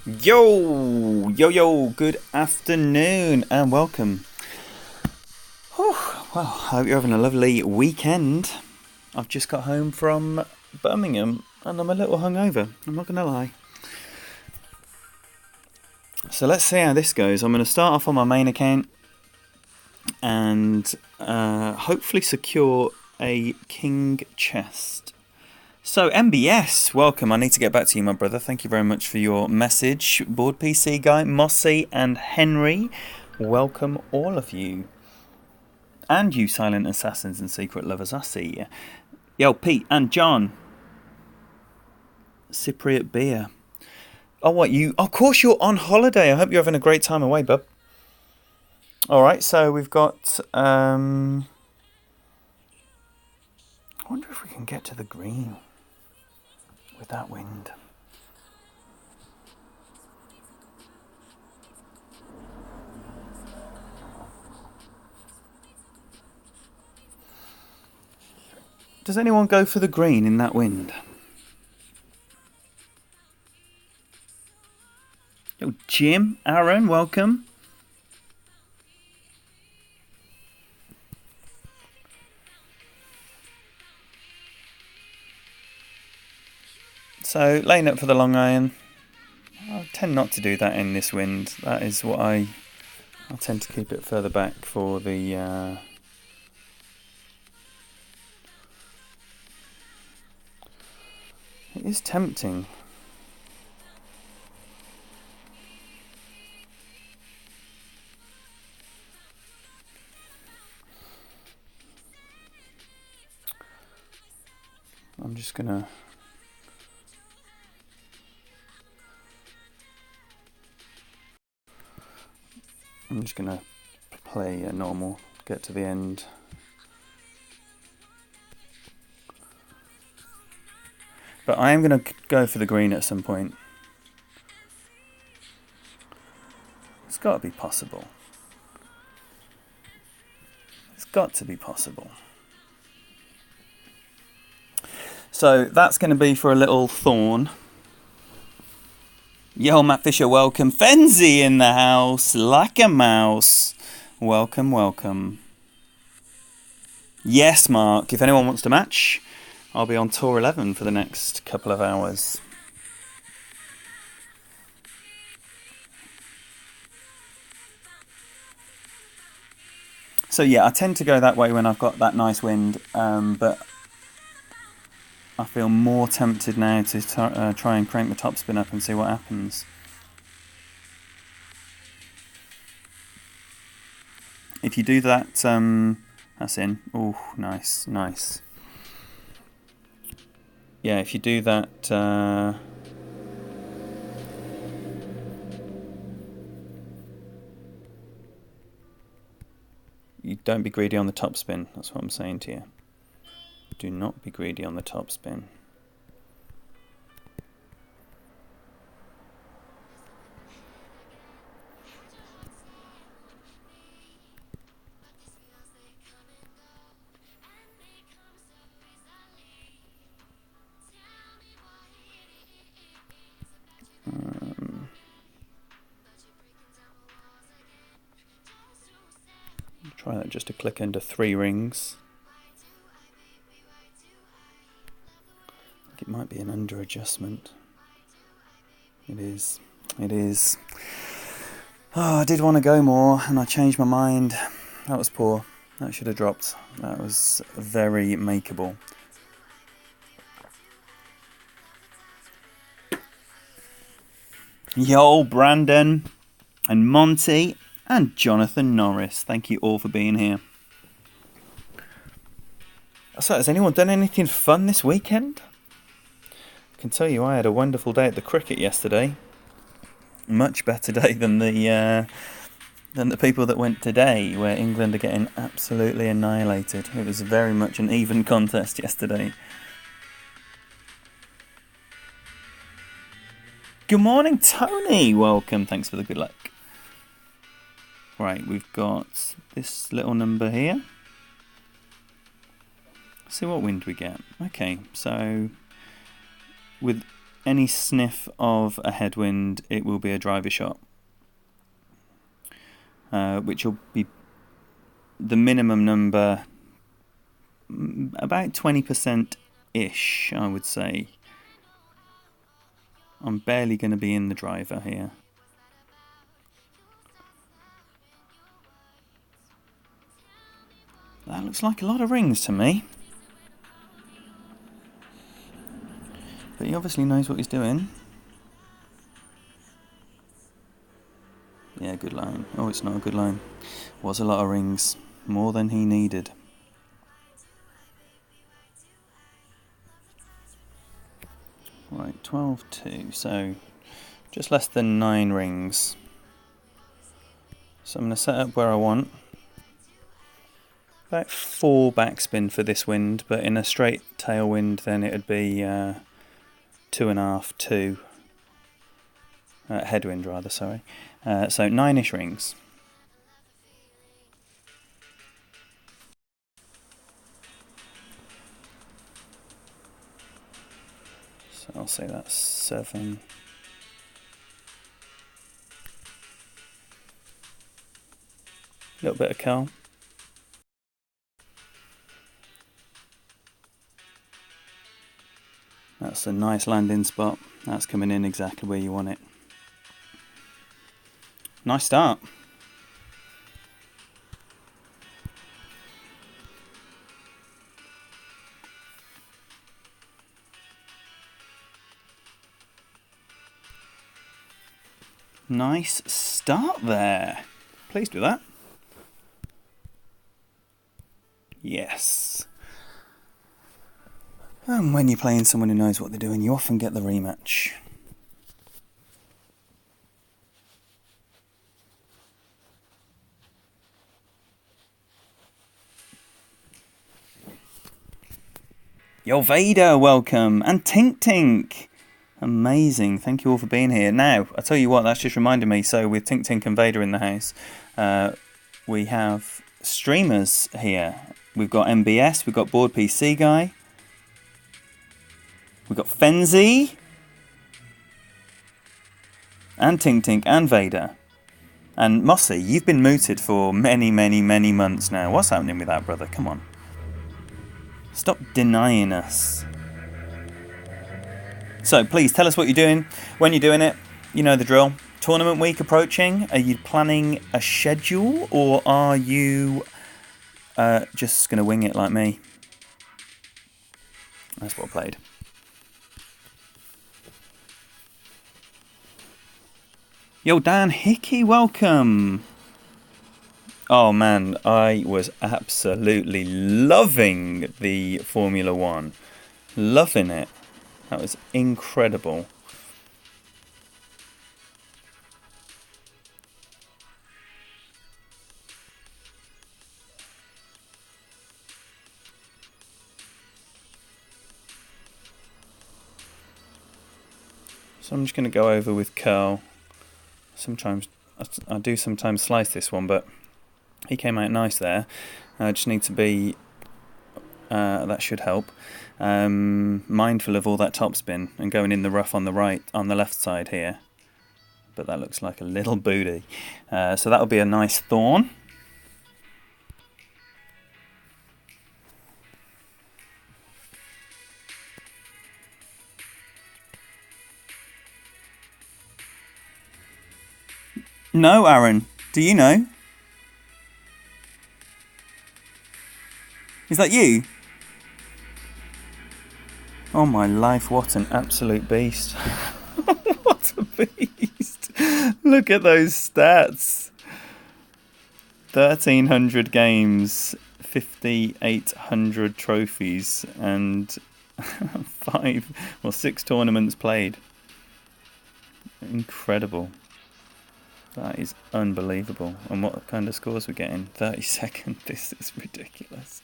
Yo, good afternoon and welcome. Well, I hope you're having a lovely weekend. I've just got home from Birmingham and I'm a little hungover, I'm not going to lie. So let's see how this goes. I'm going to start off on my main account and hopefully secure a king chest. So, MBS, welcome. I need to get back to you, my brother. Thank you very much for your message. Board PC guy, Mossy and Henry, welcome all of you. And you silent assassins and secret lovers, I see you. Yo, Pete and John. Cypriot Beer. Oh, what, you... Of course you're on holiday. I hope you're having a great time away, bub. Alright, so we've got... I wonder if we can get to the green with that wind. Does anyone go for the green in that wind? Oh, Jim, Aaron, welcome. So, laying up for the long iron. I tend not to do that in this wind. That is what I tend to keep it further back for the... It is tempting. I'm just gonna... play a normal, get to the end. But I am going to go for the green at some point. It's got to be possible. It's got to be possible. So that's going to be for a little thorn. Yo, Matt Fisher, welcome. Fenzi in the house, like a mouse. Welcome, welcome. Yes, Mark, if anyone wants to match, I'll be on Tour 11 for the next couple of hours. So yeah, I tend to go that way when I've got that nice wind, but I feel more tempted now to try and crank the topspin up and see what happens. If you do that, that's in. Oh, nice, nice. Yeah, if you do that... you don't be greedy on the topspin, that's what I'm saying to you. Do not be greedy on the topspin. Try that just to click into 3 rings. It might be an under adjustment. It is. It is. Oh, I did want to go more and I changed my mind. That was poor. That should have dropped. That was very makeable. Yo, Brandon and Monty and Jonathan Norris. Thank you all for being here. So, has anyone done anything fun this weekend? I can tell you I had a wonderful day at the cricket yesterday. Much better day than the people that went today, where England are getting absolutely annihilated. It was very much an even contest yesterday. Good morning, Tony. Welcome. Thanks for the good luck. Right, we've got this little number here. See what wind we get. Okay, so with any sniff of a headwind, it will be a driver shot, which will be the minimum number, about 20%-ish, I would say. I'm barely going to be in the driver here. That looks like a lot of rings to me. But he obviously knows what he's doing. Yeah, good line. Oh, it's not a good line. Was a lot of rings. More than he needed. Right, 12-2. So, just less than 9 rings. So I'm going to set up where I want. About 4 backspin for this wind, but in a straight tailwind then it would be 2.5, 2. Headwind rather, sorry. So 9-ish rings. So I'll say that's 7. A little bit of curl. That's a nice landing spot. That's coming in exactly where you want it. Nice start. Nice start there. Pleased with that. Yes. And when you're playing someone who knows what they're doing, you often get the rematch. Yo Vader, welcome. And Tink Tink. Amazing. Thank you all for being here. Now, I tell you what, that's just reminded me. So with Tink Tink and Vader in the house, we have streamers here. We've got MBS, we've got Board PC Guy, we've got Fenzi, and Tink Tink and Vader. And Mossy, you've been mooted for many, many, many months now. What's happening with that, brother? Come on. Stop denying us. So please tell us what you're doing, when you're doing it. You know the drill. Tournament week approaching. Are you planning a schedule, or are you just going to wing it like me? That's well played. Yo, Dan Hickey, welcome. Oh man, I was absolutely loving the Formula One. Loving it. That was incredible. So I'm just going to go over with curl. Sometimes I do sometimes slice this one, but he came out nice there. I just need to be, that should help, mindful of all that topspin and going in the rough on the left side here. But that looks like a little booty. So that'll be a nice thorn. No, Aaron. Do you know? Is that you? Oh my life, what an absolute beast. What a beast. Look at those stats. 1,300 games, 5,800 trophies, and 6 tournaments played. Incredible. That is unbelievable. And what kind of scores we're getting? 32nd. This is ridiculous.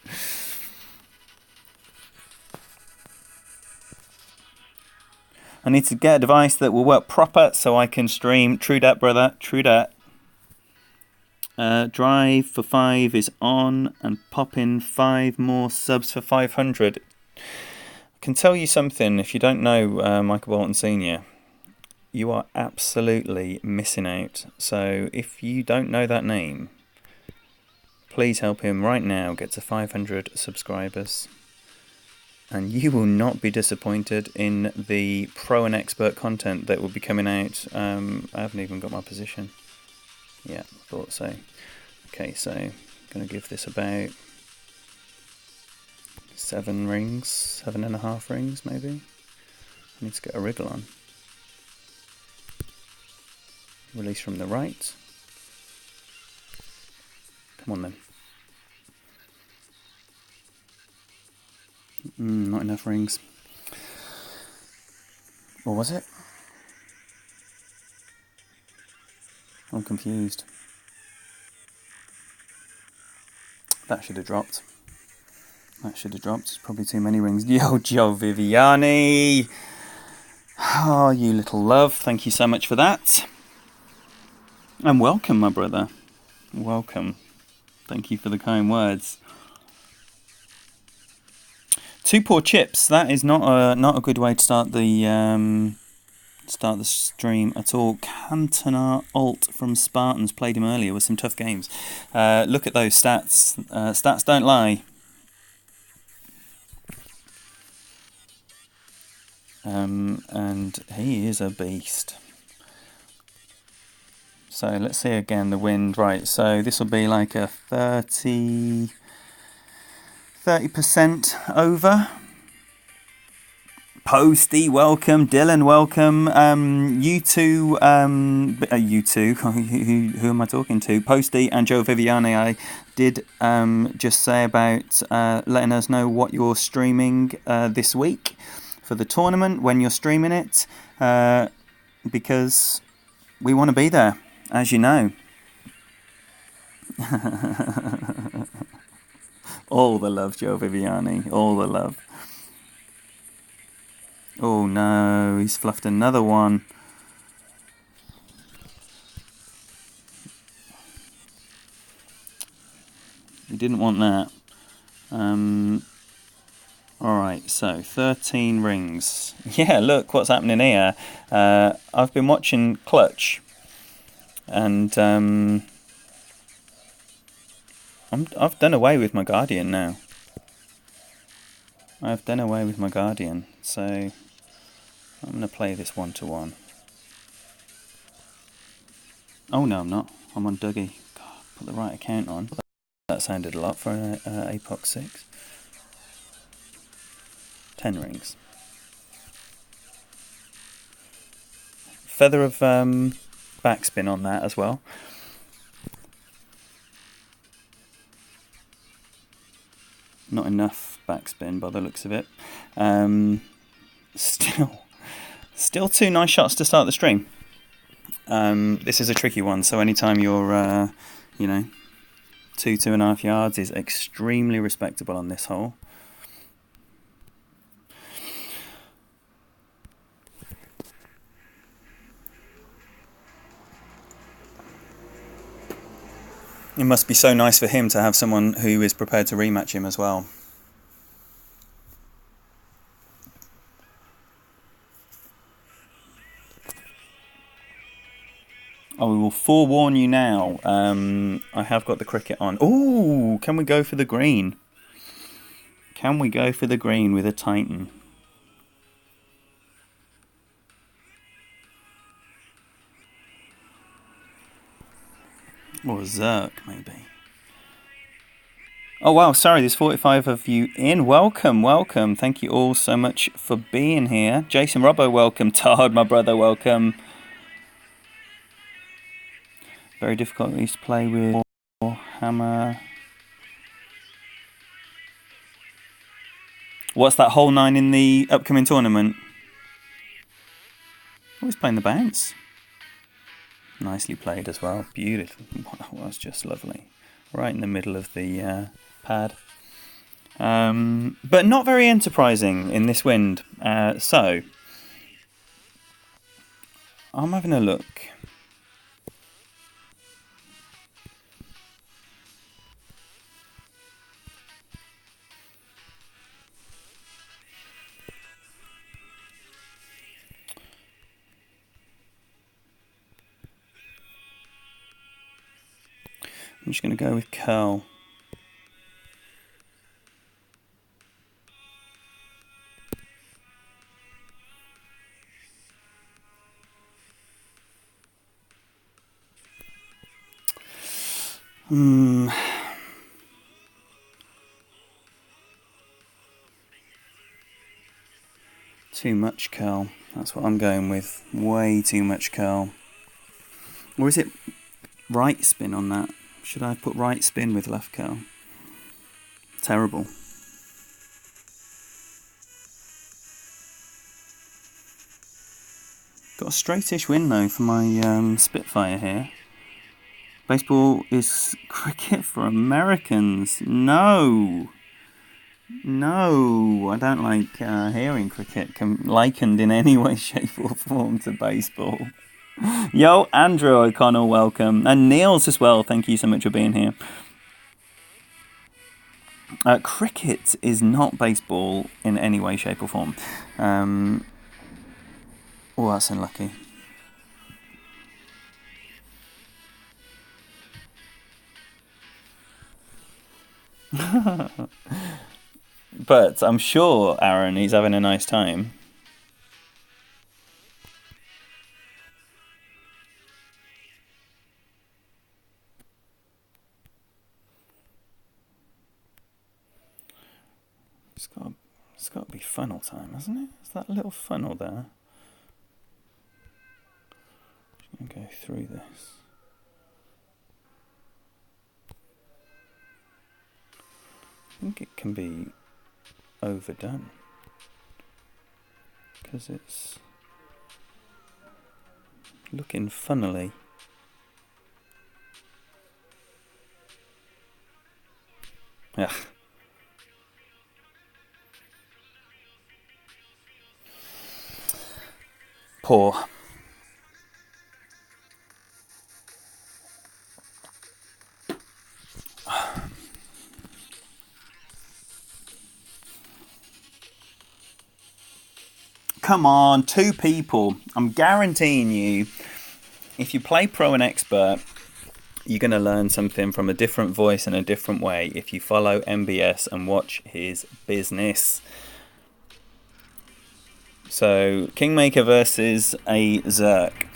I need to get a device that will work proper so I can stream. True dat, brother. True dat. Drive for 5 is on, and pop in 5 more subs for 500. can tell you something. If you don't know Michael Bolton Sr., you are absolutely missing out. So if you don't know that name, please help him right now get to 500 subscribers. And you will not be disappointed in the pro and expert content that will be coming out. I haven't even got my position. Yeah, thought so. Okay, so I'm going to give this about 7 rings, 7.5 rings maybe. I need to get a wriggle on. Release from the right. Come on then. Not enough rings. Or was it? I'm confused. That should have dropped. That should have dropped. It's probably too many rings. Yo, Joe Viviani! Oh, you little love. Thank you so much for that. And welcome, my brother. Welcome. Thank you for the kind words. 2 poor chips. That is not a good way to start the stream at all. Cantona Alt from Spartans played him earlier with some tough games. Look at those stats. Stats don't lie. And he is a beast. So let's see again the wind. Right, so this will be like a 30% over. Posty, welcome. Dylan, welcome. You two, who am I talking to? Posty and Joe Viviani, I did just say about letting us know what you're streaming this week for the tournament, when you're streaming it, because we want to be there, as you know. All the love, Joe Viviani, all the love. Oh no, he's fluffed another one. He didn't want that. Alright, so 13 rings. Yeah, look what's happening here. I've been watching Clutch, and I've done away with my Guardian now. I've done away with my Guardian, so I'm going to play this 1-to-1. Oh no, I'm not. I'm on Dougie. God, put the right account on. That sounded a lot for an APOC 6. 10 rings. Feather of backspin on that as well. Not enough backspin by the looks of it. Still 2 nice shots to start the stream. This is a tricky one, so anytime you're, 2.5 yards is extremely respectable on this hole. It must be so nice for him to have someone who is prepared to rematch him as well. I will forewarn you now. I have got the cricket on. Ooh, can we go for the green? Can we go for the green with a Titan? Or a Zerk, maybe. Oh, wow, sorry, there's 45 of you in. Welcome, welcome. Thank you all so much for being here. Jason Robbo, welcome. Todd, my brother, welcome. Very difficult to play with. Hammer. What's that hole 9 in the upcoming tournament? Oh, he's playing the bounce. Nicely played as well. Beautiful. Wow, that's just lovely. Right in the middle of the pad. But not very enterprising in this wind. So, I'm having a look. I'm just going to go with curl. Too much curl. That's what I'm going with. Way too much curl. Or is it right spin on that? Should I put right spin with left curl? Terrible. Got a straightish win though for my Spitfire here. Baseball is cricket for Americans. No! No! I don't like hearing cricket likened in any way, shape or form to baseball. Yo, Andrew O'Connell, welcome. And Niels as well, thank you so much for being here. Cricket is not baseball in any way, shape or form. Oh, that's unlucky. But I'm sure, Aaron, he's having a nice time. It's got to be funnel time, hasn't it? Is that little funnel there? I'm going to go through this. I think it can be overdone because it's looking funnily. Yeah. Poor. Come on, 2 people. I'm guaranteeing you, if you play Pro and Expert, you're going to learn something from a different voice in a different way if you follow MBS and watch his business. So, Kingmaker versus a Zerk.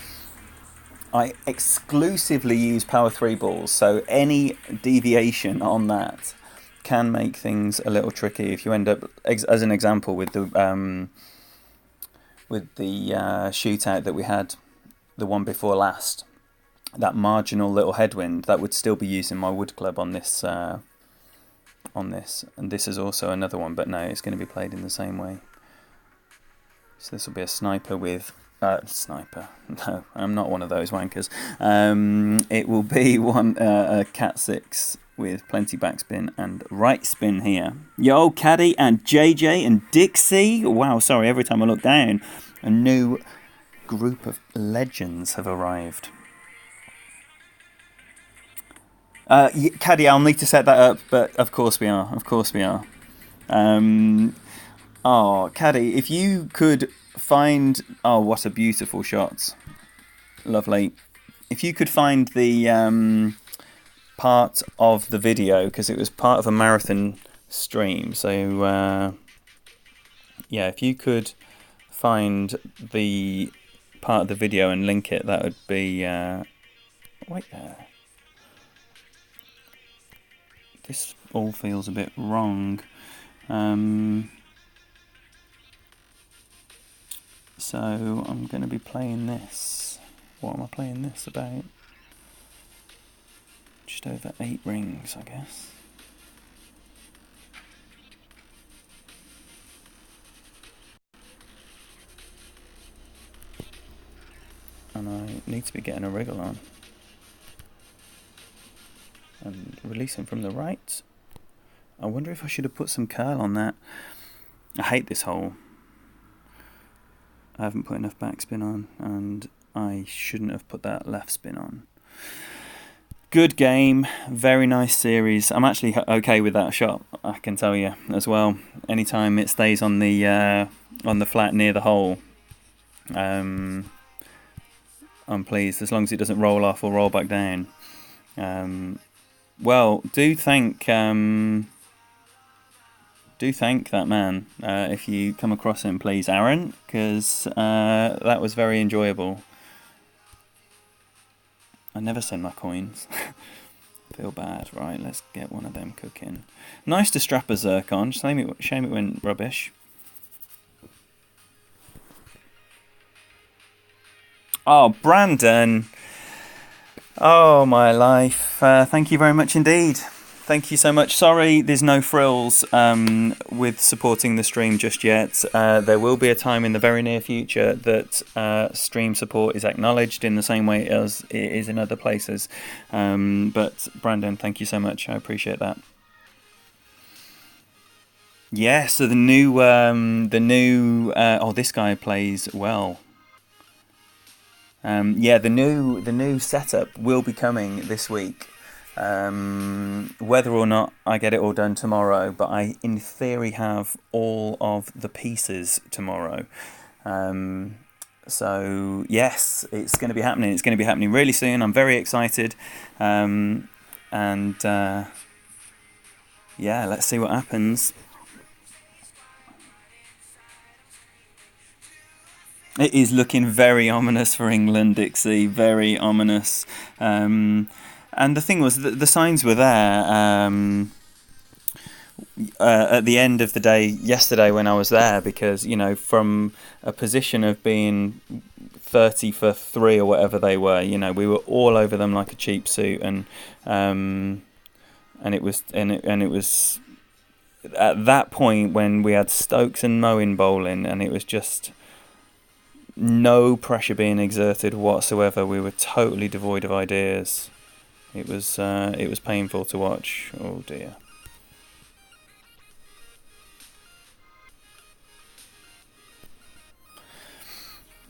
I exclusively use power 3 balls, so any deviation on that can make things a little tricky. If you end up, as an example, with the shootout that we had, the one before last, that marginal little headwind, that would still be using my wood club on this, and this is also another one, but no, it's going to be played in the same way. So this will be a sniper with sniper. No, I'm not one of those wankers. It will be a cat 6 with plenty backspin and right spin here. Yo, Caddy and JJ and Dixie. Wow, sorry, every time I look down, a new group of legends have arrived. Caddy, I'll need to set that up, but of course we are. Of course we are. Oh, Caddy, if you could find... Oh, what a beautiful shot. Lovely. If you could find the part of the video, because it was part of a marathon stream. So, yeah, if you could find the part of the video and link it, that would be... wait there. This all feels a bit wrong. So I'm going to be playing this. What am I playing this about? Just over 8 rings, I guess. And I need to be getting a wriggle on. And releasing from the right. I wonder if I should have put some curl on that. I hate this hole. I haven't put enough backspin on, and I shouldn't have put that left spin on. Good game, very nice series. I'm actually okay with that shot, I can tell you as well. Anytime it stays on the flat near the hole, I'm pleased, as long as it doesn't roll off or roll back down. Well, do thank that man if you come across him, please, Aaron, because that was very enjoyable. I never send my coins. Feel bad. Right, let's get one of them cooking. Nice to strap a Zerk on. Shame it went rubbish. Oh, Brandon. Oh, my life. Thank you very much indeed. Thank you so much. Sorry, there's no frills with supporting the stream just yet. There will be a time in the very near future that stream support is acknowledged in the same way as it is in other places. But Brandon, thank you so much. I appreciate that. Yeah, so the new oh, this guy plays well. Yeah, the new setup will be coming this week. Whether or not I get it all done tomorrow, but I in theory have all of the pieces tomorrow. So yes, it's going to be happening. It's going to be happening really soon. I'm very excited, and yeah, let's see what happens. It is looking very ominous for England, Dixie. Very ominous. And the thing was, the signs were there at the end of the day yesterday when I was there, because, you know, from a position of being 30 for 3 or whatever they were, you know, we were all over them like a cheap suit, and it was at that point when we had Stokes and Moen bowling, and it was just no pressure being exerted whatsoever. We were totally devoid of ideas. It was painful to watch. Oh dear.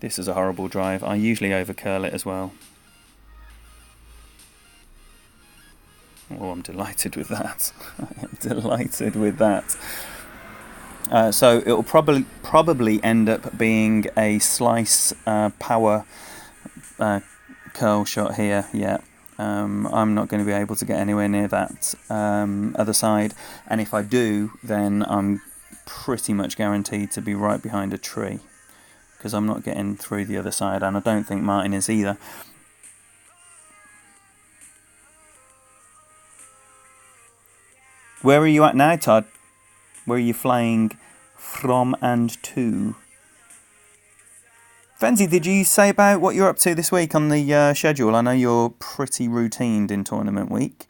This is a horrible drive. I usually overcurl it as well. Oh, I'm delighted with that. I am delighted with that. So it'll probably end up being a slice power curl shot here. Yeah. I'm not going to be able to get anywhere near that other side, and if I do, then I'm pretty much guaranteed to be right behind a tree, because I'm not getting through the other side, and I don't think Martin is either. Where are you at now, Todd? Where are you flying from and to? Fenzi, did you say about what you're up to this week on the schedule? I know you're pretty routined in tournament week.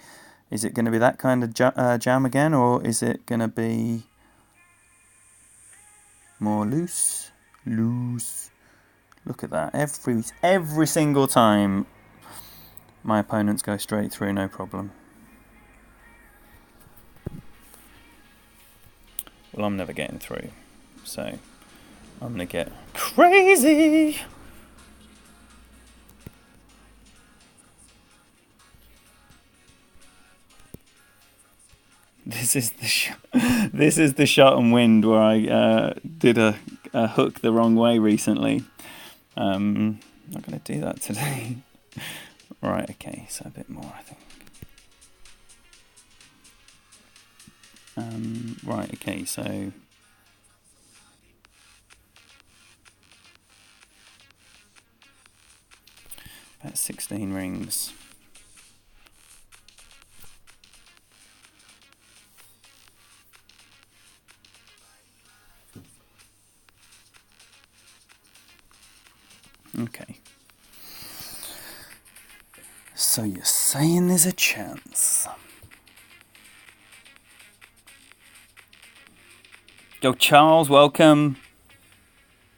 Is it going to be that kind of jam again, or is it going to be more loose? Loose. Look at that. Every single time my opponents go straight through, no problem. Well, I'm never getting through, so I'm going to get crazy. This is the shot and wind where I did a hook the wrong way recently. Not going to do that today. Right, okay, so a bit more, I think. Right, okay, so about 16 rings. Okay. So you're saying there's a chance? Yo, Charles, welcome.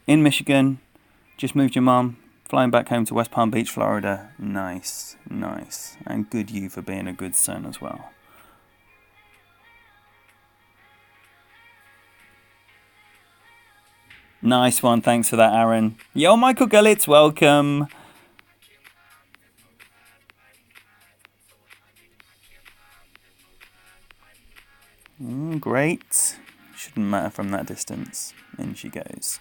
In Michigan. Just moved your mum. Flying back home to West Palm Beach, Florida. Nice, nice. And good you for being a good son as well. Nice one, thanks for that, Aaron. Yo, Michael Gullitz, welcome. Great. Shouldn't matter from that distance. In she goes.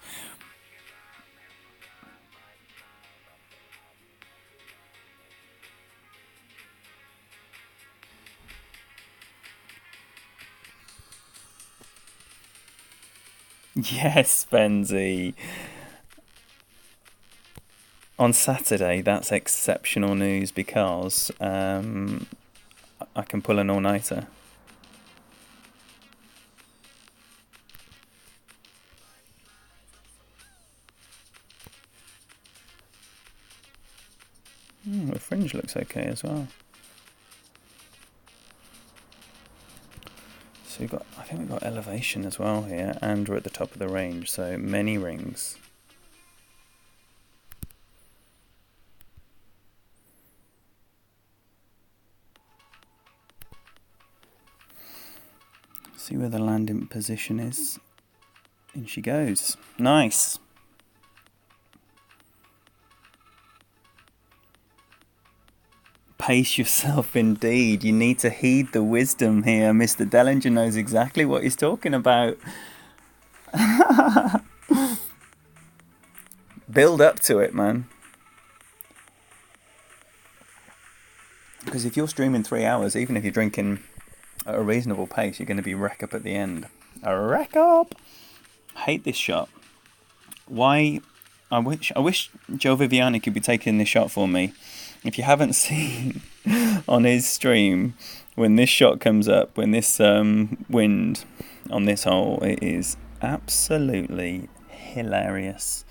Yes, Benzie. On Saturday, that's exceptional news because I can pull an all-nighter. The fringe looks okay as well. So I think we've got elevation as well here, and we're at the top of the range, so many rings. See where the landing position is. In she goes. Nice. Pace yourself indeed. You need to heed the wisdom here. Mr. Dellinger knows exactly what he's talking about. Build up to it, man. Because if you're streaming 3 hours, even if you're drinking at a reasonable pace, you're going to be wreck up at the end. A wreck up! Hate this shot. Why? I wish Joe Viviani could be taking this shot for me. If you haven't seen on his stream, when this shot comes up, when this wind on this hole, it is absolutely hilarious.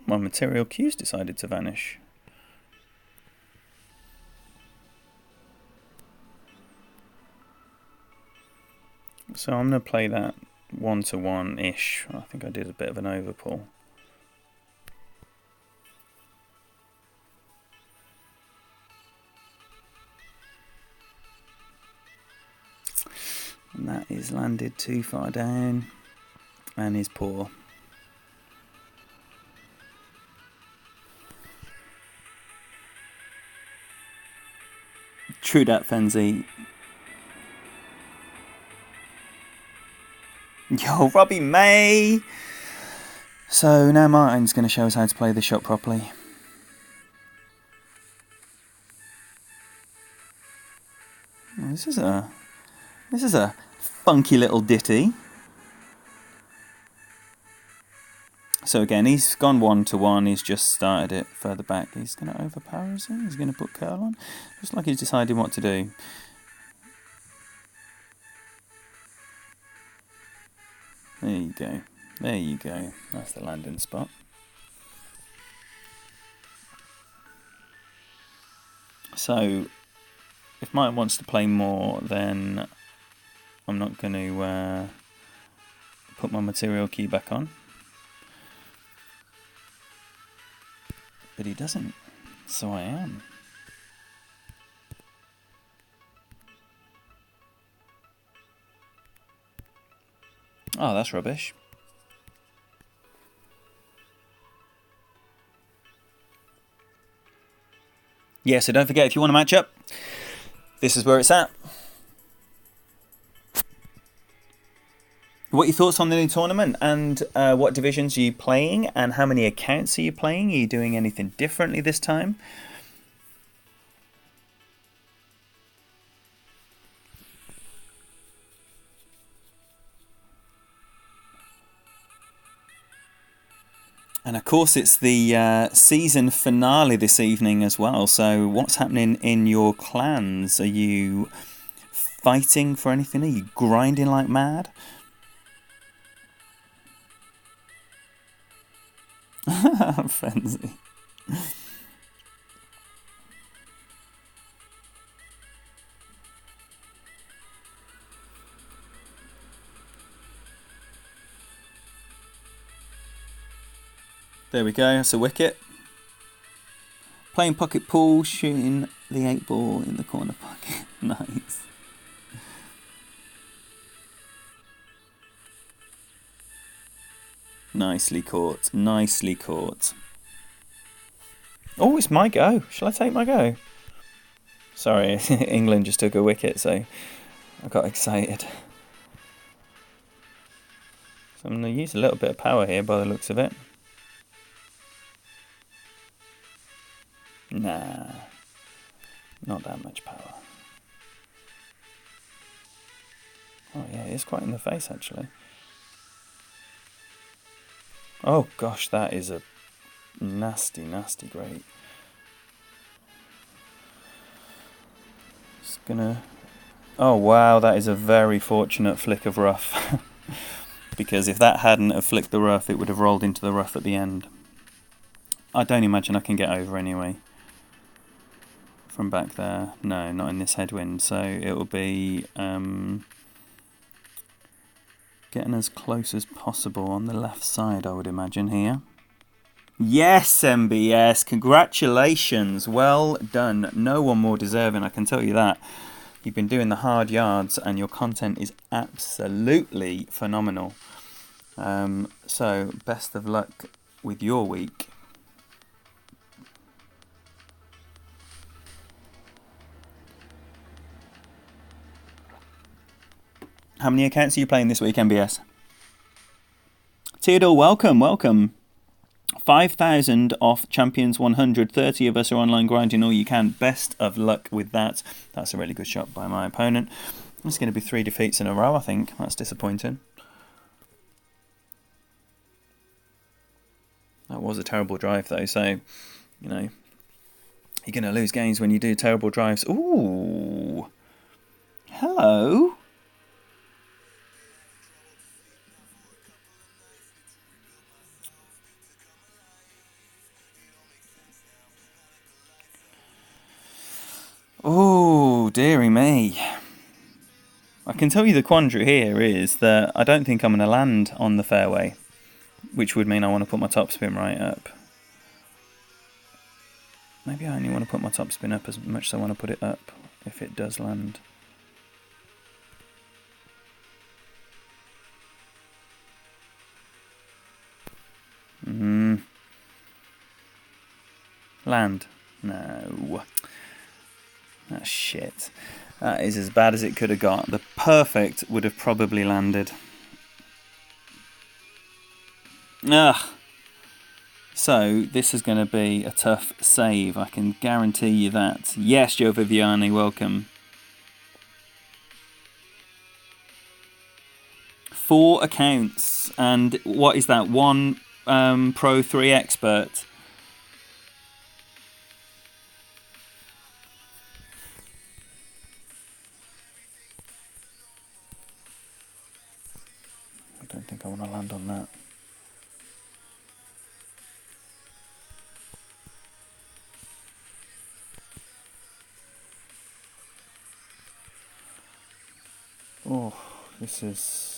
My material cues decided to vanish. So I'm going to play that 1-to-1-ish. I think I did a bit of an overpull. And that is landed too far down and is poor. True that, Fenzi. Yo, Robbie May! So now Martin's going to show us how to play this shot properly. Well, this is a funky little ditty. So again, he's gone 1-to-1. He's just started it further back. He's going to overpower us. He's going to put curl on. Just like he's decided what to do. There you go. There you go. That's the landing spot. So, if Mike wants to play more, then I'm not going to put my material key back on. But he doesn't. So I am. Oh, that's rubbish. Yeah, so don't forget, if you want to match up, this is where it's at. What are your thoughts on the new tournament, and what divisions are you playing, and how many accounts are you playing? Are you doing anything differently this time? And of course, it's the season finale this evening as well. So what's happening in your clans? Are you fighting for anything? Are you grinding like mad? Frenzy. There we go, that's a wicket. Playing pocket pool, shooting the 8 ball in the corner pocket. Nice. Nicely caught, nicely caught. Oh, it's my go. Shall I take my go? Sorry, England just took a wicket, so I got excited. So I'm going to use a little bit of power here by the looks of it. Nah, not that much power. Oh yeah, it's quite in the face actually. Oh gosh, that is a nasty, nasty grate. Just gonna... Oh wow, that is a very fortunate flick of rough. Because if that hadn't have flicked the rough, it would have rolled into the rough at the end. I don't imagine I can get over anyway. From back there. No, not in this headwind. So it'll be getting as close as possible on the left side, I would imagine, here. Yes, MBS, congratulations, well done. No one more deserving, I can tell you that. You've been doing the hard yards and your content is absolutely phenomenal. So, best of luck with your week. How many accounts are you playing this week, MBS? Theodore, welcome, welcome. 5,000 off Champions 100. 30 of us are online grinding all you can. Best of luck with that. That's a really good shot by my opponent. It's going to be 3 defeats in a row, I think. That's disappointing. That was a terrible drive, though. So, you know, you're going to lose games when you do terrible drives. Ooh. Hello. Oh, dearie me. I can tell you the quandary here is that I don't think I'm going to land on the fairway, which would mean I want to put my topspin right up. Maybe I only want to put my topspin up as much as I want to put it up if it does land. Land. No. That's shit. That is as bad as it could have got. The perfect would have probably landed. Ugh. So, this is going to be a tough save. I can guarantee you that. Yes, Joe Viviani, welcome. 4 accounts. And what is that? 1 Pro, 3 Expert. I don't think I want to land on that. Oh, this is...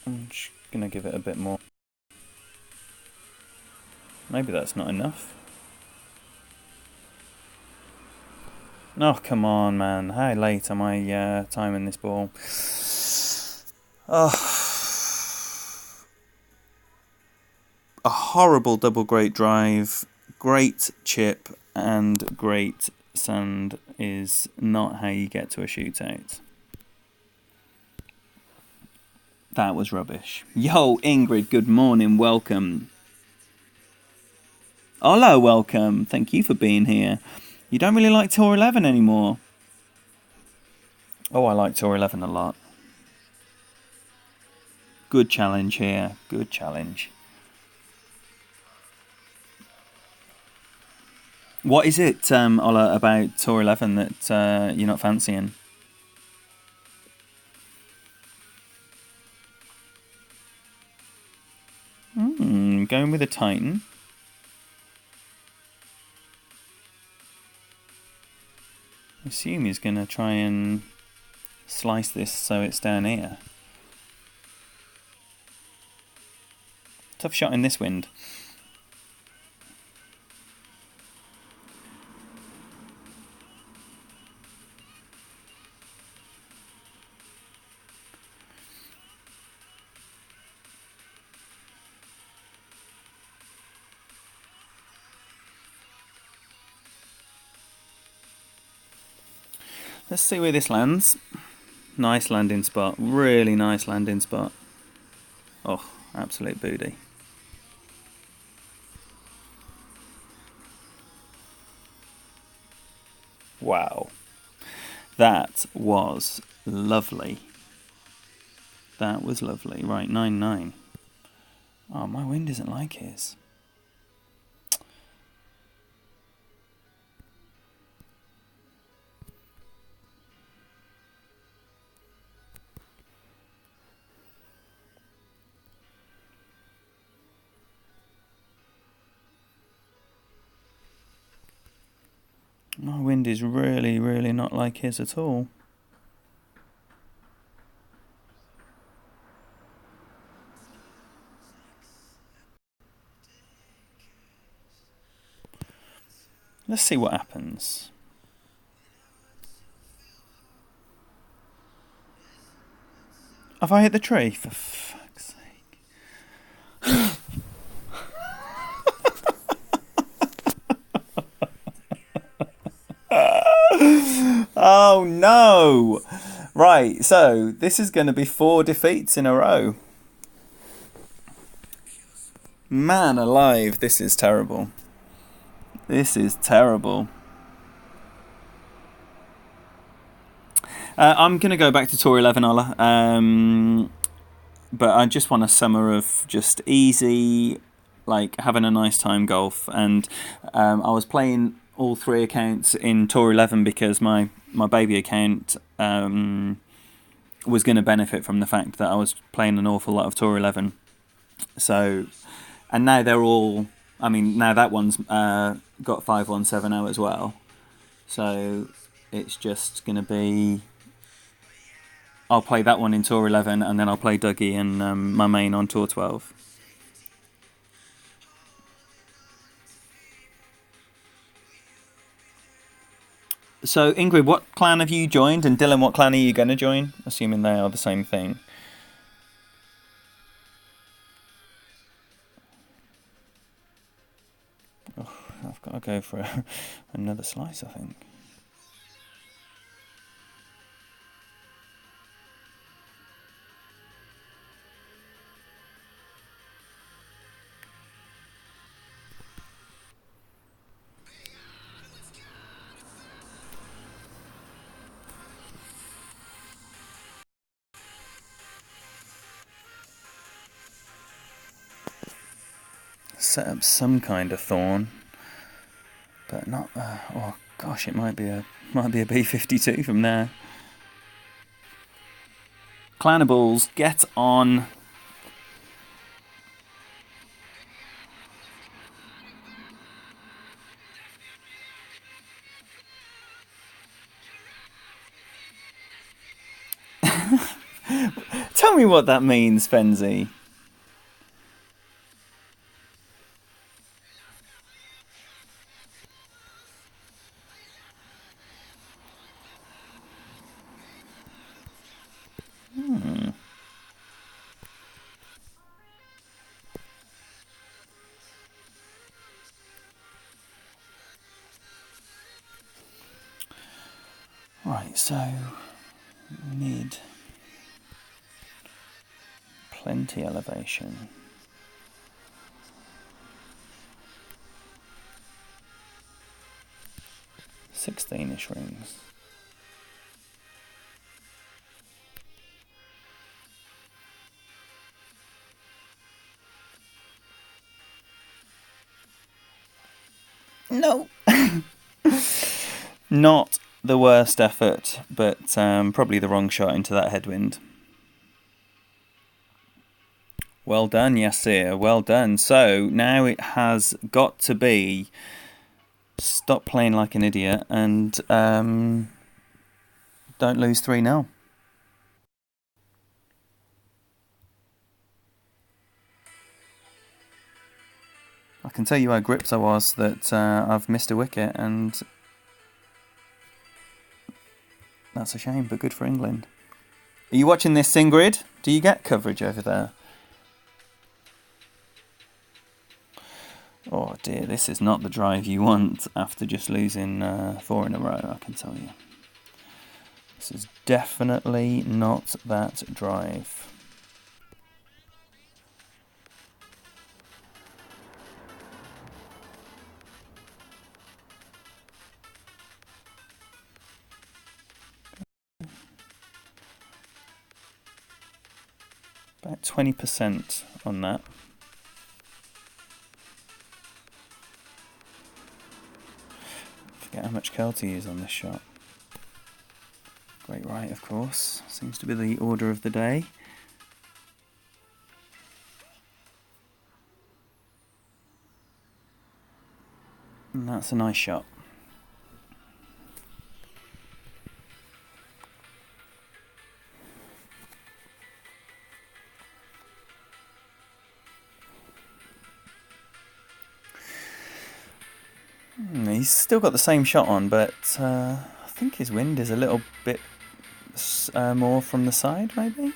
I'm just going to give it a bit more. Maybe that's not enough. Oh, come on, man. How late am I timing this ball? Oh. A horrible double great drive, great chip, and great sand is not how you get to a shootout. That was rubbish. Yo, Ingrid, good morning, welcome. Hello, welcome. Thank you for being here. You don't really like Tour 11 anymore. Oh, I like Tour 11 a lot. Good challenge here. Good challenge. What is it, Ola, about Tour 11 that you're not fancying? Going with a Titan. I assume he's going to try and slice this so it's down here. Tough shot in this wind. Let's see where this lands. Nice landing spot. Really nice landing spot. Oh, absolute booty. Wow. That was lovely. That was lovely. Right, 9-9. Oh, my wind isn't like his. My wind is really, really not like his at all. Let's see what happens. Have I hit the tree? For fuck's sake. Oh no! Right, so this is going to be 4 defeats in a row. Man alive, this is terrible. This is terrible. I'm going to go back to Tour 11, Ola. But I just want a summer of just easy, like having a nice time golf. And I was playing all 3 accounts in Tour 11 because my baby account was going to benefit from the fact that I was playing an awful lot of Tour 11. So, and now they're all, I mean, now that one's got 5170 as well. So it's just going to be, I'll play that one in Tour 11 and then I'll play Dougie and my main on Tour 12. So, Ingrid, what clan have you joined? And Dylan, what clan are you going to join? Assuming they are the same thing. Oh, I've got to go for another slice, I think. Set up some kind of thorn, but not. Oh gosh, it might be a B52 from there. Clanables, get on. Tell me what that means, Fenzi. Right, so mid, plenty elevation. 16-ish rings. No. Not the worst effort, but probably the wrong shot into that headwind. Well done, Yassir. Well done. So now it has got to be stop playing like an idiot and don't lose 3-0. I can tell you how gripped I was that I've missed a wicket, and that's a shame, but good for England. Are you watching this, Ingrid? Do you get coverage over there? Oh dear, this is not the drive you want after just losing 4 in a row, I can tell you. This is definitely not that drive. About 20% on that. Forget how much curl to use on this shot. Great right, of course. Seems to be the order of the day. And that's a nice shot. He's still got the same shot on, but I think his wind is a little bit more from the side, maybe?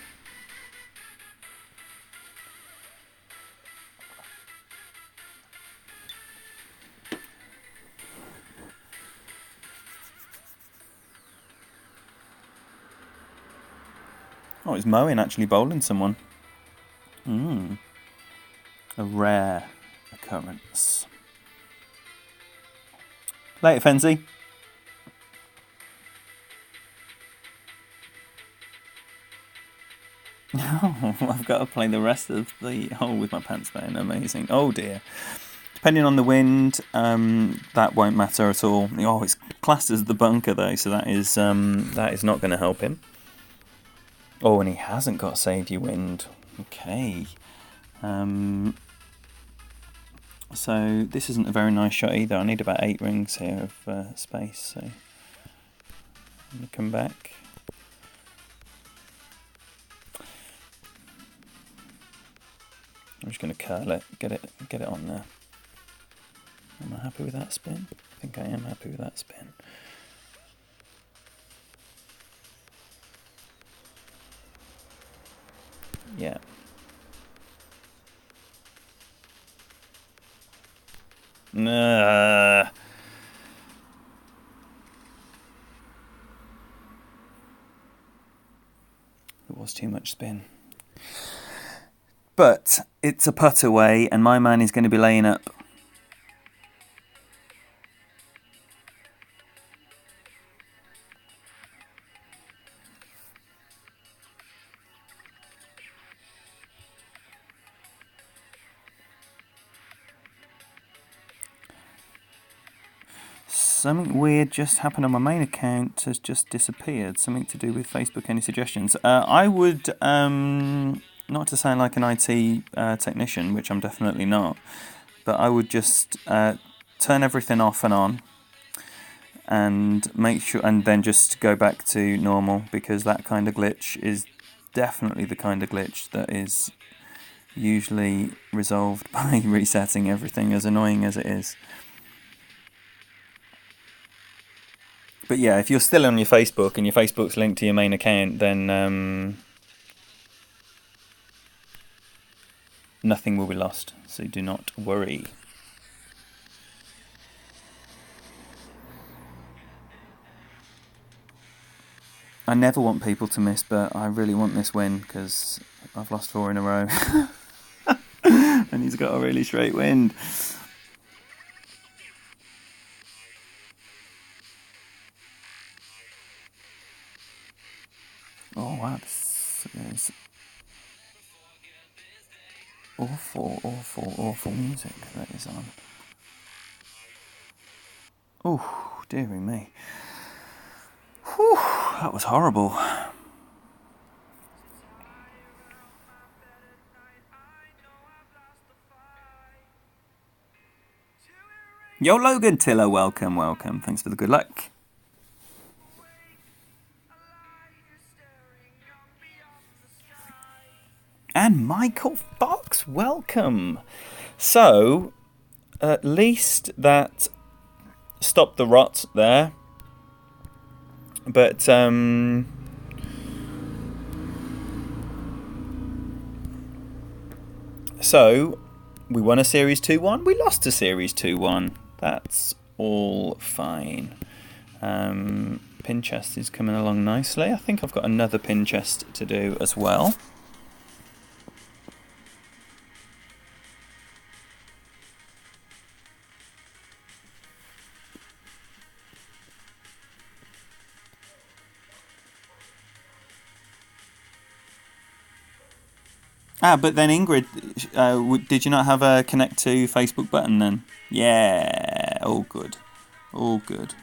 Oh, it's Moen actually bowling someone. A rare occurrence. Later, Fenzi. Oh, I've got to play the rest of the hole with my pants down. Amazing. Oh dear. Depending on the wind, that won't matter at all. Oh, it's classed as the bunker though, so that is not going to help him. Oh, and he hasn't got saved you wind. Okay. So this isn't a very nice shot either. I need about 8 rings here of space. So I'm going to come back. I'm just going to curl it, get it on there. Am I happy with that spin? I think I am happy with that spin. Yeah. Nah. It was too much spin. But it's a putt away, and my man is going to be laying up. Something weird just happened on my main account, has just disappeared. Something to do with Facebook. Any suggestions? I would, not to sound like an IT technician, which I'm definitely not, but I would just turn everything off and on, and make sure, and then just go back to normal, because that kind of glitch is definitely the kind of glitch that is usually resolved by resetting everything, as annoying as it is. But yeah, if you're still on your Facebook and your Facebook's linked to your main account, then nothing will be lost, so do not worry. I never want people to miss, but I really want this win, because I've lost 4 in a row. And he's got a really straight wind. Oh wow, this is awful music that is on. Oh, dearie me. Whew, that was horrible. Yo, Logan Tiller, welcome. Thanks for the good luck. And Michael Fox, welcome. So, at least that stopped the rot there. But, so, we won a Series 2-1, we lost a Series 2-1. That's all fine. Pin chest is coming along nicely. I think I've got another pin chest to do as well. But then Ingrid, did you not have a connect to Facebook button then? Yeah, all good. All good.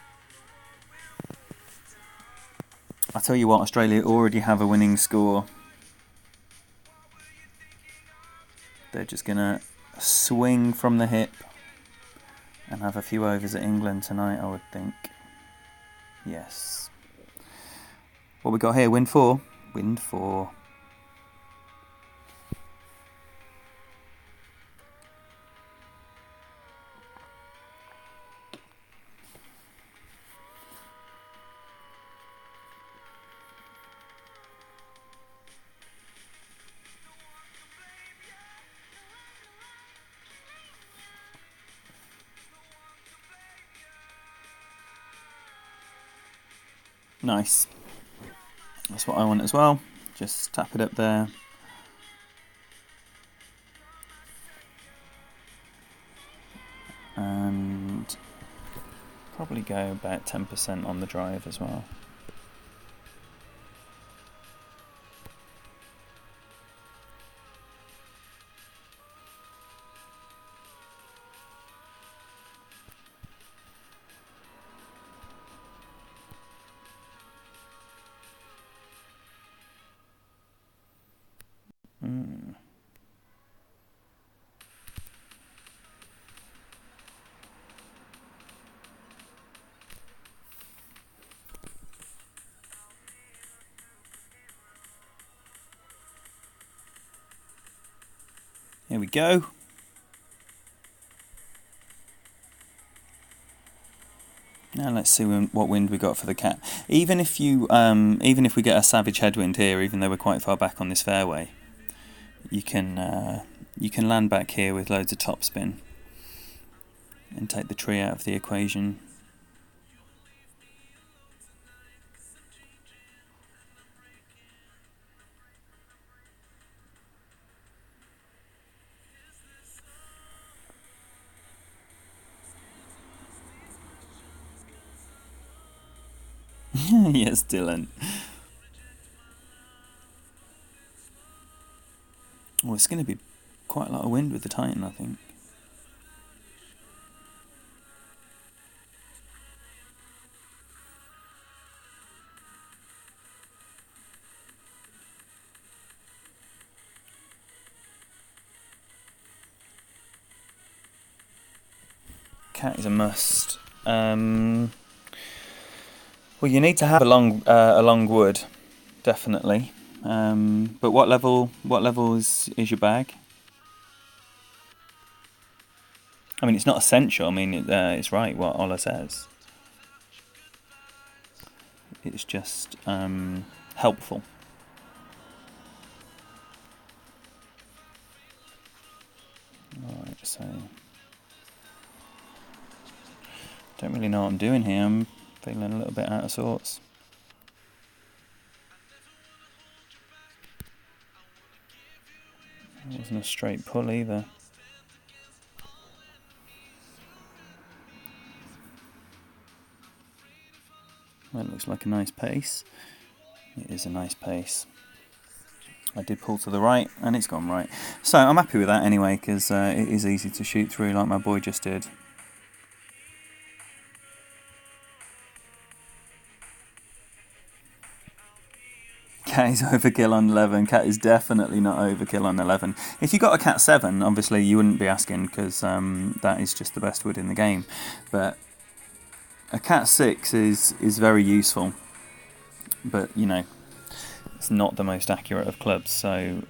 I tell you what, Australia already have a winning score. They're just going to swing from the hip and have a few overs at England tonight, I would think. Yes. What we got here? Wind 4? Wind 4. Nice. That's what I want as well. Just tap it up there. And probably go about 10% on the drive as well. Here we go. Now let's see what wind we got for the cat. Even if we get a savage headwind here, even though we're quite far back on this fairway, you can land back here with loads of topspin and take the tree out of the equation. Yes, Dylan. Well, it's going to be quite a lot of wind with the Titan, I think. Cat is a must. Well, you need to have a long wood, definitely. But what level is your bag? I mean, it's not essential. I mean, it's right what Ola says. It's just helpful. Alright, so don't really know what I'm doing here. I'm feeling a little bit out of sorts. It wasn't a straight pull either. Well, it looks like a nice pace. It is a nice pace. I did pull to the right and it's gone right. So I'm happy with that anyway, because it is easy to shoot through like my boy just did. Cat is overkill on 11. Cat is definitely not overkill on 11. If you got a Cat 7, obviously you wouldn't be asking, because that is just the best wood in the game. But a Cat 6 is very useful. But, you know, it's not the most accurate of clubs. So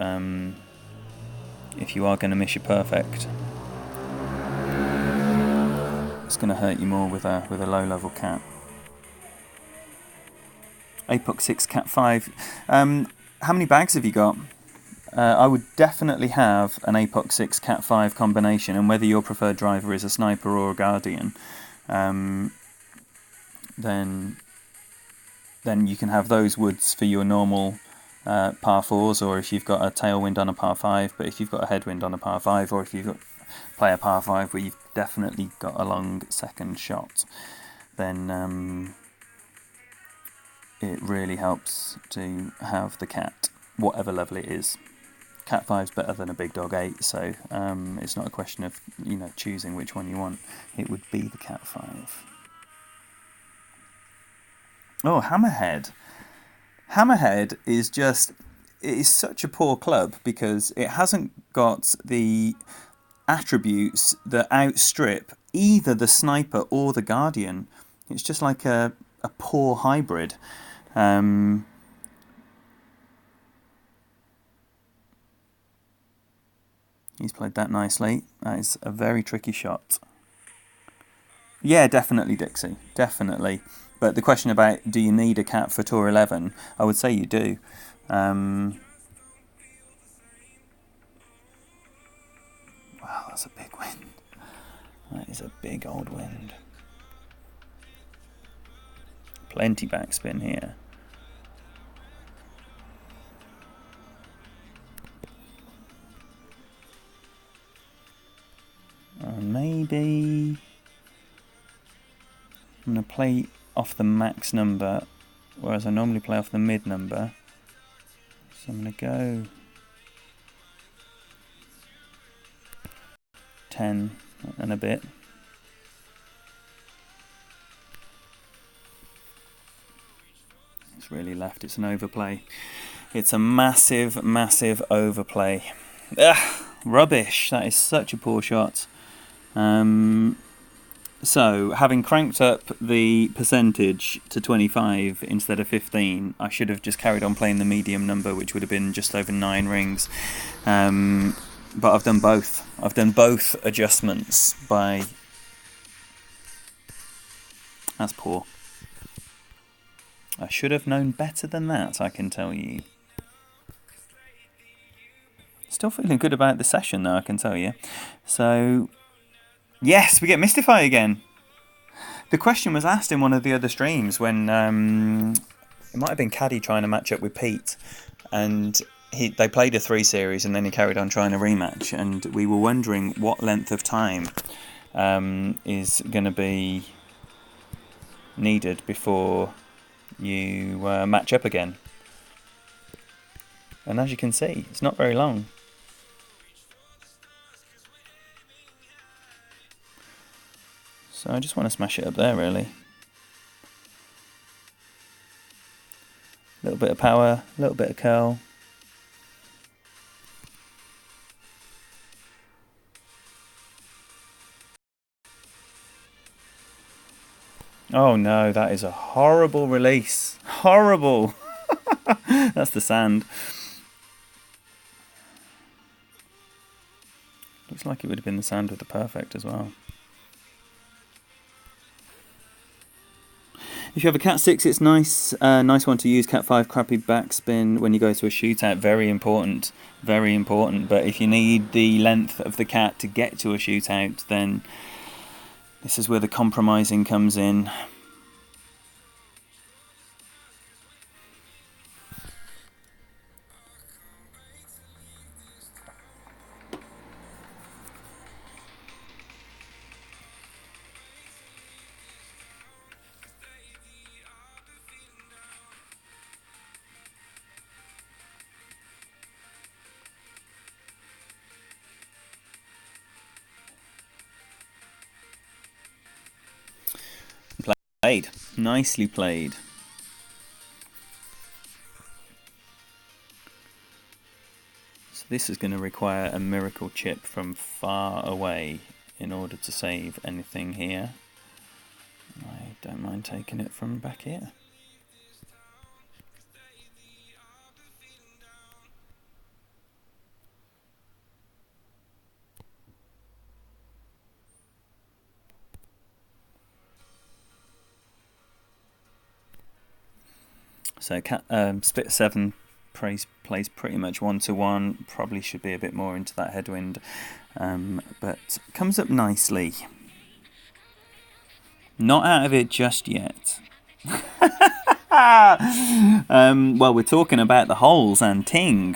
if you are going to miss your perfect, it's going to hurt you more with a low-level Cat. APOC 6 Cat 5. How many bags have you got? I would definitely have an APOC 6 Cat 5 combination, and whether your preferred driver is a sniper or a guardian, then you can have those woods for your normal par 4s, or if you've got a tailwind on a par 5, but if you've got a headwind on a par 5, or if you've got play a par 5 where you've definitely got a long second shot, then it really helps to have the Cat, whatever level it is. cat 5's better than a big dog 8, so it's not a question of, you know, choosing which one you want. It would be the cat 5. Oh, Hammerhead. Hammerhead is just... It is such a poor club because it hasn't got the attributes that outstrip either the Sniper or the Guardian. It's just like a poor hybrid. He's played that nicely. That is a very tricky shot. Yeah, definitely Dixie. Definitely. But the question about do you need a cat for Tour 11, I would say you do. Wow, that's a big wind. That is a big old wind. Plenty backspin here. Maybe I'm going to play off the max number, whereas I normally play off the mid number. So I'm going to go 10 and a bit. It's really left. It's an overplay. It's a massive, massive overplay. Ugh, rubbish. That is such a poor shot. So, having cranked up the percentage to 25 instead of 15, I should have just carried on playing the medium number, which would have been just over 9 rings. But I've done both. I've done both adjustments by... That's poor. I should have known better than that, I can tell you. Still feeling good about the session, though, I can tell you. So... Yes, we get Mystify again. The question was asked in one of the other streams when it might have been Caddy trying to match up with Pete, and they played a 3 series and then he carried on trying a rematch, and we were wondering what length of time is going to be needed before you match up again. And as you can see, it's not very long. So I just want to smash it up there, really. A little bit of power, a little bit of curl. Oh no, that is a horrible release. Horrible! That's the sand. Looks like it would have been the sand with the perfect as well. If you have a cat 6, it's nice. Nice one to use. Cat 5, crappy backspin when you go to a shootout. Very important. Very important. But if you need the length of the cat to get to a shootout, then this is where the compromising comes in. Played. Nicely played. So this is going to require a miracle chip from far away in order to save anything here. I don't mind taking it from back here. So split 7 plays pretty much 1-to-1. Probably should be a bit more into that headwind, but comes up nicely. Not out of it just yet. Well, we're talking about the holes and ting,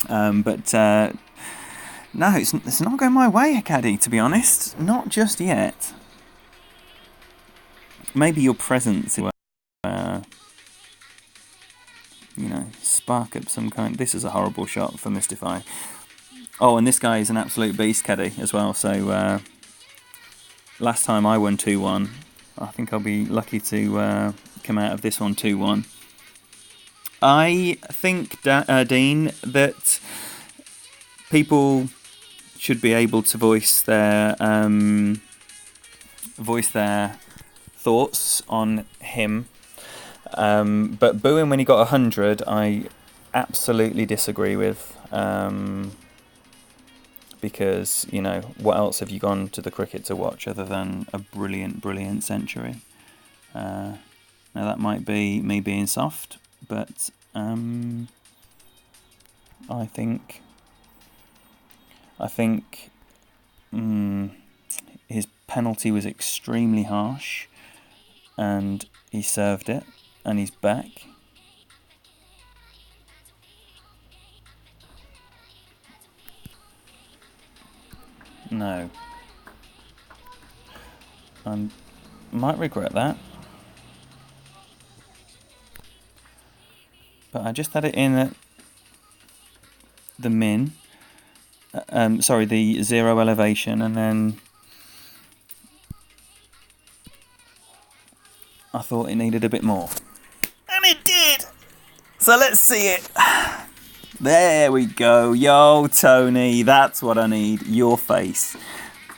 but no, it's not going my way, Caddy. To be honest, not just yet. Maybe your presence. You know, spark of some kind. This is a horrible shot for Mystify. Oh, and this guy is an absolute beast caddy as well. So last time I won 2-1. I think I'll be lucky to come out of this one 2-1. I think, Dean, that people should be able to voice their thoughts on him. But booing when he got 100, I absolutely disagree with. Because, you know, what else have you gone to the cricket to watch other than a brilliant, brilliant century? Now that might be me being soft, but I think his penalty was extremely harsh, and he served it, and he's back. No. I might regret that. But I just had it in at the min. The 0 elevation, and then I thought it needed a bit more. And it did! So let's see it. There we go. Yo, Tony, that's what I need. Your face.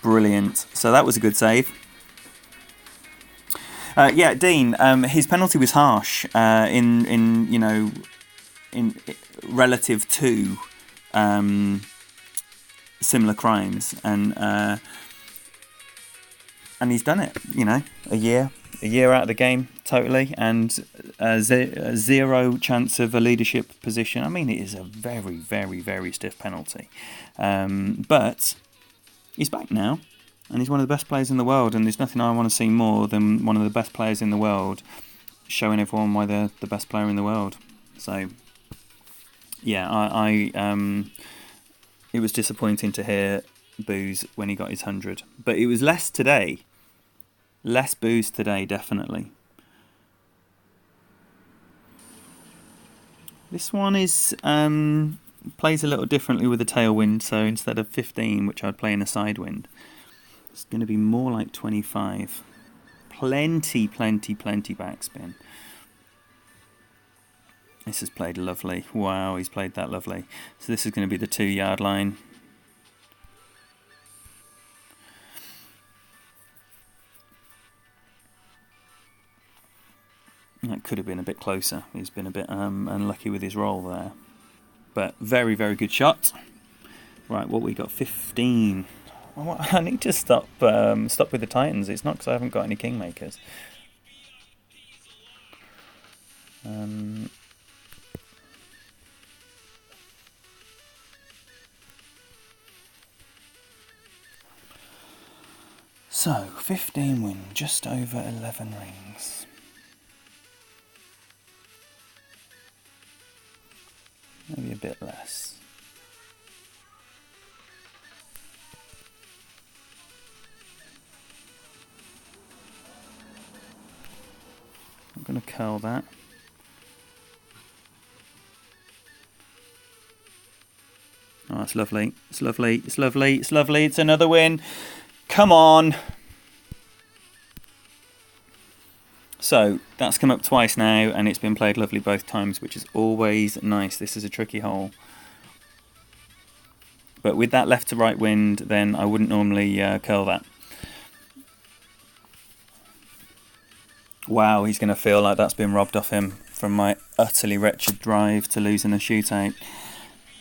Brilliant. So that was a good save. Yeah, Dean, his penalty was harsh in relative to similar crimes, and he's done it. You know, a year out of the game totally, and zero chance of a leadership position. I mean, it is a very, very, very stiff penalty, but he's back now, and he's one of the best players in the world. And there's nothing I want to see more than one of the best players in the world showing everyone why they're the best player in the world. So, yeah, it was disappointing to hear boos when he got his 100, but it was less today. Less boos today, definitely. This one is plays a little differently with the tailwind, so instead of 15, which I'd play in a side wind, it's going to be more like 25. Plenty backspin. This is played lovely. Wow, he's played that lovely. So this is going to be the 2-yard line. That could have been a bit closer. He's been a bit unlucky with his roll there. But very, very good shot. Right, what we got? 15. I need to stop with the Titans. It's not because I haven't got any Kingmakers. So, 15 win, just over 11 rings. Maybe a bit less. I'm going to curl that. Oh, it's lovely. It's lovely. It's lovely. It's lovely. It's another win. Come on. So that's come up twice now, and it's been played lovely both times, which is always nice. This is a tricky hole. But with that left to right wind, then I wouldn't normally curl that. Wow, he's going to feel like that's been robbed off him from my utterly wretched drive to losing a shootout.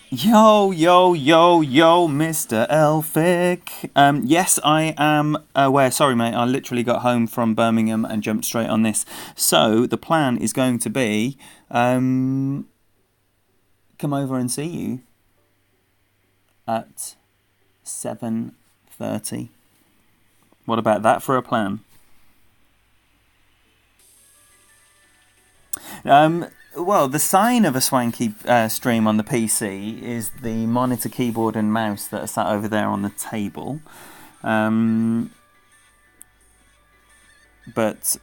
Yo, Mr. Elphick. Yes, I am aware. Sorry, mate, I literally got home from Birmingham and jumped straight on this. So the plan is going to be come over and see you at 7:30. What about that for a plan? Well, the sign of a swanky stream on the PC is the monitor, keyboard and mouse that are sat over there on the table. But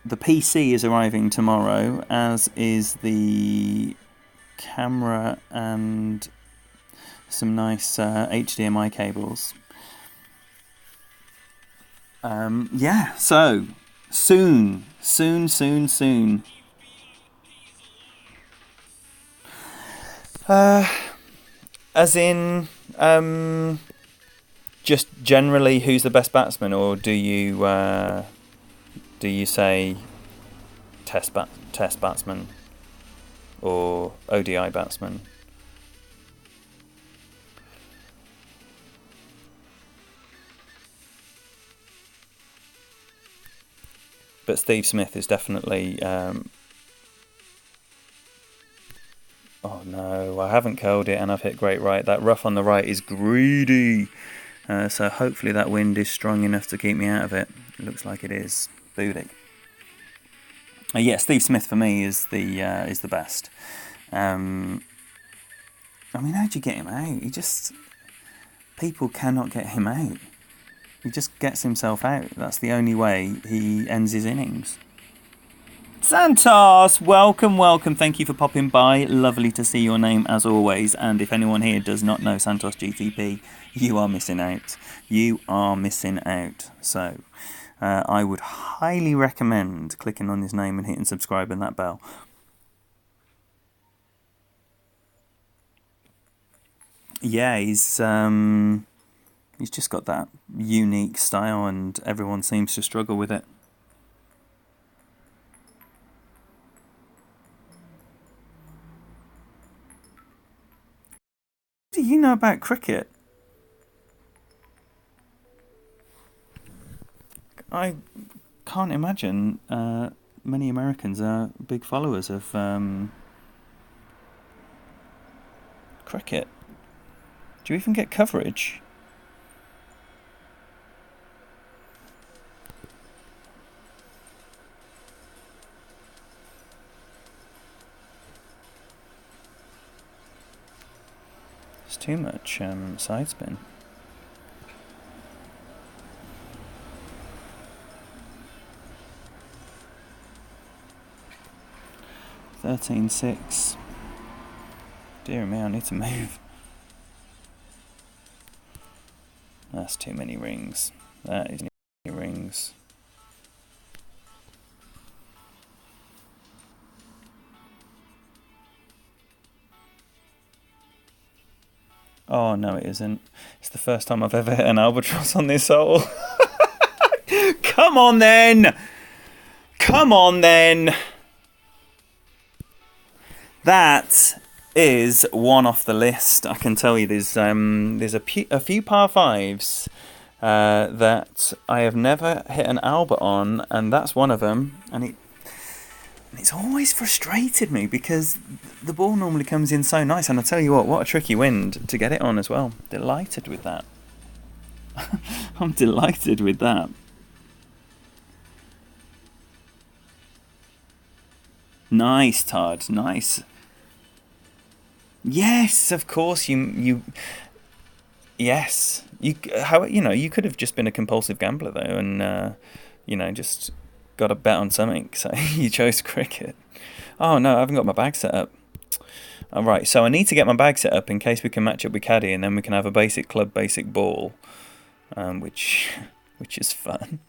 the PC is arriving tomorrow, as is the camera and some nice HDMI cables. Yeah, so soon. As in, just generally, who's the best batsman, or do you say test batsman or ODI batsman? But Steve Smith is definitely. Oh no, I haven't curled it and I've hit great right. That rough on the right is greedy. So hopefully that wind is strong enough to keep me out of it. It looks like it is. Booty. Yeah, Steve Smith for me is the best. I mean, how'd you get him out? People cannot get him out. He just gets himself out. That's the only way he ends his innings. Santos, welcome. Thank you for popping by. Lovely to see your name as always. And if anyone here does not know Santos GTP, you are missing out. So I would highly recommend clicking on his name and hitting subscribe and that bell. Yeah, he's just got that unique style and everyone seems to struggle with it. What do you know about cricket? I can't imagine many Americans are big followers of cricket. Do you even get coverage? It's too much side spin. $13.6. Dear me, I need to move. That's too many rings. That is too many rings. Oh, no, it isn't. It's the first time I've ever hit an albatross on this hole. Come on, then! That is one off the list. I can tell you there's a few par fives that I have never hit an albert on, and that's one of them. And it's always frustrated me because the ball normally comes in so nice, and I tell you what a tricky wind to get it on as well. Delighted with that. I'm delighted with that. Nice, Todd. Nice. Yes, of course yes. You could have just been a compulsive gambler though, and just got a bet on something. So you chose cricket. Oh no, I haven't got my bag set up. All right, so I need to get my bag set up in case we can match up with Caddy, and then we can have a basic club, basic ball, which is fun.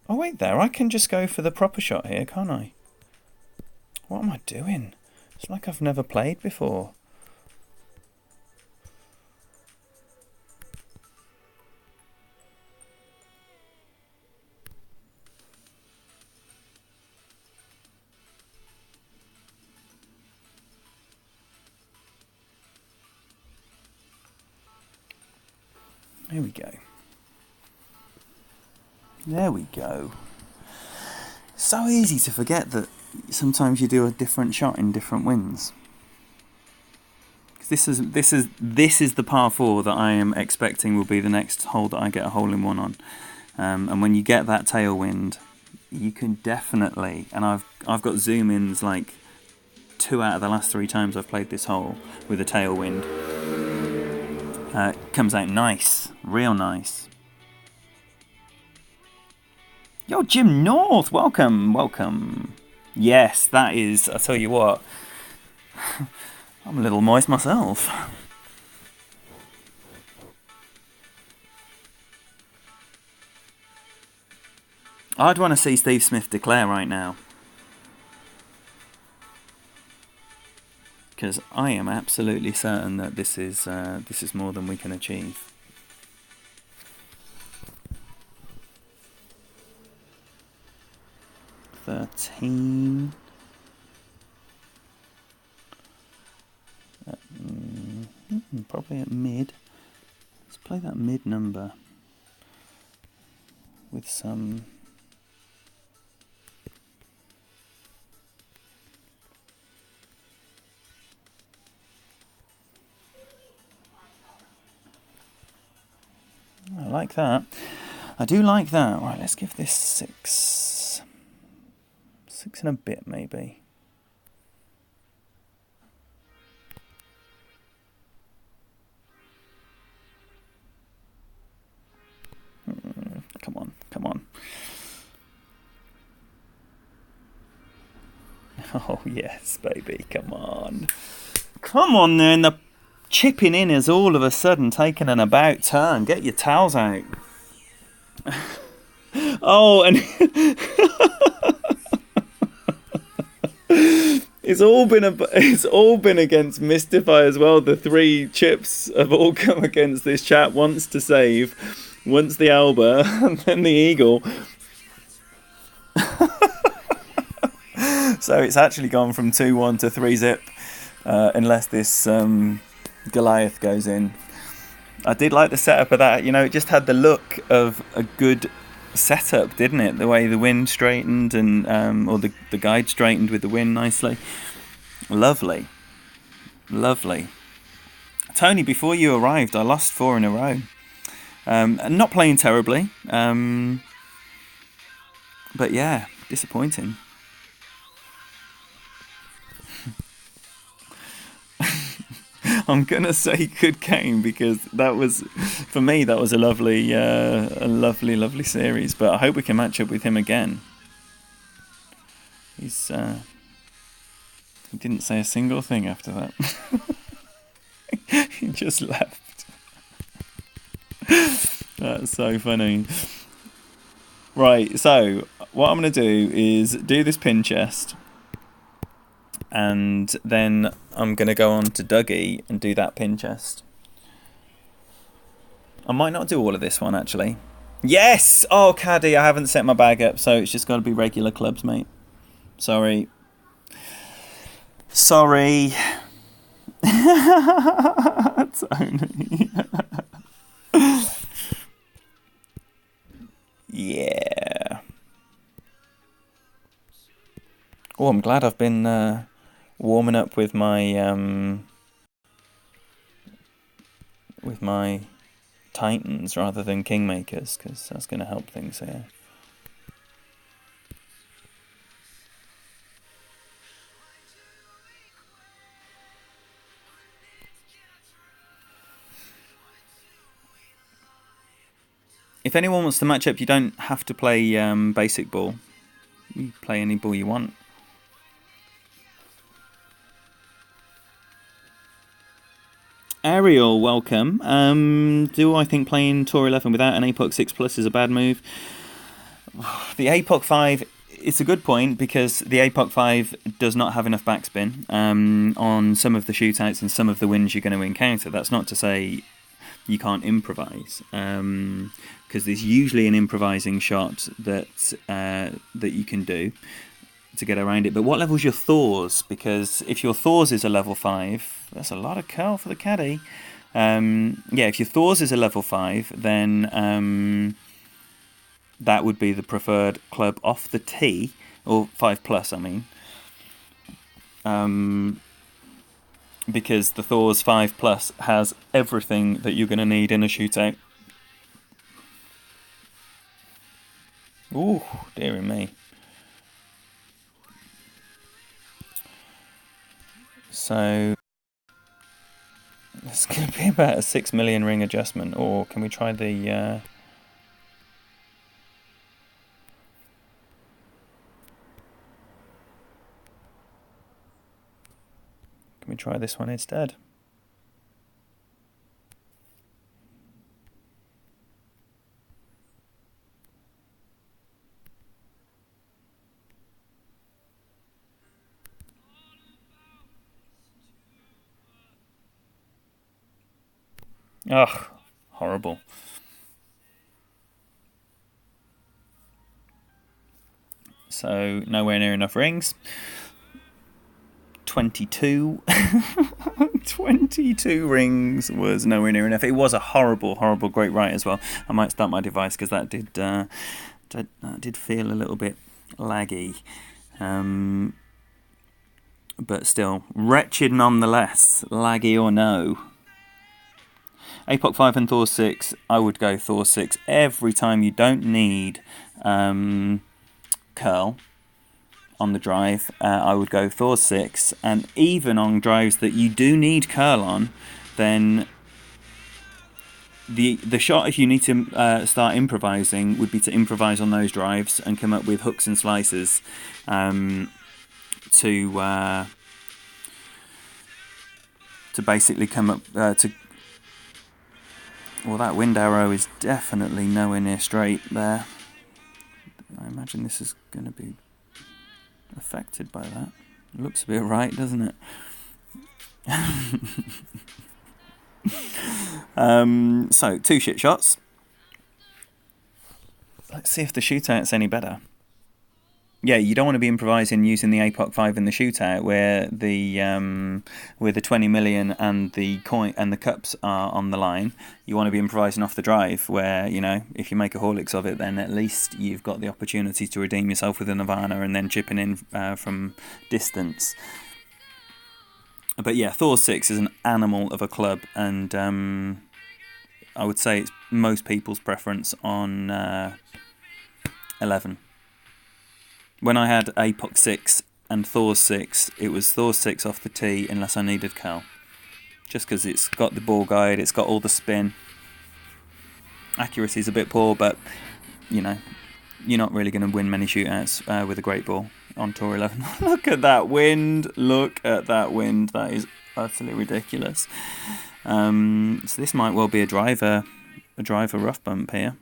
Oh wait, there, I can just go for the proper shot here, can't I? What am I doing? It's like I've never played before. Here we go. There we go. So easy to forget that sometimes you do a different shot in different winds. This is the par 4 that I am expecting will be the next hole that I get a hole in one on. And when you get that tailwind, you can definitely, and I've got zoom ins like 2 out of the last 3 times I've played this hole with a tailwind. It comes out nice, real nice. Yo, Jim North, welcome. Yes, that is. I tell you what, I'm a little moist myself. I'd want to see Steve Smith declare right now, because I am absolutely certain that this is more than we can achieve. $13. Probably at mid. Let's play that mid number with some. I like that. I do like that. Right, let's give this 6. 6 and a bit, maybe. Come on, come on. Oh, yes, baby, come on. Come on, then. The chipping in is all of a sudden taking an about turn. Get your towels out. Oh, and it's all been against Mystify as well. The 3 chips have all come against this chap. Once to save, once the Alba, and then the Eagle. So it's actually gone from 2-1 to 3-zip, unless this Goliath goes in. I did like the setup of that. You know, it just had the look of a good setup, didn't it? The way the wind straightened and or the guide straightened with the wind nicely. Lovely. Lovely. Tony, before you arrived, I lost 4 in a row. Not playing terribly. But yeah, disappointing. I'm gonna say good game because that was, for me, that was a lovely series. But I hope we can match up with him again. He didn't say a single thing after that. He just left. That's so funny. Right, so what I'm gonna do is do this pin chest. And then I'm going to go on to Dougie and do that pin chest. I might not do all of this one, actually. Yes! Oh, Caddy, I haven't set my bag up, so it's just got to be regular clubs, mate. Sorry. Sorry. Tony. Yeah. Oh, I'm glad I've been warming up with my Titans rather than Kingmakers, because that's going to help things here. If anyone wants to match up, you don't have to play basic ball. You play any ball you want. Ariel, welcome. Do I think playing Tour 11 without an APOC 6 Plus is a bad move? The APOC 5, it's a good point because the APOC 5 does not have enough backspin on some of the shootouts and some of the wins you're going to encounter. That's not to say you can't improvise, because there's usually an improvising shot that you can do to get around it. But what level's your Thors? Because if your Thors is a level 5, that's a lot of curl for the caddy. Yeah, if your Thors is a level 5, then that would be the preferred club off the tee, or 5 plus, I mean. Because the Thors 5 plus has everything that you're going to need in a shootout. Ooh, dearie me. So it's going to be about a 6 million ring adjustment, or can we try the... Can we try this one instead? Ugh, horrible. So, nowhere near enough rings. 22. 22 rings was nowhere near enough. It was a horrible, horrible great right as well. I might start my device because that did feel a little bit laggy. But still, wretched nonetheless, laggy or no. APOC 5 and Thor 6, I would go Thor 6 every time. You don't need curl on the drive. I would go Thor 6, and even on drives that you do need curl on, then the shot, if you need to start improvising, would be to improvise on those drives and come up with hooks and slices to basically come up to. Well, that wind arrow is definitely nowhere near straight there. I imagine this is going to be affected by that. It looks a bit right, doesn't it? So, 2 shit shots. Let's see if the shootout's any better. Yeah, you don't want to be improvising using the APOC 5 in the shootout where the 20 million and the coin and the cups are on the line. You want to be improvising off the drive where, you know, if you make a Horlicks of it, then at least you've got the opportunity to redeem yourself with a Nirvana and then chipping in from distance. But yeah, Thor 6 is an animal of a club, and I would say it's most people's preference on 11. When I had APOC 6 and Thor 6, it was Thor 6 off the tee unless I needed curl. Just because it's got the ball guide, it's got all the spin. Accuracy's a bit poor, but, you know, you're not really going to win many shootouts with a great ball on Tour 11. Look at that wind. Look at that wind. That is utterly ridiculous. So this might well be a driver rough bump here.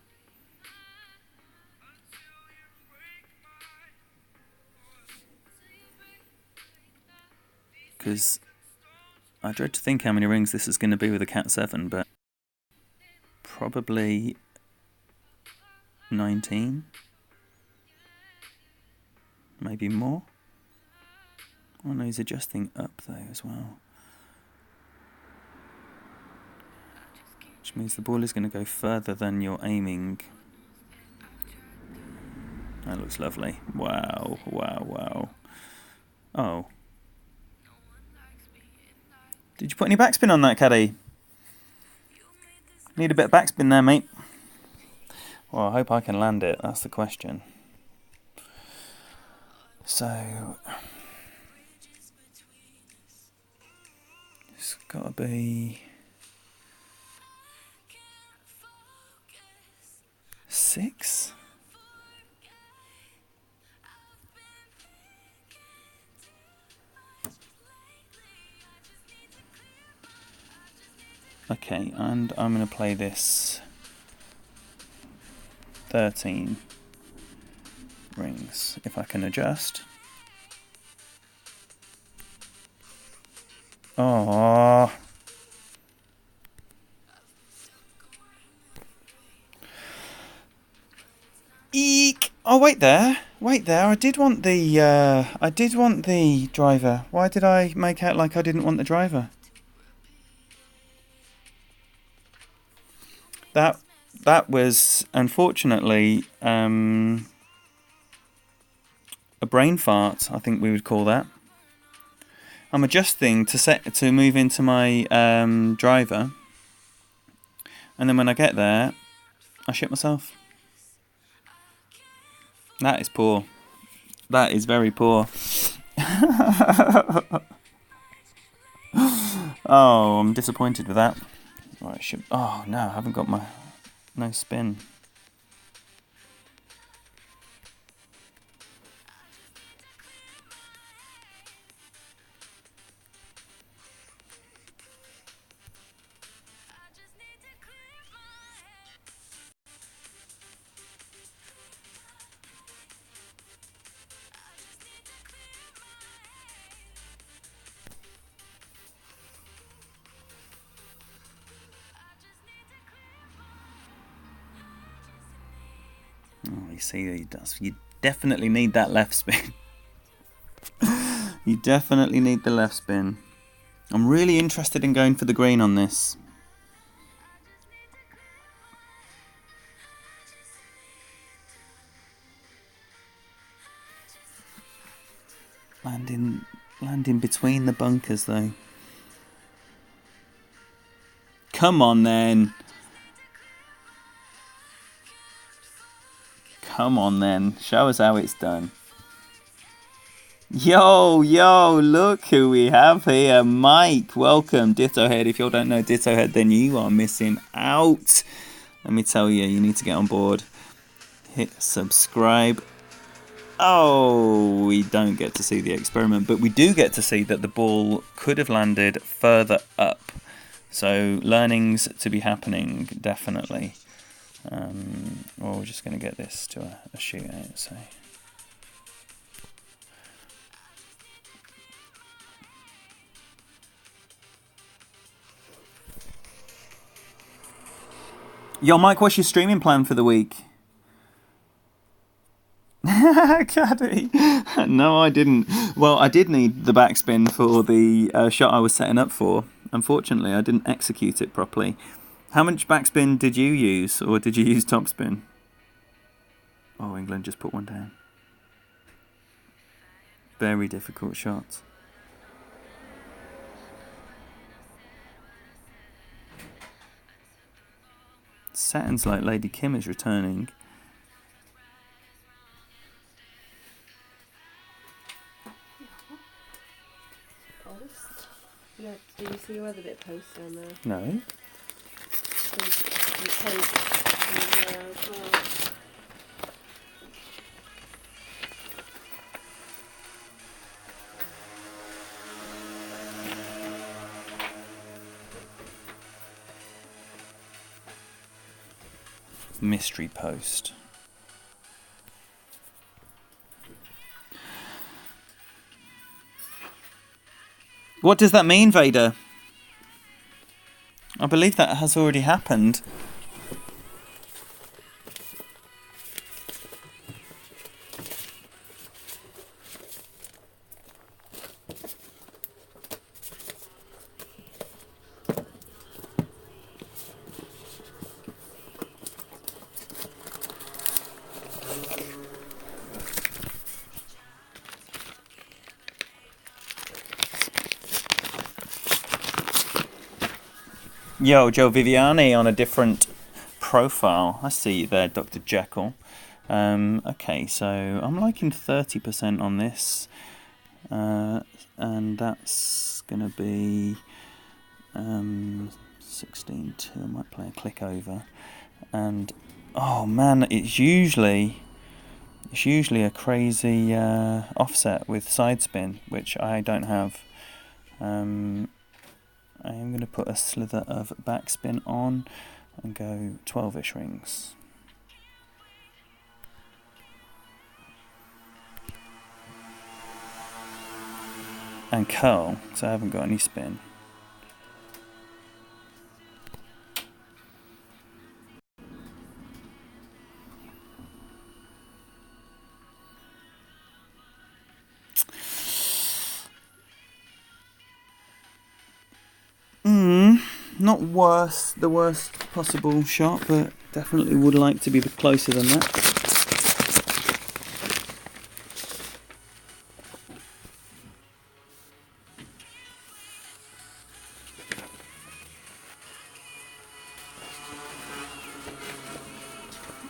Because I dread to think how many rings this is going to be with a Cat 7, but probably 19, maybe more. Oh no, he's adjusting up though as well, which means the ball is going to go further than you're aiming. That looks lovely. Wow, wow, wow. Oh. Did you put any backspin on that, caddy? Need a bit of backspin there, mate. Well, I hope I can land it. That's the question. So, it's got to be 6. Okay, and I'm going to play this 13 rings, if I can adjust. Oh. Eek! Oh, wait there. I did want the driver. Why did I make out like I didn't want the driver? That was unfortunately a brain fart, I think we would call that. I'm adjusting to move into my driver, and then when I get there, I shit myself. That is poor. That is very poor. Oh, I'm disappointed with that. Right, oh no, I haven't got no spin. Oh, you see, he does. You definitely need that left spin. You definitely need the left spin. I'm really interested in going for the green on this. Landing between the bunkers, though. Come on, then. Come on, then. Show us how it's done. Yo, look who we have here. Mike, welcome. Ditto Head. If you all don't know Ditto Head, then you are missing out. Let me tell you, you need to get on board. Hit subscribe. Oh, we don't get to see the experiment, but we do get to see that the ball could have landed further up. So, learnings to be happening, definitely. Well, we're just going to get this to a shootout, so... Yo, Mike, what's your streaming plan for the week? Caddy. No, I didn't. Well, I did need the backspin for the shot I was setting up for. Unfortunately, I didn't execute it properly. How much backspin did you use, or did you use topspin? Oh, England just put one down. Very difficult shot. Sounds like Lady Kim is returning. Yeah, did you see your other bit post down there? No. Mystery post. What does that mean, Vader? I believe that has already happened. Yo, Joe Viviani on a different profile. I see you there, Dr. Jekyll. Okay, so I'm liking 30% on this. And that's going to be 16.2. I might play a click over. And, oh man, it's usually a crazy offset with side spin, which I don't have. I am going to put a slither of backspin on and go 12-ish rings. And curl, so I haven't got any spin. Not the worst possible shot, but definitely would like to be closer than that.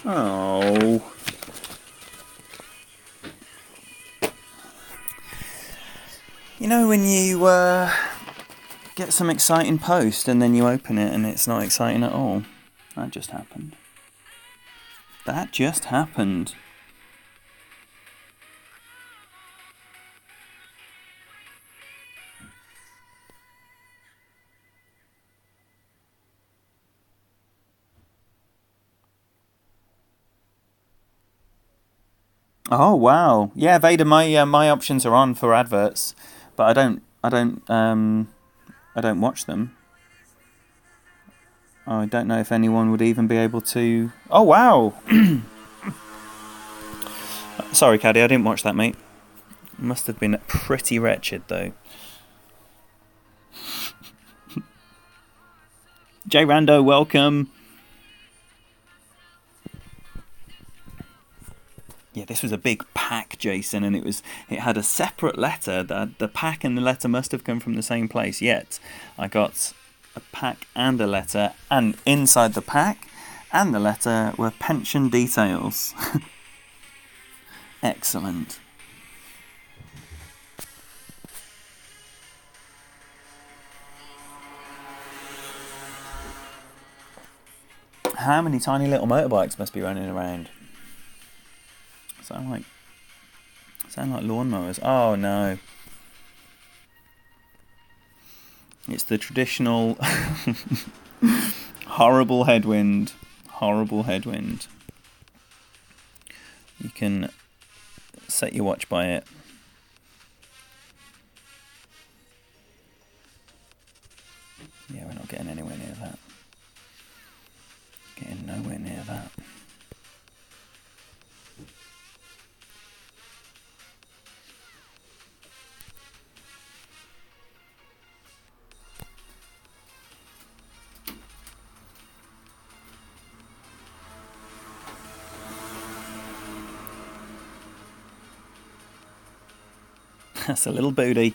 Oh. You know when you get some exciting post and then you open it and it's not exciting at all? That just happened. That just happened. Oh wow. Yeah, Vader, my options are on for adverts, but I don't watch them. I don't know if anyone would even be able to... Oh, wow! Sorry, Caddy, I didn't watch that, mate. Must have been pretty wretched, though. J Rando, welcome. Yeah, this was a big pack, Jason, and it had a separate letter. The pack and the letter must have come from the same place. Yet I got a pack and a letter, and inside the pack and the letter were pension details. Excellent. How many tiny little motorbikes must be running around? Sound like lawnmowers. Oh no. It's the traditional horrible headwind. Horrible headwind. You can set your watch by it. Yeah, we're not getting anywhere near that. Getting nowhere near that. That's a little booty.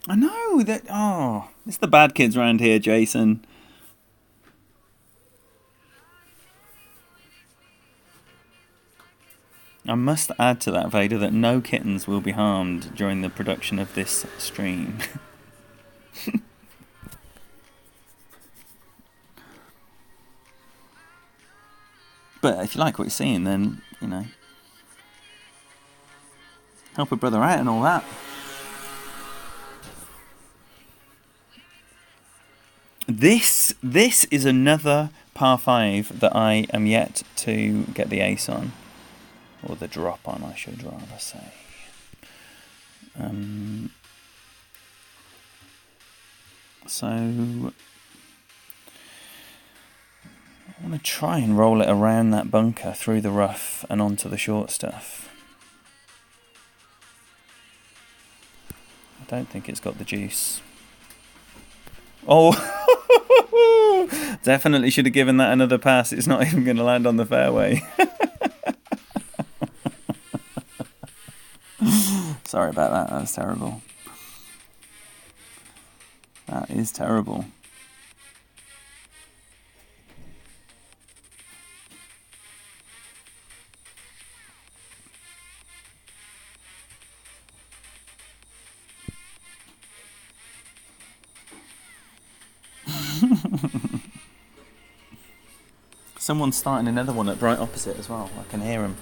I know that. Oh, it's the bad kids around here, Jason. I must add to that, Vader, that no kittens will be harmed during the production of this stream. But if you like what you're seeing, then, you know, help a brother out and all that. This is another par 5 that I am yet to get the ace on. Or the drop on, I should rather say. So I want to try and roll it around that bunker, through the rough and onto the short stuff. I don't think it's got the juice. Oh, definitely should have given that another pass. It's not even going to land on the fairway. Sorry about that. That was terrible. That is terrible. Someone's starting another one at right opposite as well. I can hear him.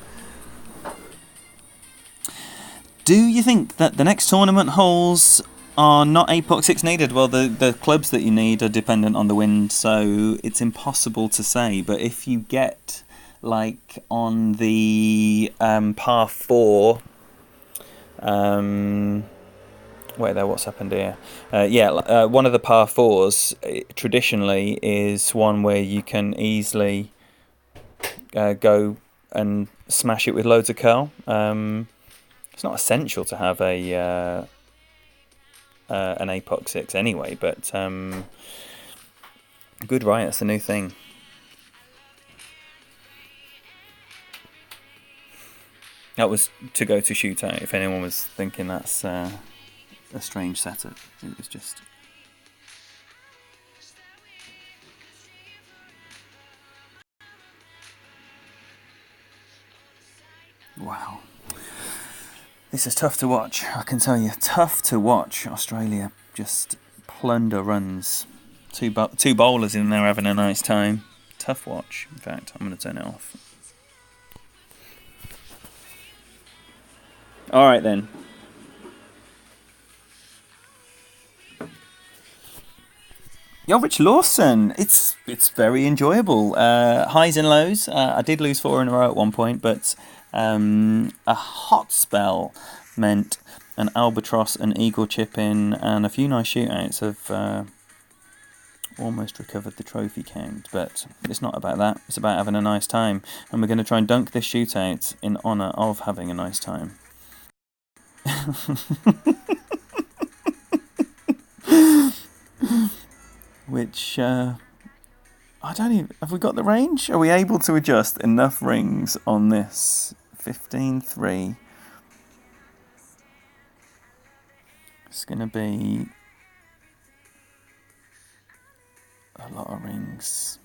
Do you think that the next tournament holes are not Apox 6 needed? Well, the clubs that you need are dependent on the wind, so it's impossible to say. But if you get, like, on the par 4... wait there, what's happened here? One of the par 4s traditionally is one where you can easily go and smash it with loads of curl. It's not essential to have an Apox 6 anyway, but good right, that's the new thing. That was to go to shootout, if anyone was thinking that's a strange setup. It was just... Wow. This is tough to watch, I can tell you. Tough to watch. Australia just plunder runs. Two bowlers in there having a nice time. Tough watch. In fact, I'm going to turn it off. Alright then. Rich Lawson, it's very enjoyable. Highs and lows. I did lose 4 in a row at one point, but a hot spell meant an albatross, an eagle chip in, and a few nice shootouts have almost recovered the trophy count, but it's not about that. It's about having a nice time, and we're going to try and dunk this shootout in honour of having a nice time. Which, I don't even... Have we got the range? Are we able to adjust enough rings on this? 15-3. It's going to be a lot of rings.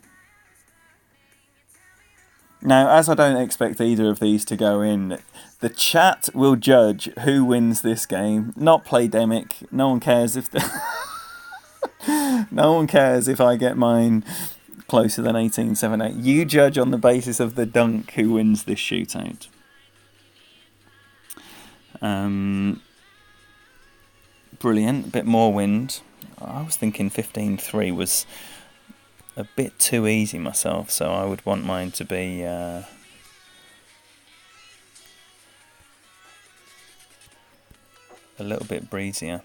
Now, as I don't expect either of these to go in, the chat will judge who wins this game, not Playdemic. No one cares if no one cares if I get mine closer than 18-7-8. You judge on the basis of the dunk who wins this shootout. Brilliant. A bit more wind. I was thinking 15-3 was a bit too easy myself, so I would want mine to be a little bit breezier.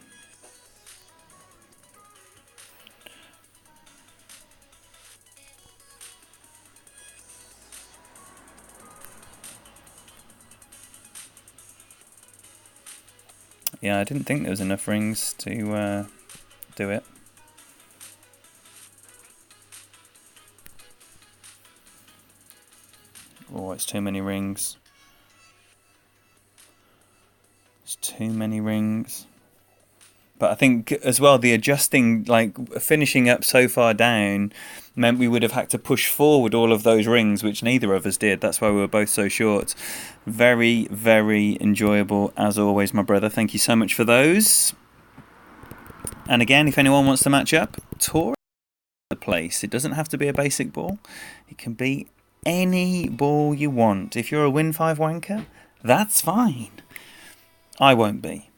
Yeah, I didn't think there was enough rings to do it. Oh, it's too many rings. It's too many rings. But I think as well, the adjusting, like finishing up so far down, meant we would have had to push forward all of those rings, which neither of us did. That's why we were both so short. Very, very enjoyable, as always, my brother. Thank you so much for those. And again, if anyone wants to match up, tour the place. It doesn't have to be a basic ball. It can be any ball you want. If you're a Win 5 wanker, that's fine. I won't be.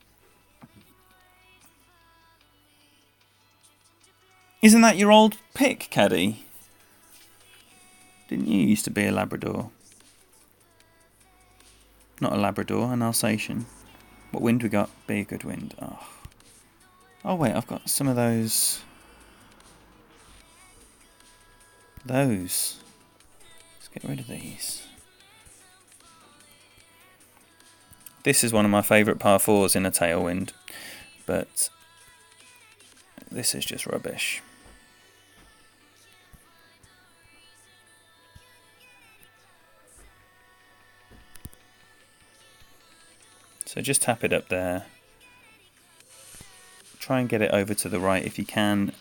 Isn't that your old pick, Caddy? Didn't you used to be a Labrador? Not a Labrador, an Alsatian. What wind we got? Be a good wind. Oh wait, I've got some of those. Let's get rid of these. This is one of my favourite par 4s in a tailwind, but this is just rubbish. So just tap it up there. Try and get it over to the right if you can.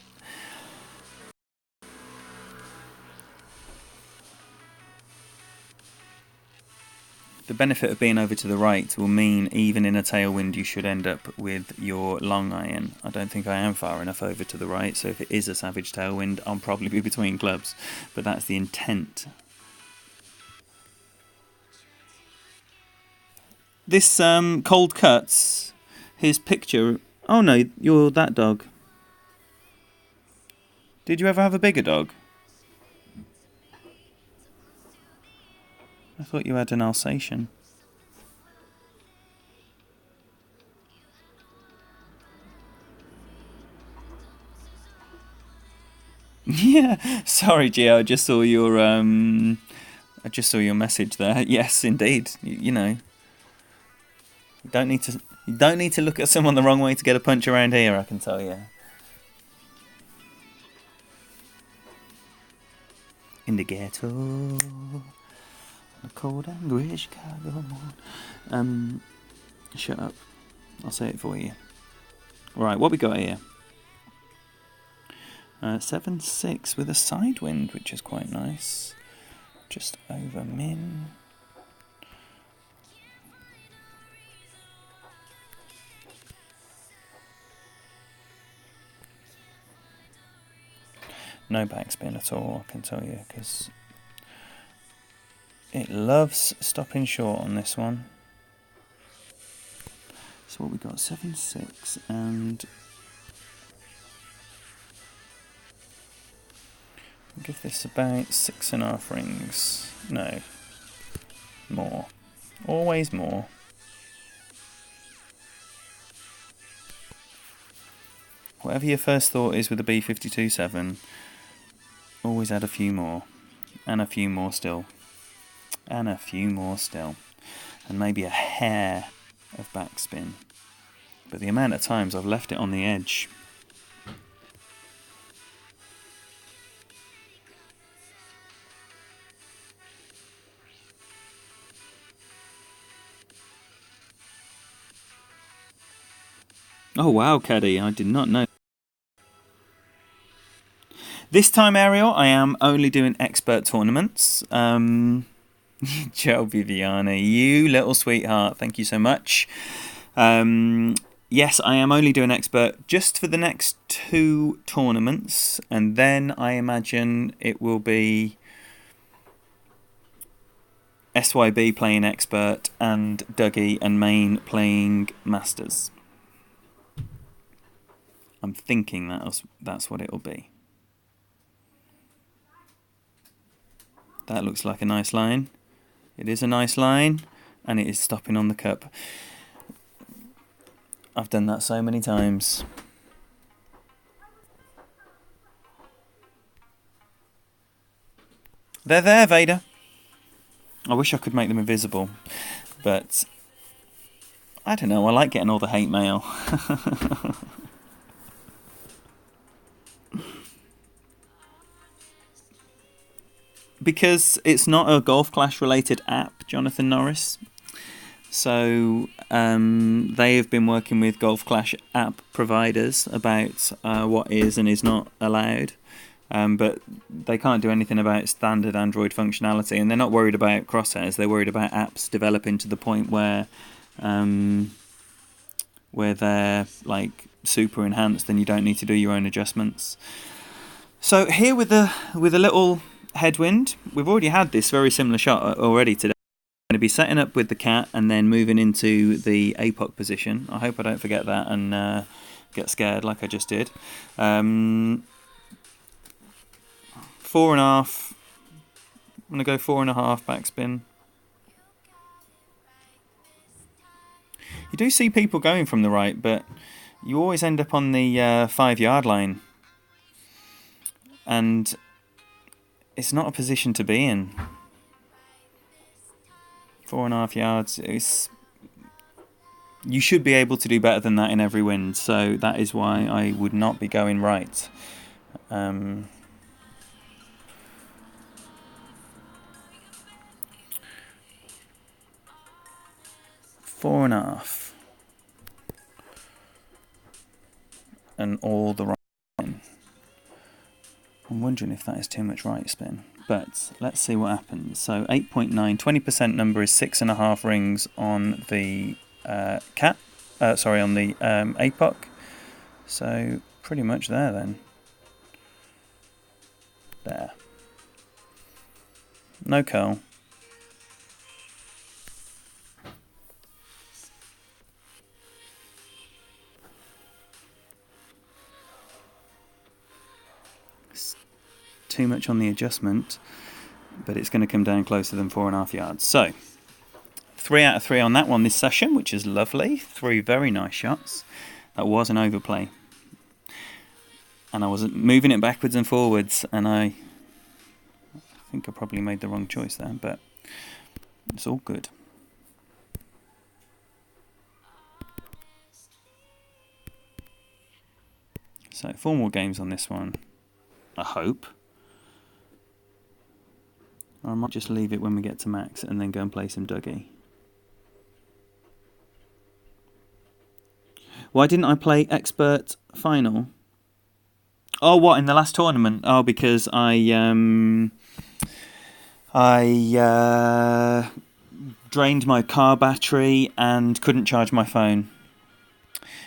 The benefit of being over to the right will mean even in a tailwind you should end up with your long iron. I don't think I am far enough over to the right, so if it is a savage tailwind, I'll probably be between clubs. But that's the intent. This Cold Cuts, his picture... Oh no, you're that dog. Did you ever have a bigger dog? I thought you had an Alsatian. Yeah, sorry, Gio. I just saw your message there. Yes, indeed. You know, you don't need to look at someone the wrong way to get a punch around here. I can tell you. In the ghetto. A cold, angry Chicago. Shut up. I'll say it for you. Right, what we got here? 7-6 with a side wind, which is quite nice. Just over min. No backspin at all, I can tell you, because it loves stopping short on this one. So what we got? 7-6 and I'll give this about 6.5 rings. No, more. Always more. Whatever your first thought is with the B52-7, always add a few more. And a few more still. And a few more still. And maybe a hair of backspin. But the amount of times I've left it on the edge. Oh wow, Caddy, I did not know. This time, Ariel, I am only doing expert tournaments. Joe Viviana, you little sweetheart, thank you so much. Yes, I am only doing expert just for the next 2 tournaments, and then I imagine it will be SYB playing expert and Dougie and Main playing masters. I'm thinking that's what it'll be. That looks like a nice line. It is a nice line, and it is stopping on the cup. I've done that so many times. They're there, Vader. I wish I could make them invisible, but I don't know. I like getting all the hate mail. Because it's not a Golf Clash related app, Jonathan Norris. So they have been working with Golf Clash app providers about what is and is not allowed. But they can't do anything about standard Android functionality, and they're not worried about crosshairs. They're worried about apps developing to the point where they're like super enhanced, and you don't need to do your own adjustments. So here with a little headwind, we've already had this very similar shot already today. I'm going to be setting up with the cat and then moving into the APOC position. I hope I don't forget that and get scared like I just did. 4.5. I'm going to go 4.5 backspin. You do see people going from the right, but you always end up on the 5-yard line. And it's not a position to be in. 4.5 yards. You should be able to do better than that in every wind. So that is why I would not be going right. 4.5. And all the right spin. I'm wondering if that is too much right spin. But let's see what happens. So 8.9, 20% number is 6.5 rings on the on the APOC. So pretty much there then. There. No curl. Too much on the adjustment, but it's going to come down closer than 4.5 yards. So 3 out of 3 on that one this session, which is lovely. 3 very nice shots. That was an overplay, and I was moving it backwards and forwards, and I think I probably made the wrong choice there, but it's all good. So 4 more games on this one, I hope. Or I might just leave it when we get to max and then go and play some Dougie. Why didn't I play expert final? Oh, what, in the last tournament? Oh, because I drained my car battery and couldn't charge my phone.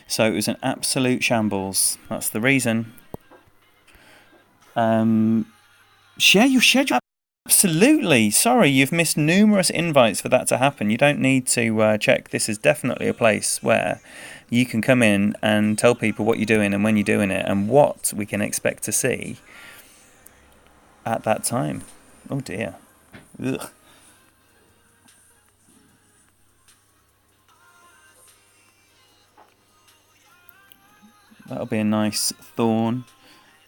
So it was an absolute shambles. That's the reason. Share your schedule. Absolutely. Sorry, you've missed numerous invites for that to happen. You don't need to check. This is definitely a place where you can come in and tell people what you're doing and when you're doing it and what we can expect to see at that time. Oh dear. Ugh. That'll be a nice thorn.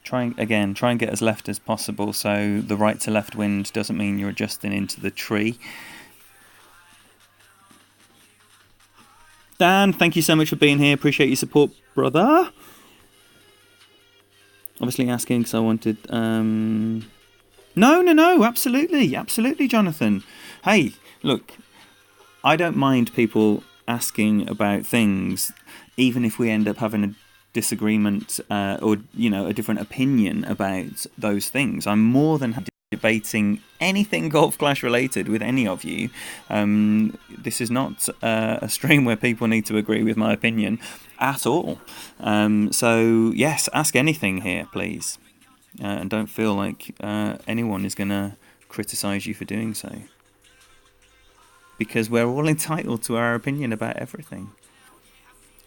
Try and get as left as possible, so the right to left wind doesn't mean you're adjusting into the tree. Dan, thank you so much for being here. Appreciate your support, brother. Obviously asking because I wanted... No, absolutely, Jonathan. Hey, look, I don't mind people asking about things, even if we end up having a disagreement or, a different opinion about those things. I'm more than happy debating anything Golf Clash related with any of you. This is not a stream where people need to agree with my opinion at all. So, yes, ask anything here, please. And don't feel like anyone is going to criticise you for doing so. Because we're all entitled to our opinion about everything.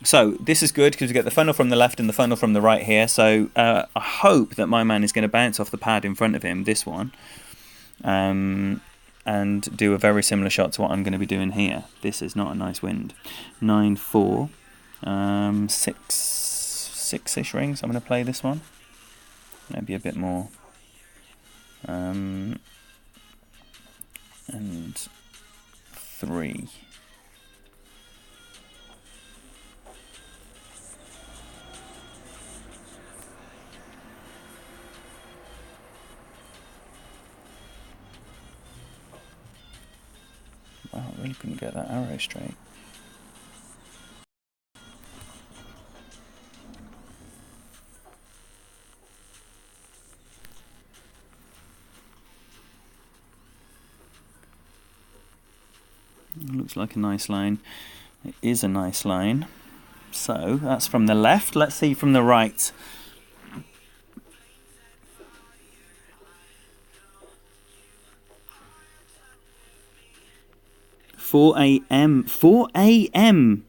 So, this is good because we get the funnel from the left and the funnel from the right here. So, I hope that my man is going to bounce off the pad in front of him, this one. And do a very similar shot to what I'm going to be doing here. This is not a nice wind. 9-4. 6-ish rings. I'm going to play this one. Maybe a bit more. And 3. Wow, I really couldn't get that arrow straight. Looks like a nice line. It is a nice line. So, that's from the left. Let's see from the right. Four a.m. 4 a.m.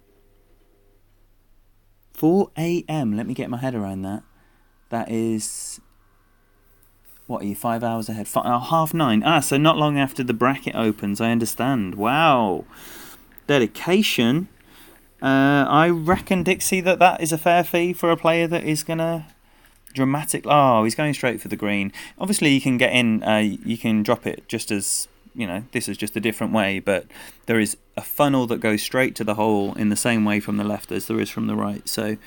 4 a.m. Let me get my head around that. That is... What are you, 5 hours ahead? 9:30. So not long after the bracket opens, I understand. Wow. Dedication. I reckon, Dixie, that is a fair fee for a player that is going to dramatic... Oh, he's going straight for the green. Obviously, you can get in, you can drop it just as, this is just a different way, but there is a funnel that goes straight to the hole in the same way from the left as there is from the right. So,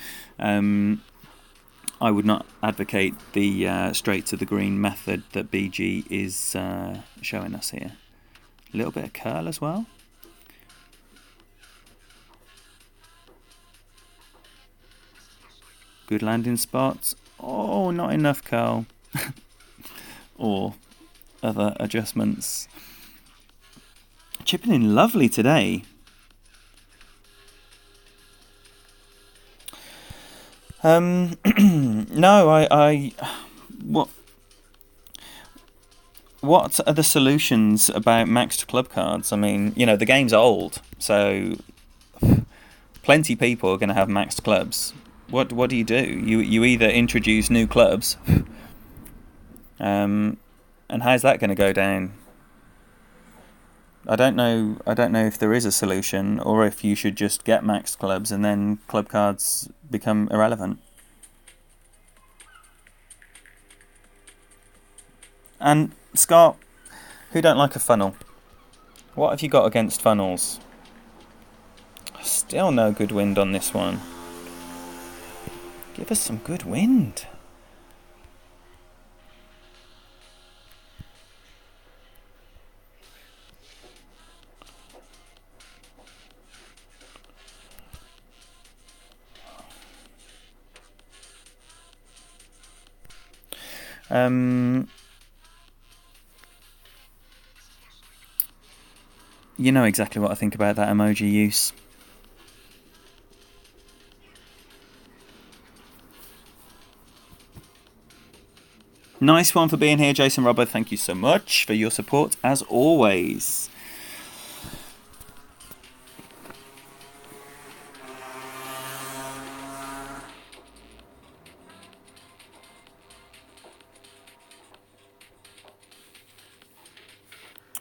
I would not advocate the straight to the green method that BG is showing us here. A little bit of curl as well. Good landing spots. Oh, not enough curl. Or other adjustments. Chipping in lovely today. No, what are the solutions about maxed club cards? I mean, the game's old, so plenty of people are going to have maxed clubs. What do? You either introduce new clubs, and how's that going to go down? I don't know if there is a solution, or if you should just get maxed clubs and then club cards become irrelevant. And Scott, who don't like a funnel? What have you got against funnels? Still no good wind on this one. Give us some good wind. You know exactly what I think about that emoji use. Nice one for being here, Jason Robber. Thank you so much for your support, as always.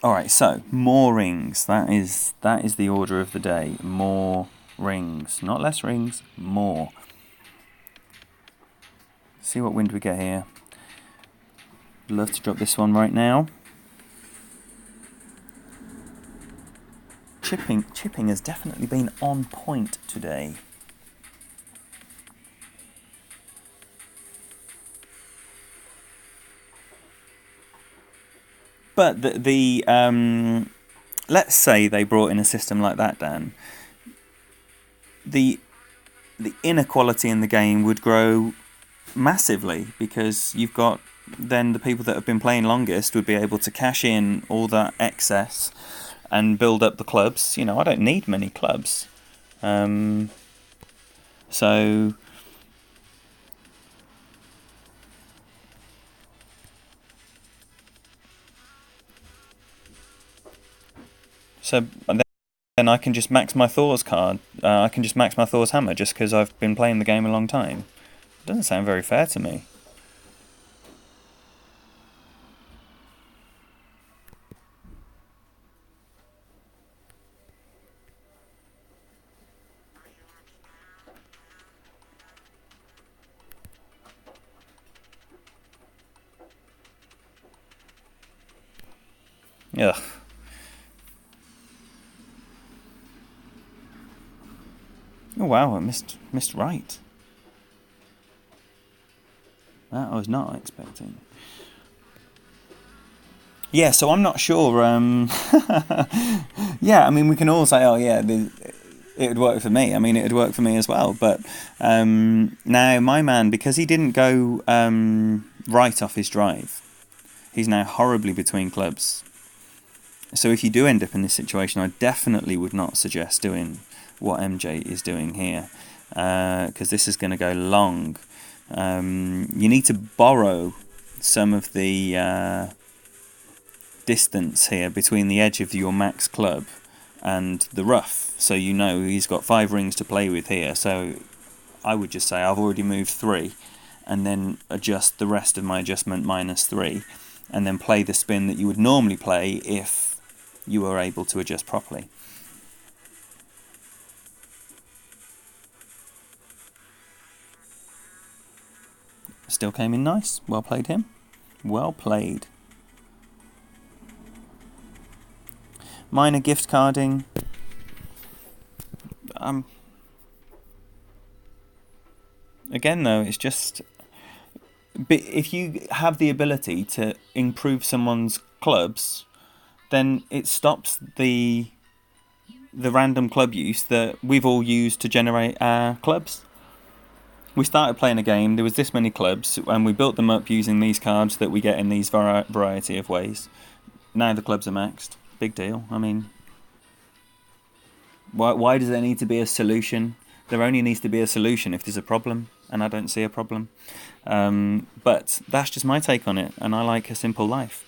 Alright, so, more rings. That is the order of the day. More rings. Not less rings, more. See what wind we get here. Love to drop this one right now. Chipping has definitely been on point today. But let's say they brought in a system like that, Dan. The inequality in the game would grow massively, because you've got then the people that have been playing longest would be able to cash in all that excess and build up the clubs. You know, I don't need many clubs. So then I can just max my Thor's card. I can just max my Thor's hammer just because I've been playing the game a long time. Doesn't sound very fair to me. Ugh. Oh wow, I missed right. That I was not expecting. Yeah, so I'm not sure. Yeah, I mean, we can all say, oh yeah, it would work for me. I mean, it would work for me as well. But now my man, because he didn't go right off his drive, he's now horribly between clubs. So if you do end up in this situation, I definitely would not suggest doing what MJ is doing here, because this is going to go long. You need to borrow some of the distance here between the edge of your max club and the rough, so you know he's got 5 rings to play with here. So I would just say I've already moved 3, and then adjust the rest of my adjustment minus 3, and then play the spin that you would normally play if you were able to adjust properly. Still came in nice. Well played him. Well played. Minor gift carding. Again though, it's just, but if you have the ability to improve someone's clubs, then it stops the random club use that we've all used to generate our clubs. We started playing a game, there was this many clubs, and we built them up using these cards that we get in these variety of ways. Now the clubs are maxed. Big deal. I mean, why does there need to be a solution? There only needs to be a solution if there's a problem, and I don't see a problem. But that's just my take on it, and I like a simple life.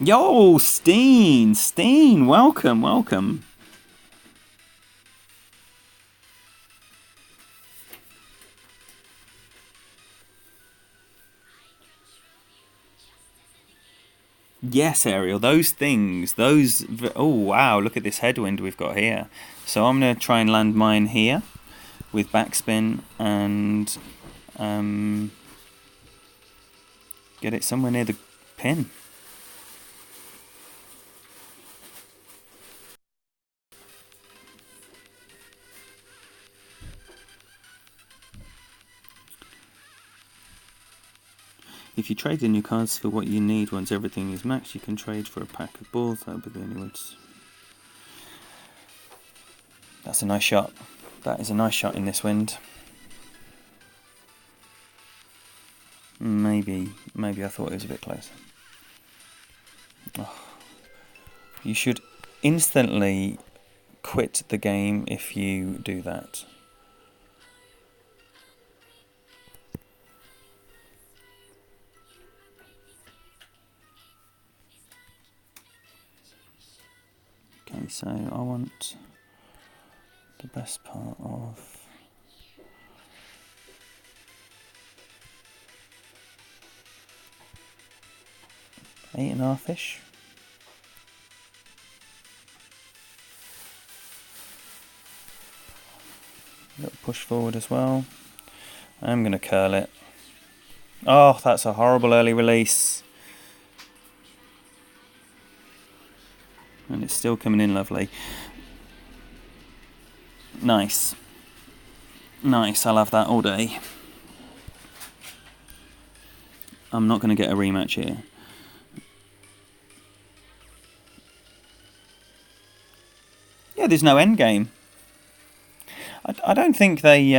Yo, Steen, welcome. Yes, Ariel, those things, oh wow, look at this headwind we've got here. So I'm going to try and land mine here with backspin and get it somewhere near the pin. If you trade in your cards for what you need once everything is maxed, you can trade for a pack of balls. That would be the only words. That's a nice shot. That is a nice shot in this wind. Maybe I thought it was a bit closer. Oh. You should instantly quit the game if you do that. Okay, so I want the best part of 8.5-ish. A little push forward as well. I'm going to curl it. Oh, that's a horrible early release. And it's still coming in lovely. Nice. Nice, I'll have that all day. I'm not going to get a rematch here. Yeah, there's no end game. I don't think they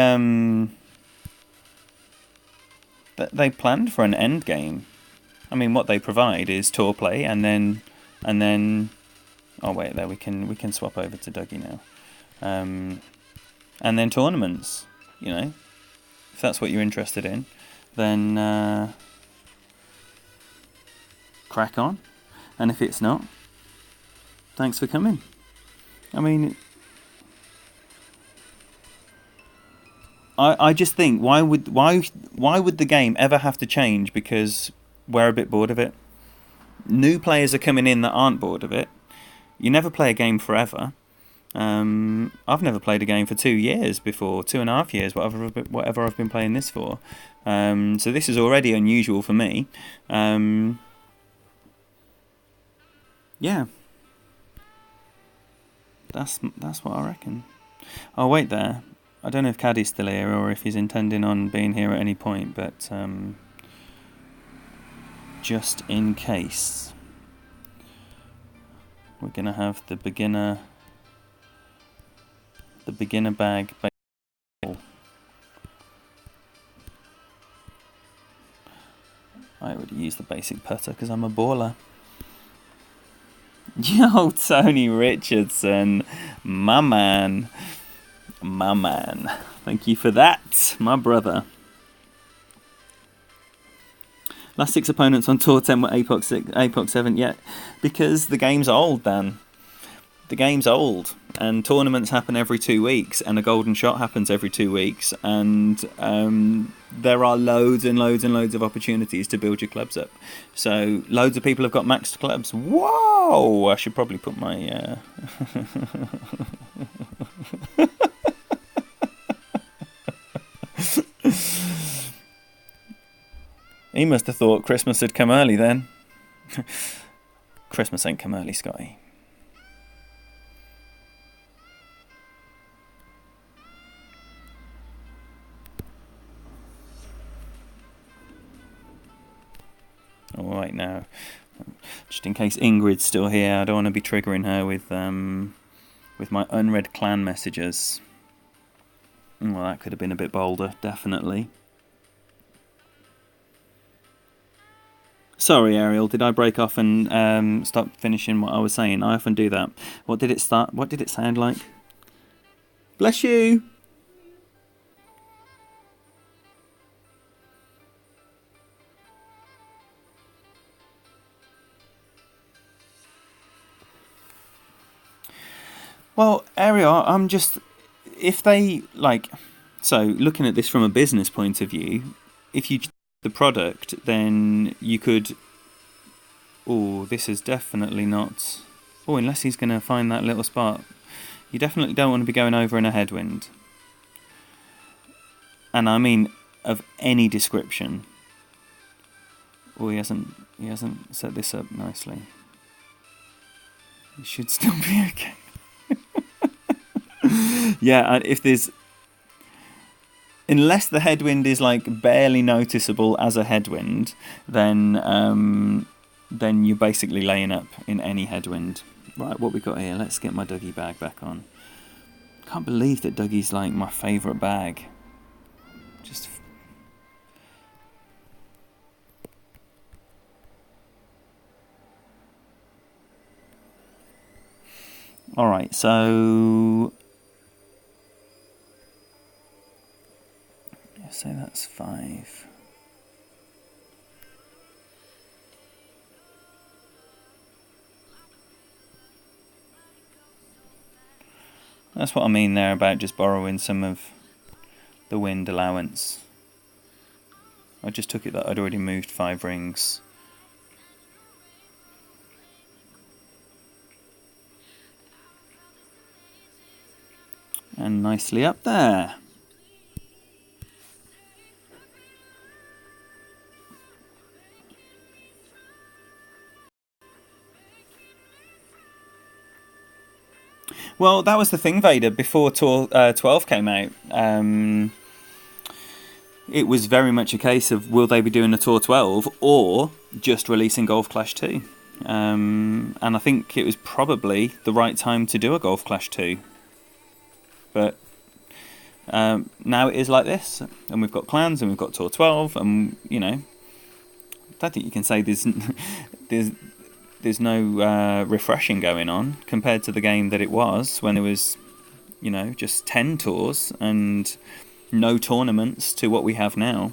planned for an end game. I mean, what they provide is tour play, and then. Oh wait, there we can swap over to Dougie now, and then tournaments. You know, if that's what you're interested in, then crack on. And if it's not, thanks for coming. I mean, I just think why would the game ever have to change because we're a bit bored of it? New players are coming in that aren't bored of it. You never play a game forever. I've never played a game for 2 years before, 2.5 years, whatever I've been playing this for. So this is already unusual for me. Yeah, that's what I reckon. Oh wait, there. I don't know if Caddy's still here or if he's intending on being here at any point, but just in case. We're going to have the beginner bag. I would use the basic putter because I'm a baller. Yo, Tony Richardson, my man. Thank you for that, my brother. Last 6 opponents on Tour 10 were APOC 7 yet, because the game's old, Dan. The game's old, and tournaments happen every 2 weeks, and a golden shot happens every 2 weeks, and there are loads and loads and loads of opportunities to build your clubs up. So loads of people have got maxed clubs. Whoa! I should probably put my... He must have thought Christmas had come early then. Christmas ain't come early, Scotty. Alright, now, just in case Ingrid's still here, I don't want to be triggering her with my unread clan messages. Well, that could have been a bit bolder, definitely. Sorry, Ariel, did I break off and stop finishing what I was saying? I often do that. What did it sound like? Bless you! Well, Ariel, I'm just... If they, like... So, looking at this from a business point of view, if you the product, then you could... Oh, this is definitely not... Oh, unless he's going to find that little spot. You definitely don't want to be going over in a headwind. And I mean, of any description. Oh, he hasn't set this up nicely. It should still be okay. Yeah, if there's... Unless the headwind is like barely noticeable as a headwind, then you're basically laying up in any headwind. Right, what we got here? Let's get my Dougie bag back on. Can't believe that Dougie's like my favourite bag. Just... Alright, so... Say that's 5. That's what I mean there about just borrowing some of the wind allowance. I just took it that I'd already moved 5 rings. And nicely up there. Well, that was the thing, Vader. Before Tour 12 came out, it was very much a case of will they be doing a Tour 12 or just releasing Golf Clash 2. And I think it was probably the right time to do a Golf Clash 2. But now it is like this, and we've got clans, and we've got Tour 12, and I don't think you can say there's no refreshing going on compared to the game that it was when it was, just 10 tours and no tournaments to what we have now.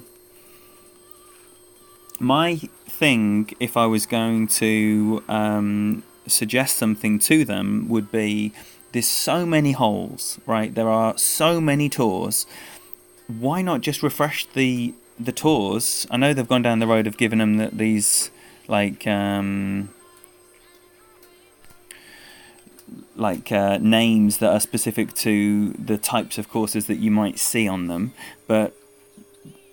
My thing, if I was going to suggest something to them, would be there's so many holes, right? There are so many tours. Why not just refresh the tours? I know they've gone down the road of giving them these names that are specific to the types of courses that you might see on them, but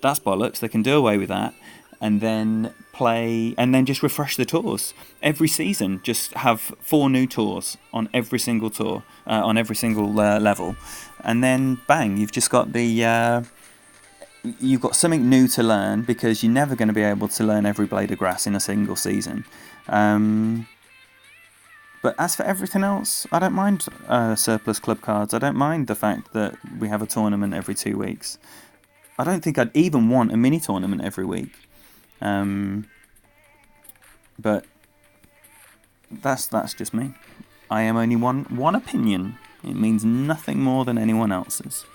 that's bollocks. They can do away with that and then just refresh the tours every season. Just have 4 new tours on every single tour, on every single level, and then bang, you've just got you've got something new to learn, because you're never going to be able to learn every blade of grass in a single season. But as for everything else, I don't mind surplus club cards. I don't mind the fact that we have a tournament every 2 weeks. I don't think I'd even want a mini tournament every week. But that's just me. I am only one opinion. It means nothing more than anyone else's.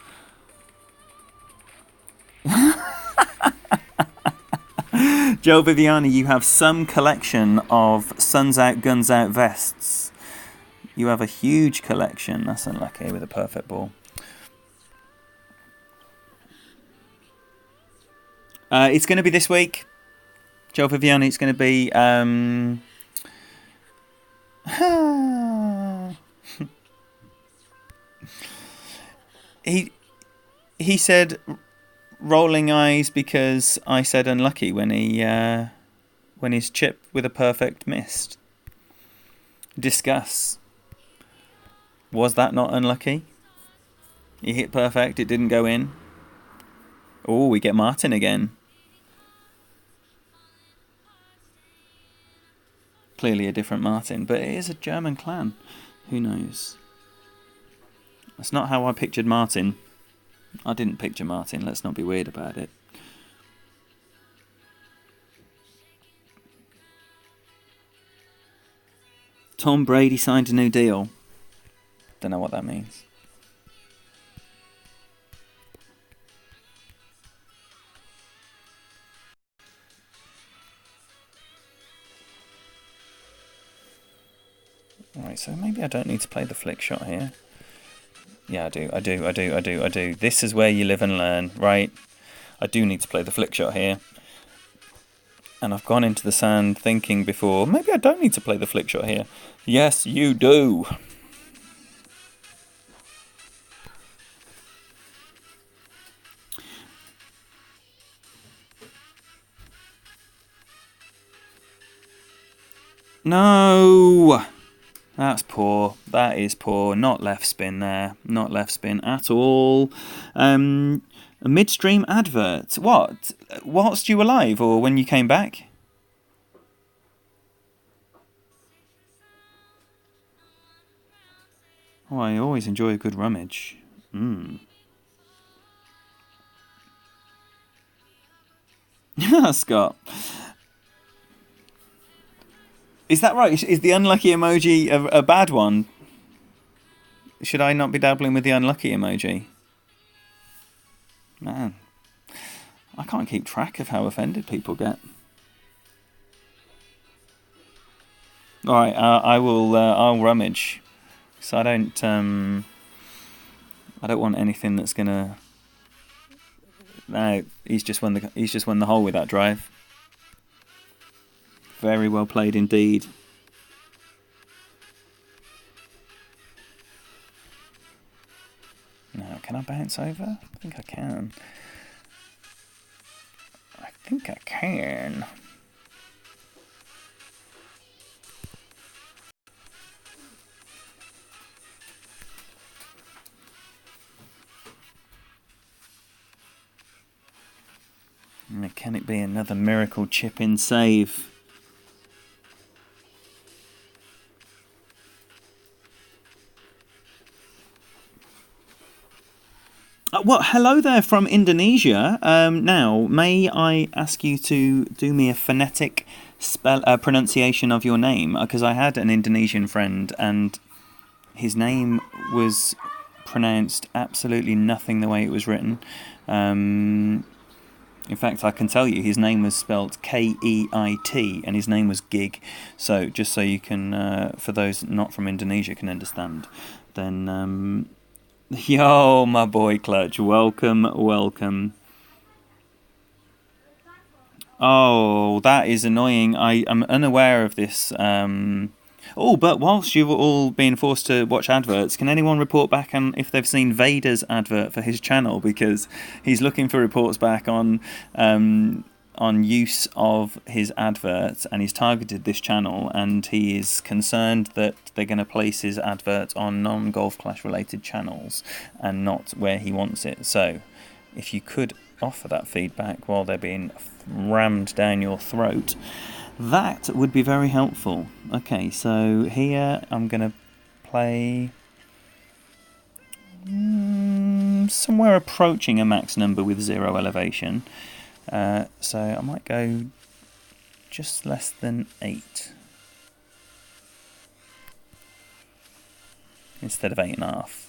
Joe Viviani, you have some collection of Suns Out, Guns Out vests. You have a huge collection. That's unlucky with a perfect ball. It's going to be this week. Joe Viviani, it's going to be... he said... rolling eyes because I said unlucky when his chip with a perfect missed. Discuss. Was that not unlucky? He hit perfect, it didn't go in. Oh, we get Martin again. Clearly a different Martin, but it is a German clan. Who knows? That's not how I pictured Martin. I didn't picture Martin, let's not be weird about it. Tom Brady signed a new deal. Don't know what that means. Alright, so maybe I don't need to play the flick shot here. Yeah, I do. This is where you live and learn, right? I do need to play the flick shot here. And I've gone into the sand thinking before, maybe I don't need to play the flick shot here. Yes, you do. No! That's poor. That is poor. Not left spin there. Not left spin at all. A midstream advert. What? Whilst you were alive or when you came back? Oh, I always enjoy a good rummage. Scott. Is that right? Is the unlucky emoji a bad one? Should I not be dabbling with the unlucky emoji? Man, I can't keep track of how offended people get. All right, I will. I'll rummage. So I don't want anything that's gonna. No, he's just won the hole with that drive. Very well played indeed. Now, can I bounce over? I think I can. Might be another miracle chip-in save. Well, hello there from Indonesia. Now, may I ask you to do me a phonetic pronunciation of your name? Because I had an Indonesian friend and his name was pronounced absolutely nothing the way it was written. In fact, I can tell you his name was spelt K-E-I-T and his name was Gig. So, just so you can, for those not from Indonesia can understand, then... Yo, my boy Clutch, welcome. Oh, that is annoying. I am unaware of this. But whilst you've all been forced to watch adverts, can anyone report back on if they've seen Vader's advert for his channel? Because he's looking for reports back on use of his adverts, and he's targeted this channel, and he is concerned that they're going to place his advert on non-Golf Clash related channels and not where he wants it. So if you could offer that feedback while they're being rammed down your throat, that would be very helpful. Okay, so here I'm going to play somewhere approaching a max number with 0 elevation. So I might go just less than 8 instead of 8.5.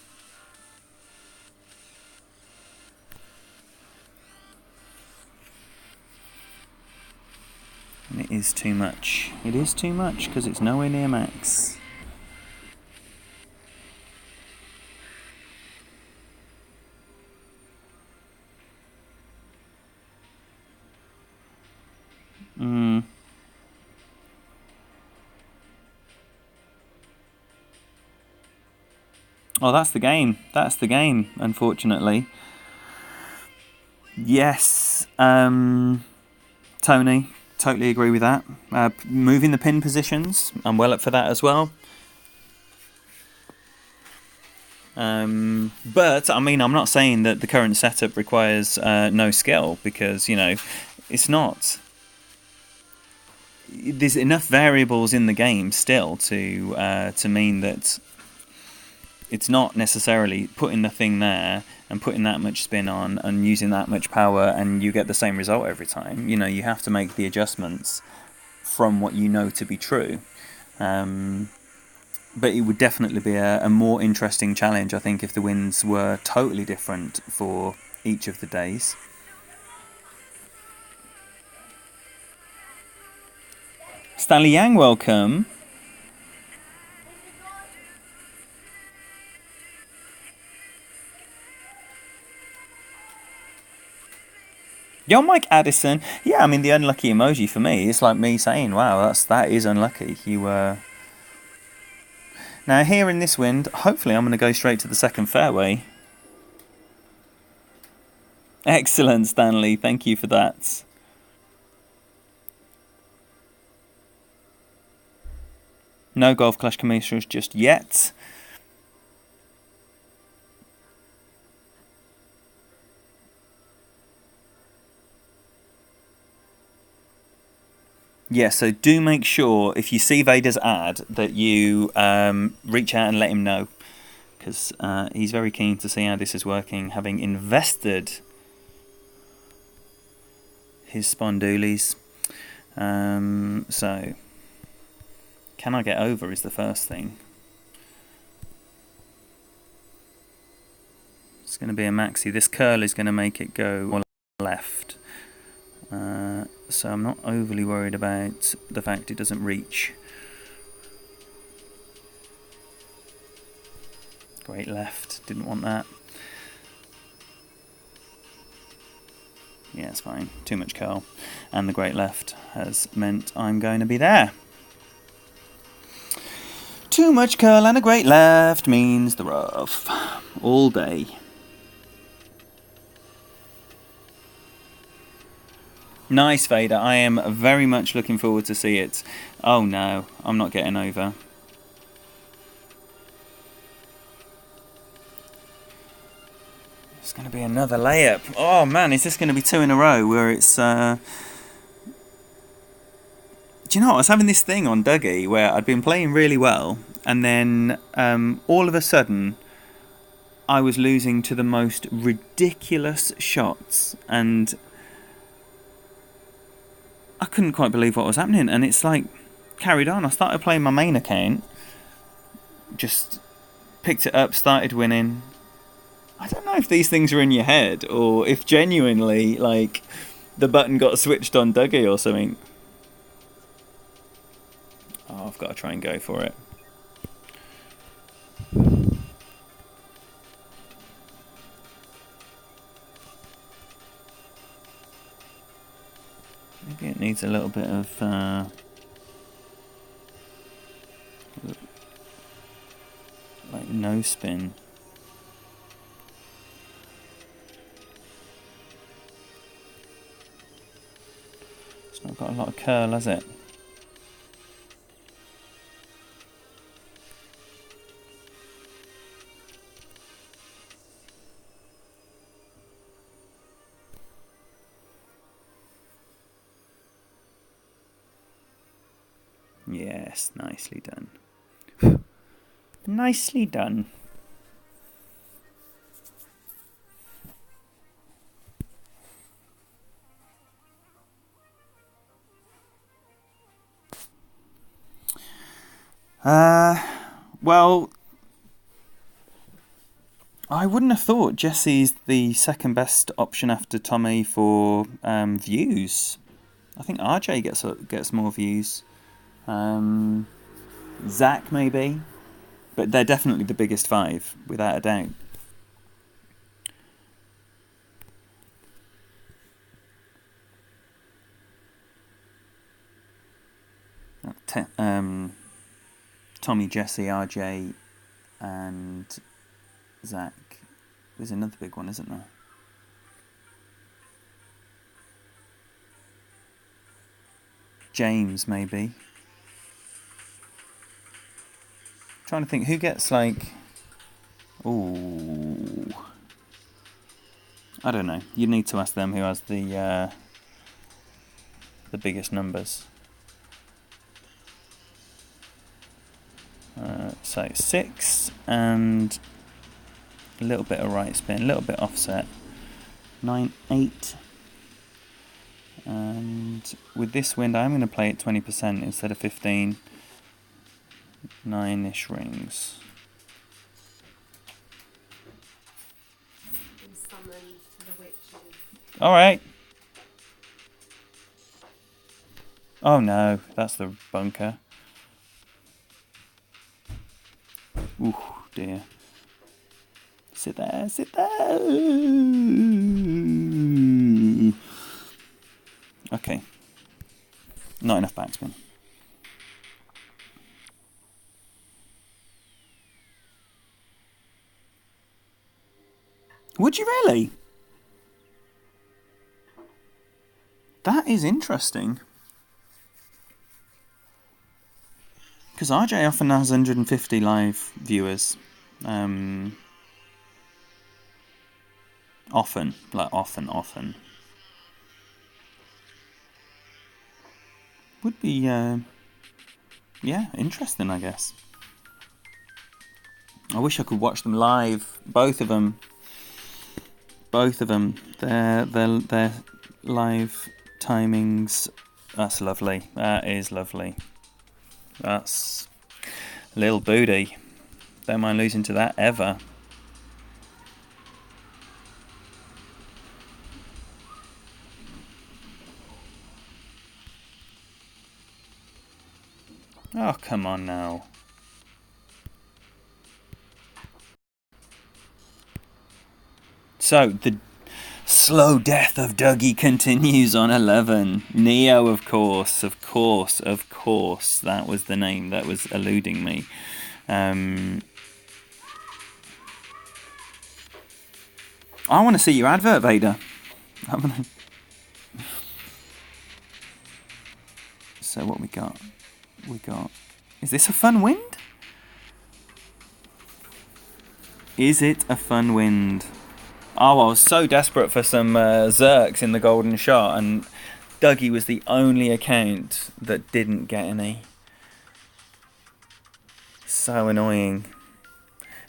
And it is too much. It is too much because it's nowhere near max. Oh, that's the game. That's the game, unfortunately. Yes, Tony, totally agree with that. Moving the pin positions, I'm well up for that as well. But, I mean, I'm not saying that the current setup requires no skill, because, you know, it's not. There's enough variables in the game still to mean that it's not necessarily putting the thing there and putting that much spin on and using that much power and you get the same result every time. You know, you have to make the adjustments from what you know to be true. But it would definitely be a more interesting challenge, I think, if the winds were totally different for each of the days. Stanley Yang, welcome. Yo, Mike Addison. Yeah, I mean, the unlucky emoji for me, it's like me saying, wow, that is unlucky. You Now, here in this wind, hopefully I'm going to go straight to the second fairway. Excellent, Stanley. Thank you for that. No Golf Clash commissioners just yet. Yeah, so do make sure, if you see Vader's ad, that you reach out and let him know. Because he's very keen to see how this is working, having invested his spondoolies. So, can I get over is the first thing. It's going to be a maxi. This curl is going to make it go left. So I'm not overly worried about the fact it doesn't reach. Great left, didn't want that. Yeah, it's fine. Too much curl. And the great left has meant I'm going to be there. Too much curl and a great left means the rough. All day. Nice, Vader. I am very much looking forward to see it. Oh no, I'm not getting over. It's going to be another layup. Oh man, is this going to be 2 in a row where it's Do you know what? I was having this thing on Dougie where I'd been playing really well, and then all of a sudden I was losing to the most ridiculous shots, and I couldn't quite believe what was happening. And it's like, carried on. I started playing my main account, just picked it up, started winning. I don't know if these things are in your head or if genuinely, like, the button got switched on Dougie or something. Oh, I've got to try and go for it. Maybe it needs a little bit of like no spin. It's not got a lot of curl, has it? Yes, nicely done. Nicely done. Well, I wouldn't have thought Jesse's the second best option after Tommy for views. I think RJ gets more views. Zach maybe, but they're definitely the biggest five without a doubt. Tommy, Jesse, RJ, and Zach. There's another big one, isn't there? James, maybe. Trying to think who gets like. Ooh. I don't know. You need to ask them who has the biggest numbers. So 6 and a little bit of right spin, a little bit offset. 9, 8. And with this wind, I'm going to play it 20% instead of 15. 9-ish rings. All right. Oh no, that's the bunker. Ooh, dear. Sit there, sit there. Okay. Not enough backspin. Would you really? That is interesting. Because RJ often has 150 live viewers. Often. Would be, yeah, interesting, I guess. I wish I could watch them live. Both of them. Their live timings. That's lovely. That is lovely. That's a little booty. Don't mind losing to that ever. Oh, come on now. So, the slow death of Dougie continues on 11. Neo, of course. That was the name that was eluding me. I want to see your advert, Vader. So what we got? Is this a fun wind? Is it a fun wind? Oh, I was so desperate for some Zerks in the golden shot, and Dougie was the only account that didn't get any. So annoying.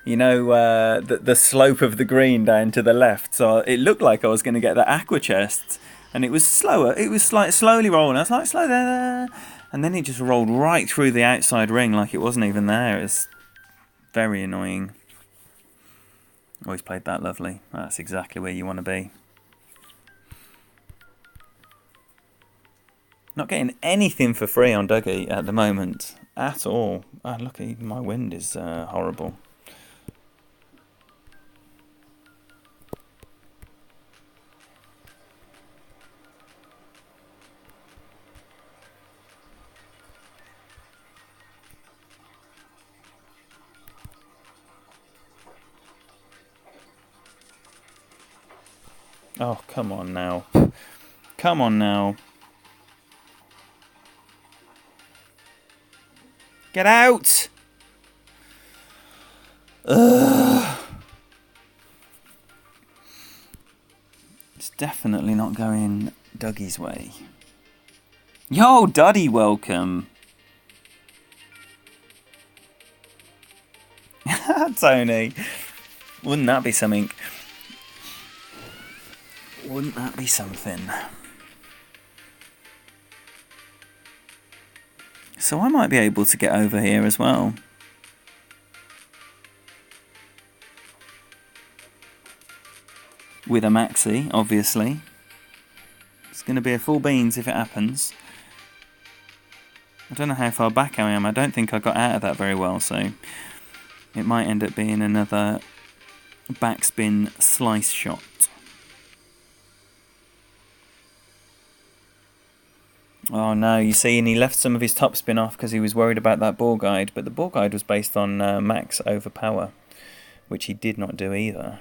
You know, the slope of the green down to the left. So it looked like I was going to get the aqua chest, and it was slower. It was like slowly rolling. I was like, slow there, and then it just rolled right through the outside ring like it wasn't even there. It was very annoying. Always played that lovely. That's exactly where you want to be. Not getting anything for free on Dougie at the moment at all. Oh, look, even my wind is horrible. Oh, come on now. Come on now. Get out! Ugh. It's definitely not going Dougie's way. Yo, Duddy, welcome. Tony. Wouldn't that be something? Wouldn't that be something? So I might be able to get over here as well. With a maxi, obviously. It's going to be a full beans if it happens. I don't know how far back I am. I don't think I got out of that very well, so it might end up being another backspin slice shot. Oh no, you see, and he left some of his topspin off because he was worried about that ball guide, but the ball guide was based on max overpower, which he did not do either.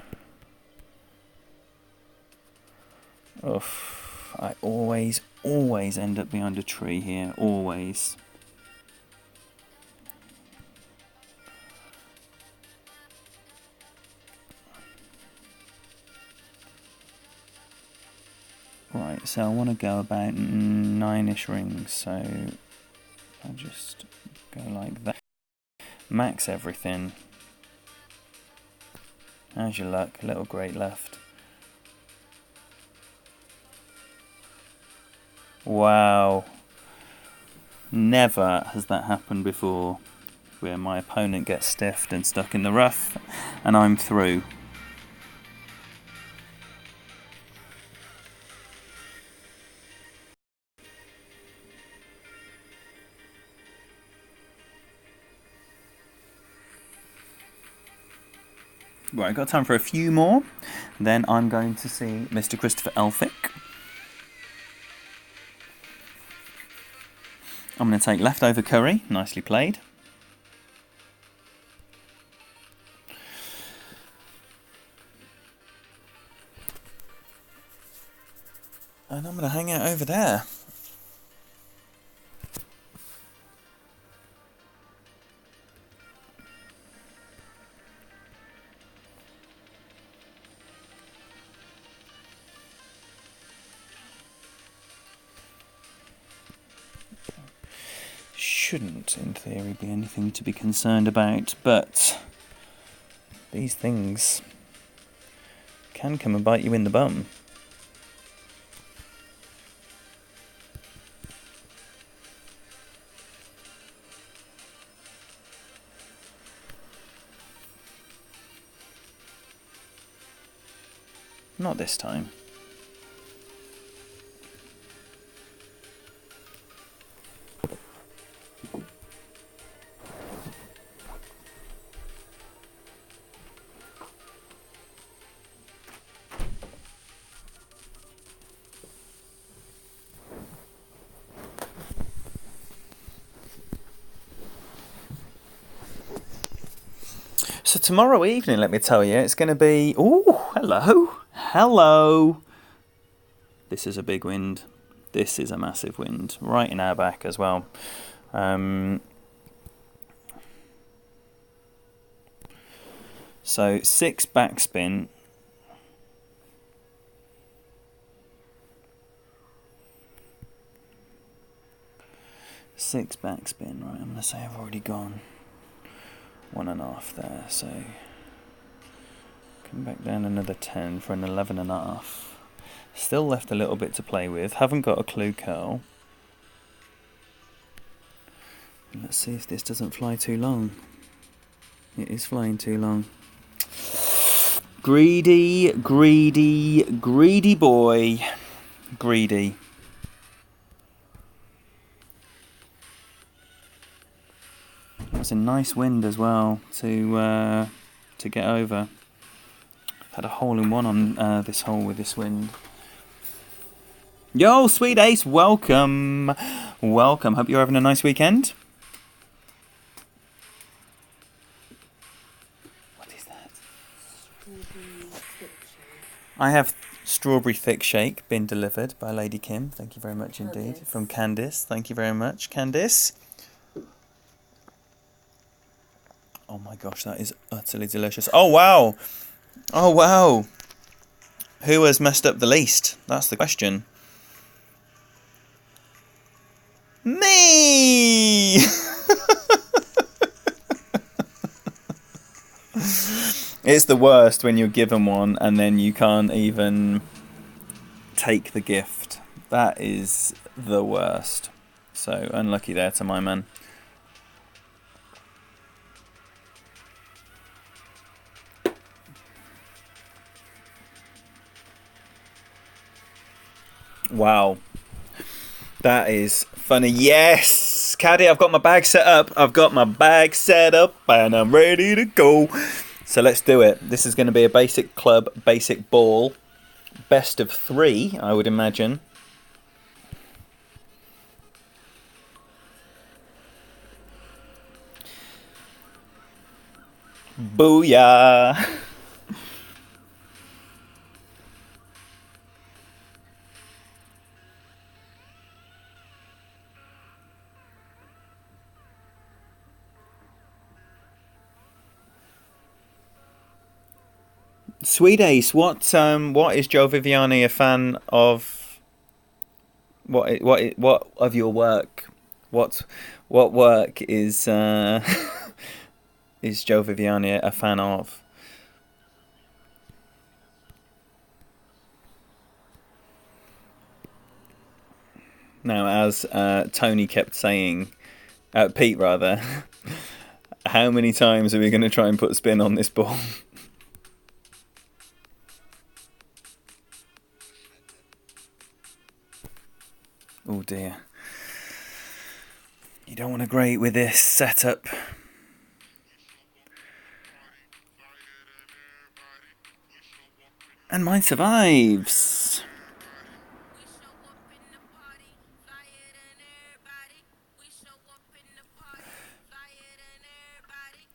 Oof, I always end up behind a tree here, always. Right, so I want to go about 9-ish rings, so I'll just go like that. Max everything. How's your luck? Little great left. Wow. Never has that happened before, where my opponent gets stiffed and stuck in the rough, and I'm through. Right, I've got time for a few more. Then I'm going to see Mr. Christopher Elphick. I'm going to take leftover curry, nicely played. And I'm going to hang out over there. Shouldn't, in theory, be anything to be concerned about, but these things can come and bite you in the bum. Not this time. So tomorrow evening, let me tell you, it's going to be... Oh, hello. Hello. This is a big wind. This is a massive wind. Right in our back as well. So 6 backspin. 6 backspin. Right, I'm going to say I've already gone 1.5 there, so come back down another 10 for an 11.5. Still left a little bit to play with. Haven't got a clue curl. Let's see if this doesn't fly too long. It is flying too long. Greedy, greedy, greedy boy. Greedy. That's a nice wind as well to get over. Had a hole in one on this hole with this wind. Yo, Sweet Ace, welcome. Welcome. Hope you're having a nice weekend. What is that? I have strawberry thick shake been delivered by Lady Kim. Thank you very much indeed. From Candice. Thank you very much, Candice. Oh my gosh, that is utterly delicious. Oh wow. Oh wow. Who has messed up the least? That's the question. Me! It's the worst when you're given one and then you can't even take the gift. That is the worst. So unlucky there to my man. Wow. That is funny. Yes! Caddy, I've got my bag set up. I've got my bag set up and I'm ready to go. So let's do it. This is going to be a basic club, basic ball. Best of 3, I would imagine. Booyah! Sweet Ace, what is Joe Viviani a fan of? What of your work? What work is is Joe Viviani a fan of? Now, as Tony kept saying, Pete rather, how many times are we going to try and put spin on this ball? Oh dear. You don't want to grate with this setup. And mine survives.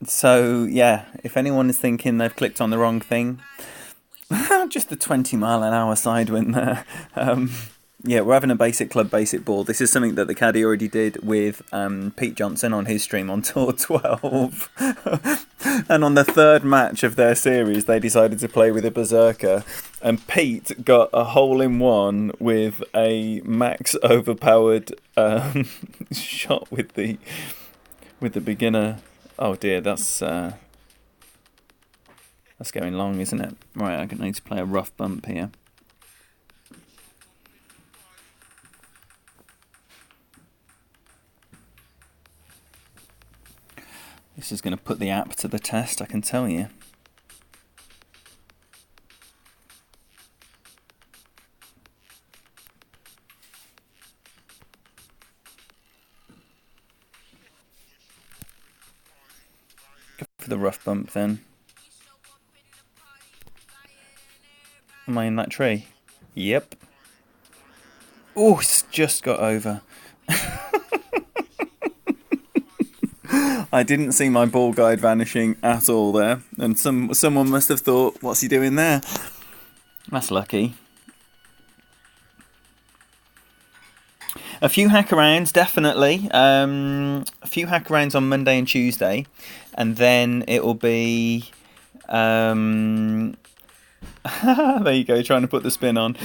So, yeah, if anyone is thinking they've clicked on the wrong thing, just the 20-mile-an-hour side wind there. Yeah, we're having a basic club, basic ball. This is something that the caddy already did with Pete Johnson on his stream on Tour 12. And on the 3rd match of their series, they decided to play with a berserker. And Pete got a hole-in-one with a max overpowered shot with the beginner. Oh dear, that's going long, isn't it? Right, I need to play a rough bump here. This is going to put the app to the test, I can tell you. Go for the rough bump then. Am I in that tree? Yep. Oh, it's just got over. I didn't see my ball guide vanishing at all there, and someone must have thought, what's he doing there? That's lucky. A few hack arounds, definitely. A few hack arounds on Monday and Tuesday, and then it will be... there you go, trying to put the spin on.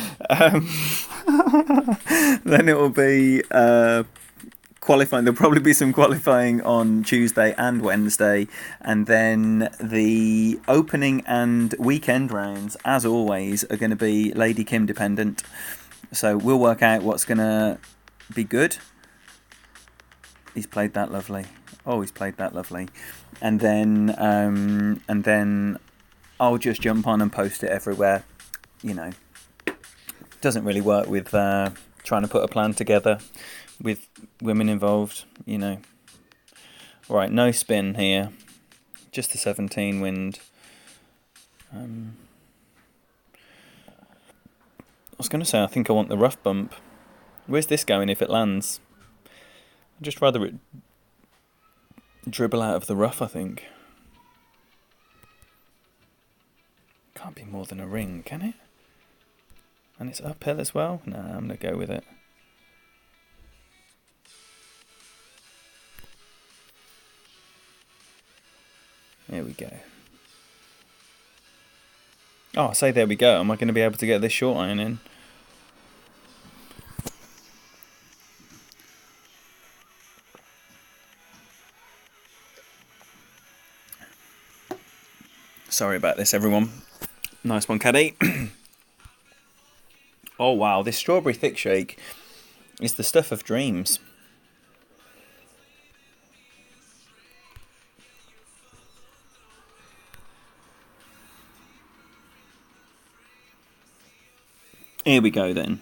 Then it will be qualifying. There'll probably be some qualifying on Tuesday and Wednesday, and then the opening and weekend rounds, as always, are going to be Lady Kim dependent. So we'll work out what's going to be good. He's played that lovely. Oh, he's played that lovely. And then I'll just jump on and post it everywhere. You know, doesn't really work with trying to put a plan together with women involved, you know. Right, no spin here. Just the 17 wind. I was going to say, I think I want the rough bump. Where's this going if it lands? I'd just rather it dribble out of the rough, I think. Can't be more than a ring, can it? And it's uphill as well? Nah, I'm going to go with it. There we go. Oh, I say there we go. Am I going to be able to get this short iron in? Sorry about this, everyone. Nice one, Caddy. Oh, wow. This strawberry thick shake is the stuff of dreams. Here we go, then.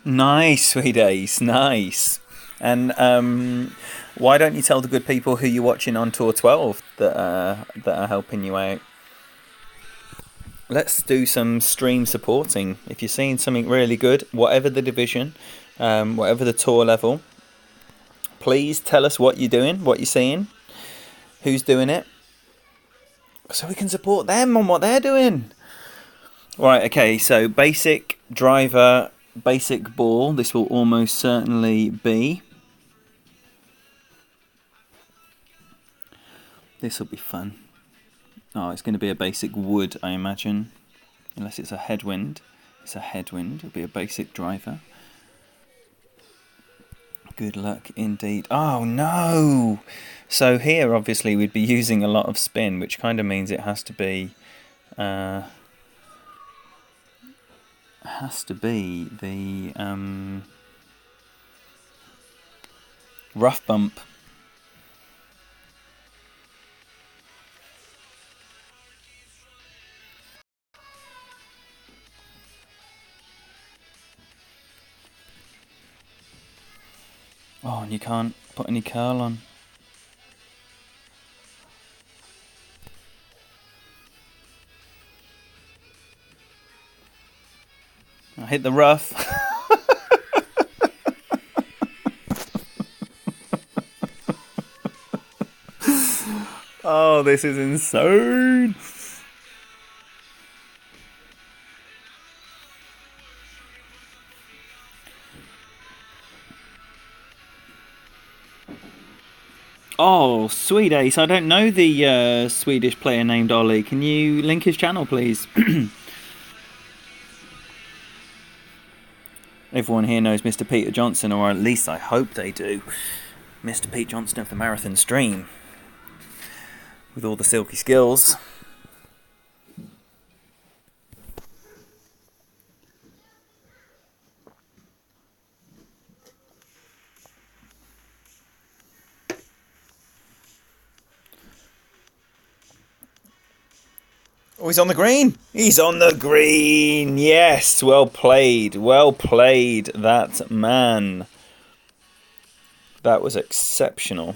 Nice, sweet ace. Nice. And why don't you tell the good people who you're watching on Tour 12 that are helping you out? Let's do some stream supporting. If you're seeing something really good, whatever the division, whatever the tour level, please tell us what you're doing, what you're seeing, who's doing it, so we can support them on what they're doing. Right, okay, so basic driver, basic ball, this will almost certainly be. This will be fun. Oh, it's going to be a basic wood, I imagine. Unless it's a headwind. It's a headwind. It'll be a basic driver. Good luck indeed. Oh, no! So here, obviously, we'd be using a lot of spin, which kind of means it has to be... the rough bump. Oh, and you can't put any curl on. I hit the rough. Oh, this is insane. Oh, sweet ace. I don't know the Swedish player named Ollie. Can you link his channel, please? Everyone here knows Mr. Peter Johnson, or at least I hope they do. Mr. Pete Johnson of the Marathon Stream. With all the silky skills. Oh, he's on the green. He's on the green. Yes, well played. Well played, that man. That was exceptional.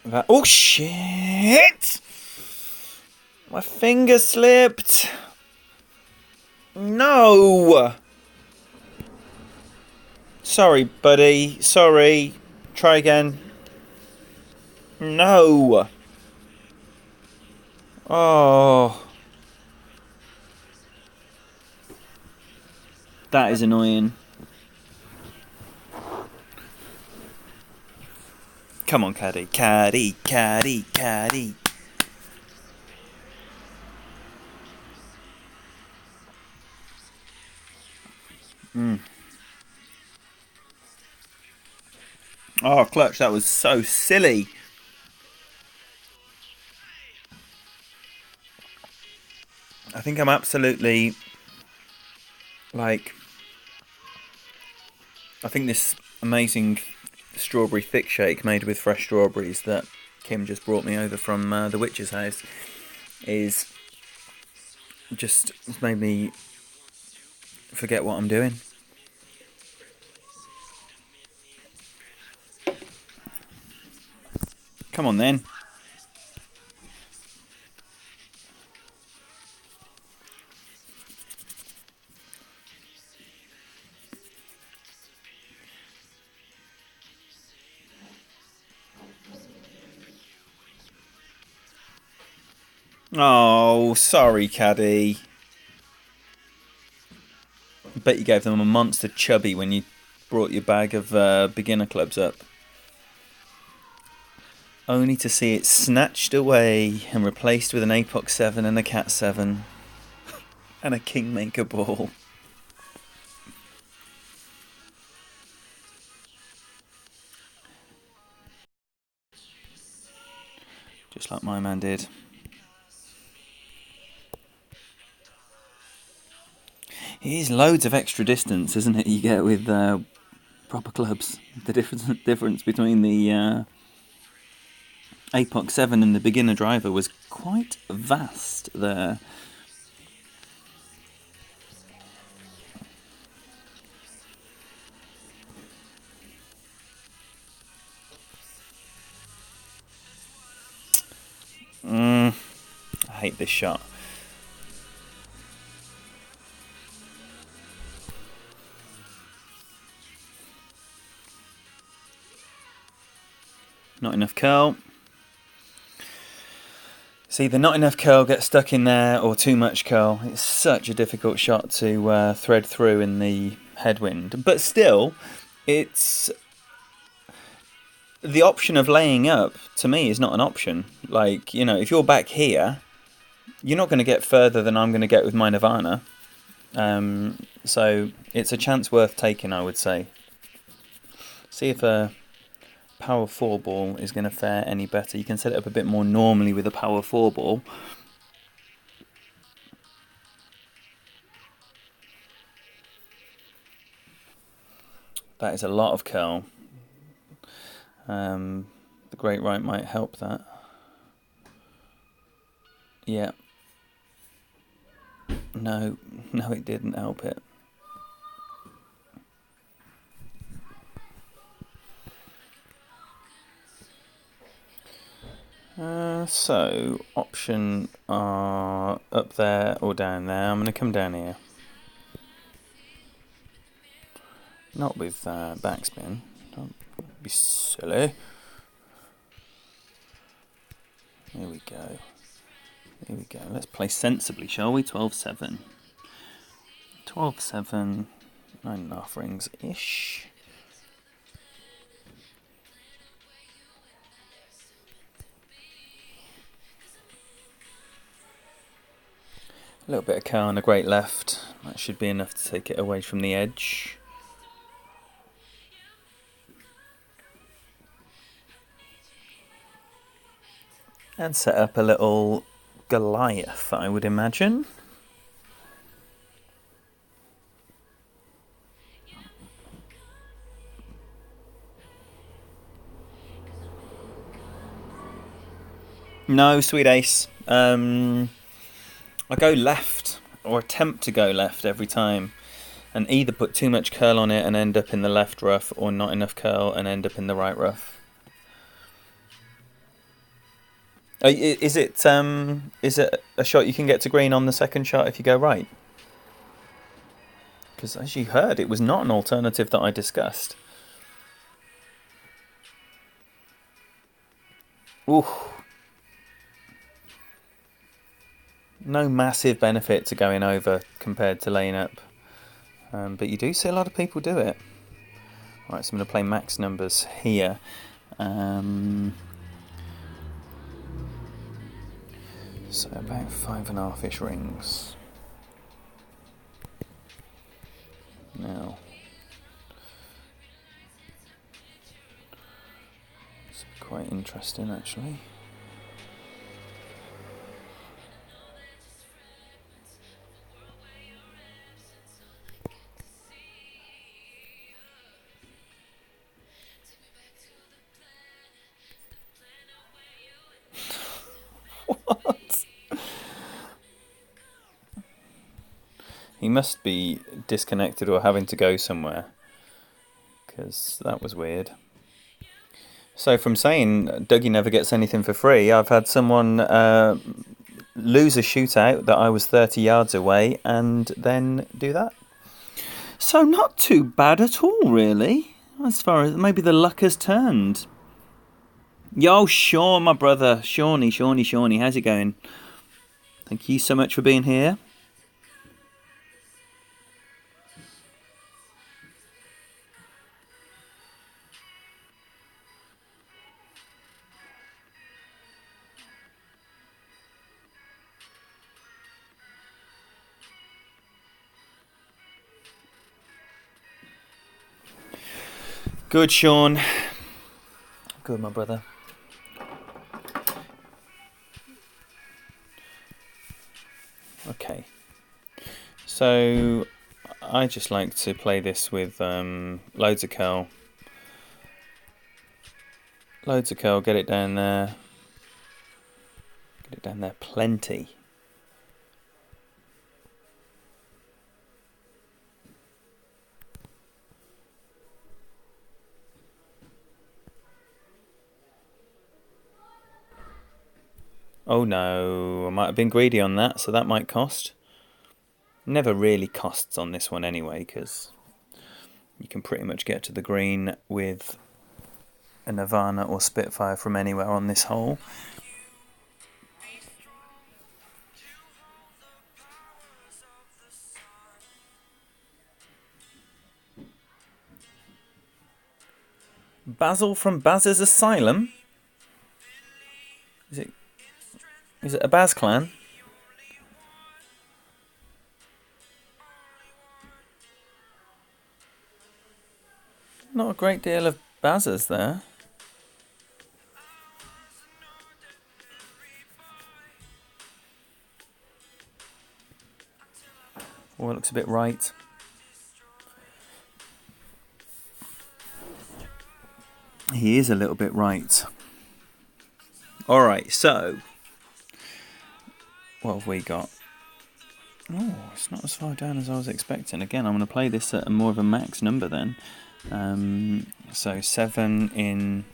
That, oh, shit! My finger slipped. No! Sorry, buddy. Sorry. Try again. No! Oh. That is annoying. Come on, caddy. Caddy, caddy, caddy. Oh, clutch, that was so silly. I think I'm absolutely, like, I think this amazing strawberry thick shake made with fresh strawberries that Kim just brought me over from the witch's house is just made me forget what I'm doing. Come on then. Oh, sorry, caddy. I bet you gave them a monster chubby when you brought your bag of beginner clubs up. Only to see it snatched away and replaced with an Apox 7 and a Cat 7 and a Kingmaker ball. Just like my man did. It is loads of extra distance, isn't it, you get with proper clubs. The difference between the Apox 7 and the beginner driver was quite vast there. I hate this shot. Not enough curl. See, the not enough curl gets stuck in there, or too much curl. It's such a difficult shot to thread through in the headwind. But still, it's... the option of laying up, to me, is not an option. Like, you know, if you're back here, you're not going to get further than I'm going to get with my Nirvana. So it's a chance worth taking, I would say. See if a power 4 ball is going to fare any better. You can set it up a bit more normally with a power 4 ball. That is a lot of curl. The great right might help that. Yeah. No, it didn't help it. So, option are up there or down there. I'm going to come down here. Not with backspin. Don't be silly. Here we go. Here we go. Let's play sensibly, shall we? 12-7. 12-7. 9.5 rings-ish. A little bit of curl and a great left. That should be enough to take it away from the edge. And set up a little Goliath, I would imagine. No, sweet ace. I go left, or attempt to go left every time, and either put too much curl on it and end up in the left rough, or not enough curl and end up in the right rough. Is it a shot you can get to green on the second shot if you go right? Because as you heard, it was not an alternative that I discussed. Ooh. No massive benefit to going over compared to laying up. But you do see a lot of people do it. Right, so I'm going to play max numbers here. So about 5.5-ish rings. Now, it's quite interesting actually. What? He must be disconnected or having to go somewhere, because that was weird. So from saying Dougie never gets anything for free, I've had someone lose a shootout that I was 30 yards away and then do that. So not too bad at all, really. As far as maybe the luck has turned. Yo, Sean, my brother. Shawnee, how's it going? Thank you so much for being here. Good, Sean. Good, my brother. Okay. So, I just like to play this with loads of curl. Loads of curl, get it down there. Get it down there plenty. Oh no, I might have been greedy on that, so that might cost. Never really costs on this one anyway, because you can pretty much get to the green with a Nirvana or Spitfire from anywhere on this hole. Basil from Baz's Asylum? Is it a Baz clan? Not a great deal of Baz's there. Oh, it looks a bit right. He is a little bit right. Alright, so what have we got? Oh, it's not as far down as I was expecting. Again, I'm going to play this at more of a max number then. So 7 in...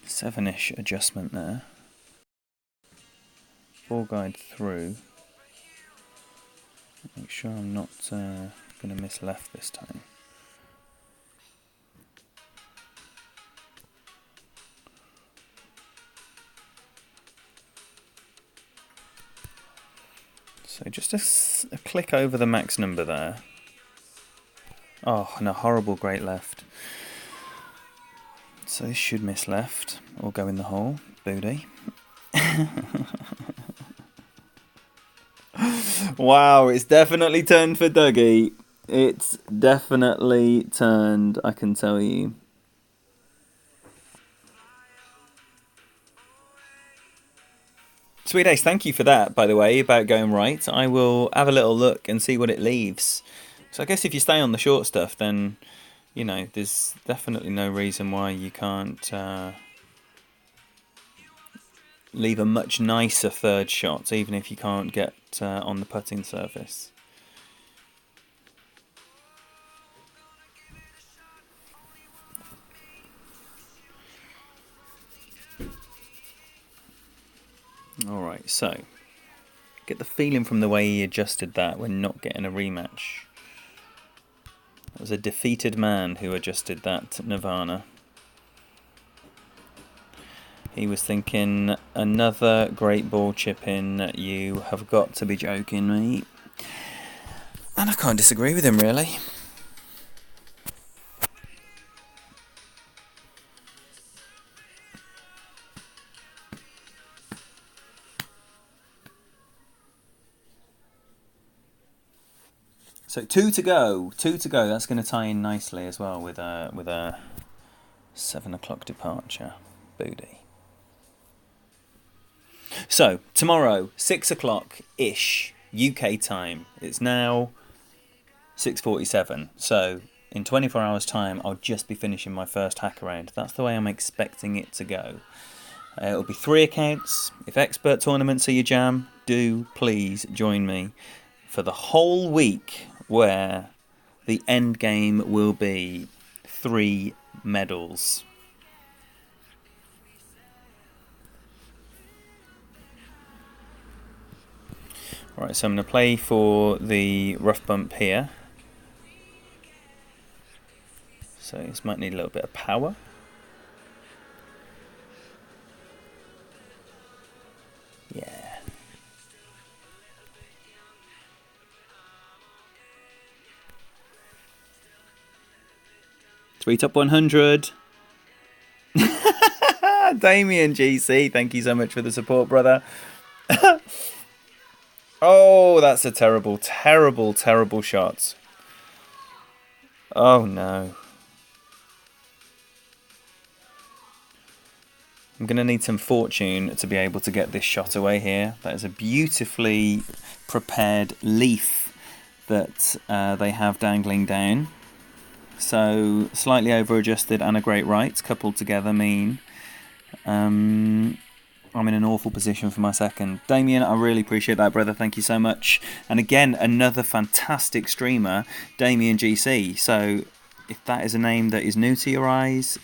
Seven-ish adjustment there. Ball guide through. Make sure I'm not going to miss left this time. So just a click over the max number there. Oh, and a horrible great left. So this should miss left or go in the hole. Booty. Wow, it's definitely turned for Dougie. It's definitely turned, I can tell you. Sweet Ace, thank you for that, by the way, about going right. I will have a little look and see what it leaves. So I guess if you stay on the short stuff, then, you know, there's definitely no reason why you can't leave a much nicer third shot, even if you can't get on the putting surface. Alright, so get the feeling from the way he adjusted that we're not getting a rematch. That was a defeated man who adjusted that Nirvana. He was thinking, another great ball chip in, you have got to be joking me. And I can't disagree with him, really. So 2 to go. 2 to go. That's going to tie in nicely as well with a 7 o'clock departure. Booty. So tomorrow, 6 o'clock-ish UK time. It's now 6:47. So in 24 hours' time, I'll just be finishing my first hack round. That's the way I'm expecting it to go. It'll be 3 accounts. If expert tournaments are your jam, do please join me for the whole week, where the end game will be 3 medals. Right, so I'm going to play for the rough bump here. So this might need a little bit of power. Yeah. Three top 100. Damien GC, thank you so much for the support, brother. Oh, that's a terrible, terrible, terrible shot. Oh no. I'm going to need some fortune to be able to get this shot away here. That is a beautifully prepared leaf that they have dangling down. So slightly over-adjusted and a great right coupled together mean I'm in an awful position for my second. Damien, I really appreciate that, brother. Thank you so much. And again, another fantastic streamer, Damien GC. So if that is a name that is new to your eyes,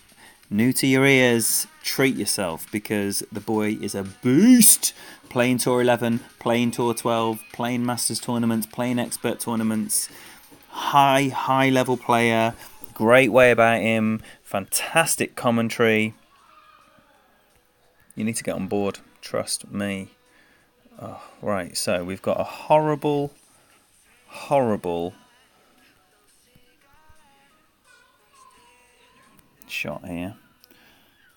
new to your ears, treat yourself, because the boy is a beast. Playing Tour 11, playing Tour 12, playing Masters tournaments, playing expert tournaments. High level player. Great way about him. Fantastic commentary. You need to get on board. Trust me. Oh, right, so we've got a horrible shot here.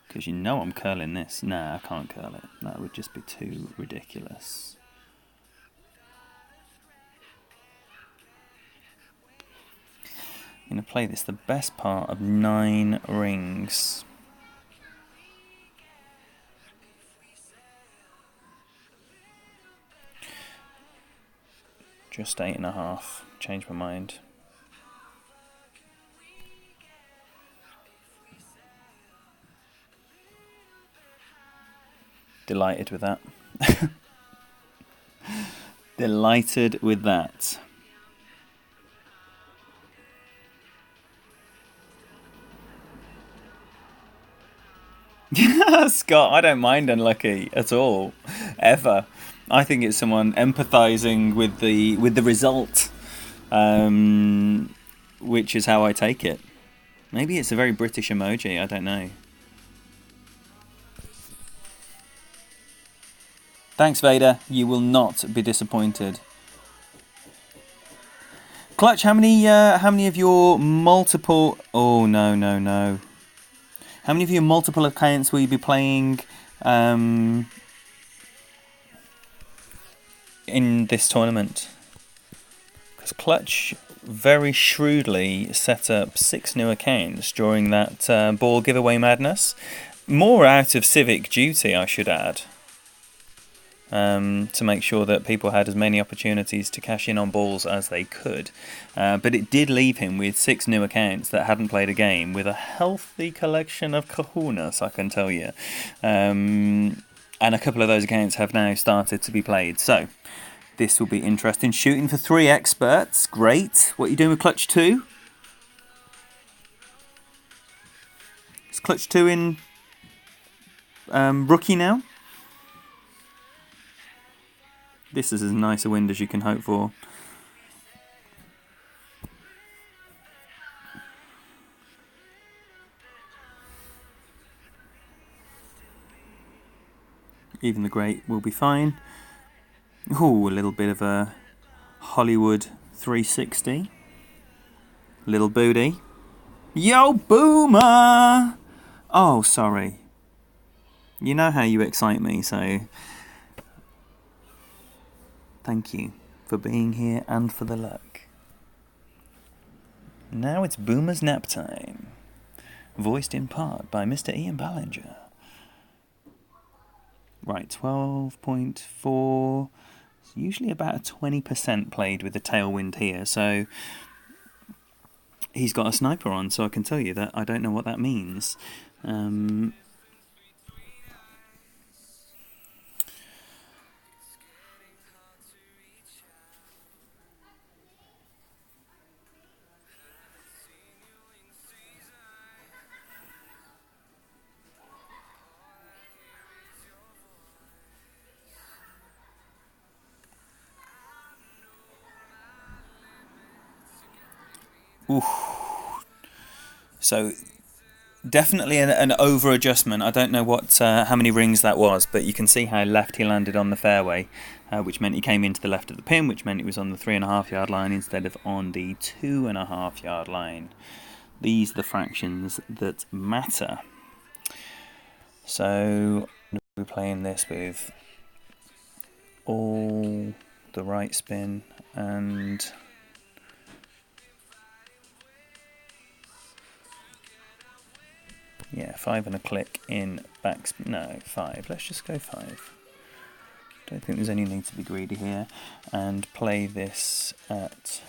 Because you know I'm curling this. Nah, I can't curl it. That would just be too ridiculous. I'm going to play this the best part of 9 rings. Just 8.5. Change my mind. Delighted with that. Delighted with that. Scott, I don't mind unlucky at all, ever. I think it's someone empathising with the result, which is how I take it. Maybe it's a very British emoji. I don't know. Thanks, Vader. You will not be disappointed. Clutch, how many of your multiple? Oh no. How many of your multiple accounts will you be playing in this tournament? Because Clutch very shrewdly set up 6 new accounts during that ball giveaway madness. More out of civic duty, I should add. To make sure that people had as many opportunities to cash in on balls as they could. But it did leave him with 6 new accounts that hadn't played a game, with a healthy collection of kahunas, I can tell you. And a couple of those accounts have now started to be played. So this will be interesting. Shooting for 3 experts. Great. What are you doing with Clutch 2? Is Clutch 2 in rookie now? This is as nice a wind as you can hope for. Even the great will be fine. Ooh, a little bit of a Hollywood 360. Little booty. Yo, Boomer! Oh, sorry. You know how you excite me, so thank you for being here and for the luck. Now it's Boomer's nap time, voiced in part by Mr. Ian Ballinger. Right, 12.4. It's usually about a 20% played with the tailwind here, so he's got a sniper on, so I can tell you that I don't know what that means. Ooh. So definitely an over adjustment. I don't know what how many rings that was, but you can see how left he landed on the fairway, which meant he came into the left of the pin, which meant he was on the 3.5 yard line instead of on the 2.5 yard line. These are the fractions that matter. So we're playing this with all the right spin and yeah, 5 and a click in back. No, 5. Let's just go 5. Don't think there's any need to be greedy here. And play this at.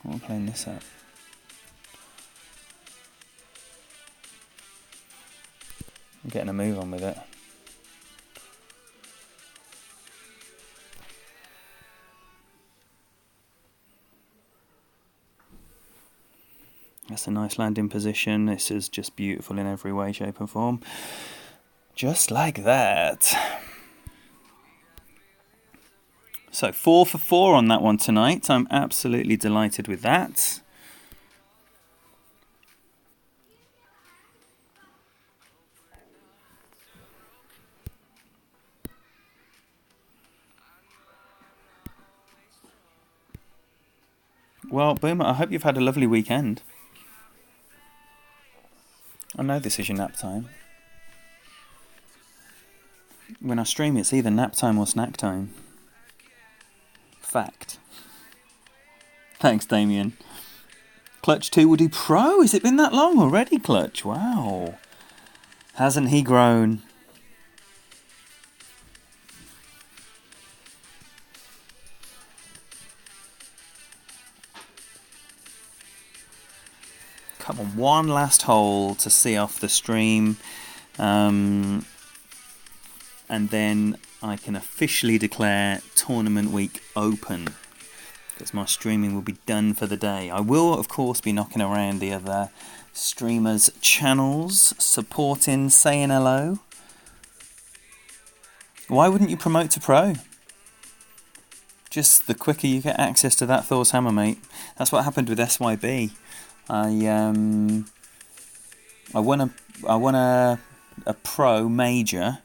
What am I playing this at? I'm getting a move on with it. That's a nice landing position. This is just beautiful in every way, shape and form. Just like that. So 4 for 4 on that one tonight. I'm absolutely delighted with that. Well, Boomer, I hope you've had a lovely weekend. I know this is your nap time. When I stream, it's either nap time or snack time. Fact. Thanks, Damien. Clutch 2 will do pro. Has it been that long already, Clutch? Wow. Hasn't he grown? Come on, one last hole to see off the stream. And then I can officially declare Tournament Week open, because my streaming will be done for the day. I will, of course, be knocking around the other streamers' channels, supporting, saying hello. Why wouldn't you promote to pro? Just the quicker you get access to that Thor's Hammer, mate. That's what happened with SYB. I won a pro major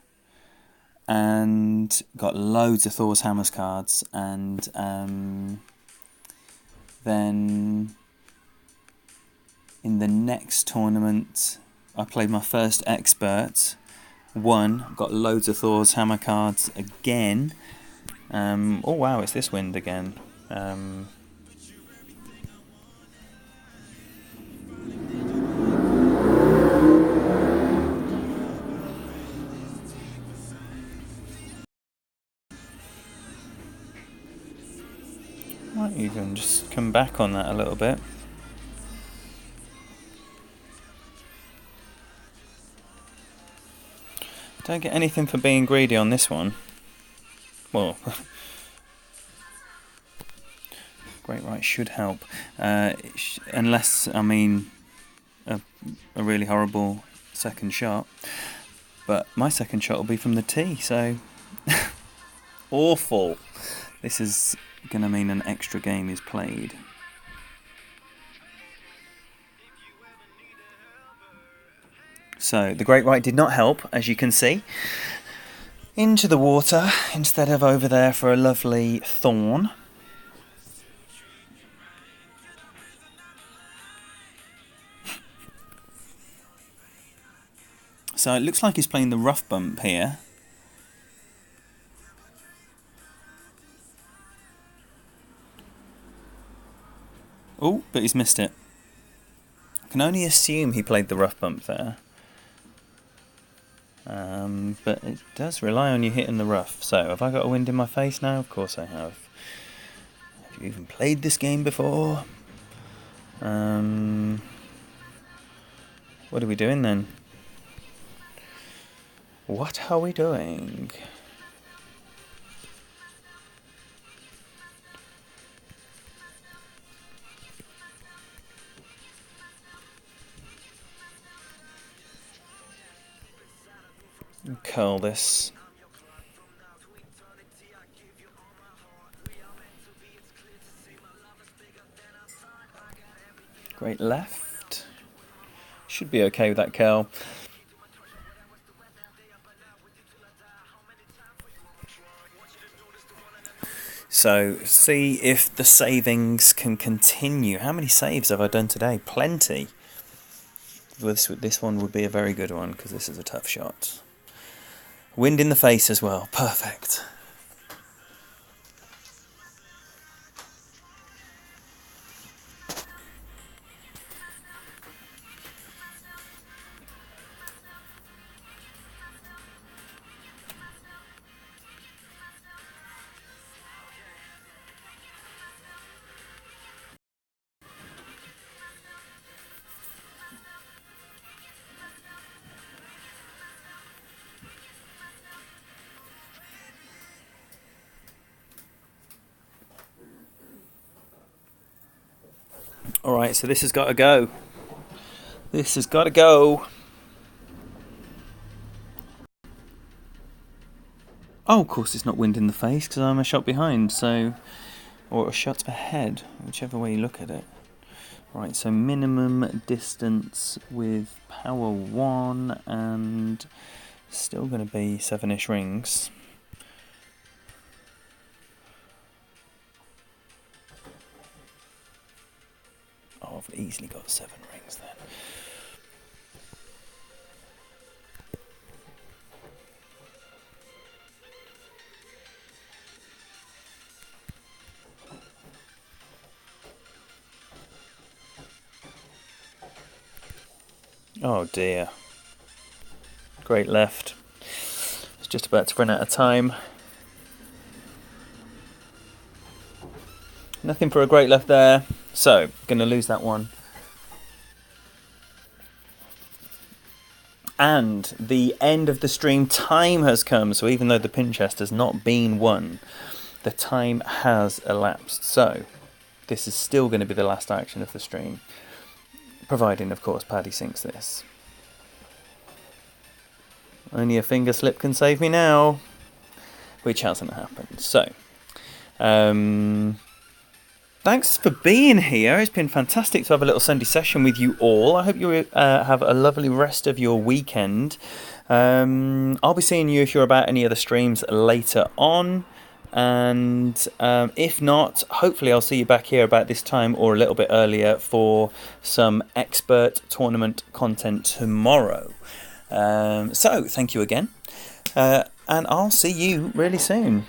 and got loads of Thor's Hammers cards, and then in the next tournament I played my first expert, won, got loads of Thor's Hammer cards again. Oh wow, it's this wind again. Might even just come back on that a little bit. Don't get anything for being greedy on this one. Well, Great Right should help. Unless, I mean, a really horrible second shot. But my second shot will be from the tee, so awful. This is going to mean an extra game is played. So the Great White did not help, as you can see. into the water instead of over there for a lovely thorn. So it looks like he's playing the rough bump here. Oh, but he's missed it. I can only assume he played the rough bump there. But it does rely on you hitting the rough. So, have I got a wind in my face now? Of course I have. Have you even played this game before? What are we doing then? What are we doing? Curl this. Great left. Should be okay with that curl. So, see if the savings can continue. How many saves have I done today? Plenty. This one would be a very good one, because this is a tough shot. Wind in the face as well. Perfect. Alright, so this has got to go. This has got to go. Oh, of course it's not wind in the face because I'm a shot behind, so... Or a shot ahead, whichever way you look at it. Right, so minimum distance with power 1 and still going to be 7-ish rings. Oh, I've easily got 7 rings then. Oh dear. Great left. It's just about to run out of time. Nothing for a great left there. So, going to lose that one. And the end of the stream time has come. So even though the pin chest has not been won, the time has elapsed. So, this is still going to be the last action of the stream. Providing, of course, Paddy sinks this. Only a finger slip can save me now. Which hasn't happened. So, thanks for being here. It's been fantastic to have a little Sunday session with you all. I hope you have a lovely rest of your weekend. I'll be seeing you if you're about any other streams later on. And if not, hopefully I'll see you back here about this time or a little bit earlier for some expert tournament content tomorrow. So, thank you again. And I'll see you really soon.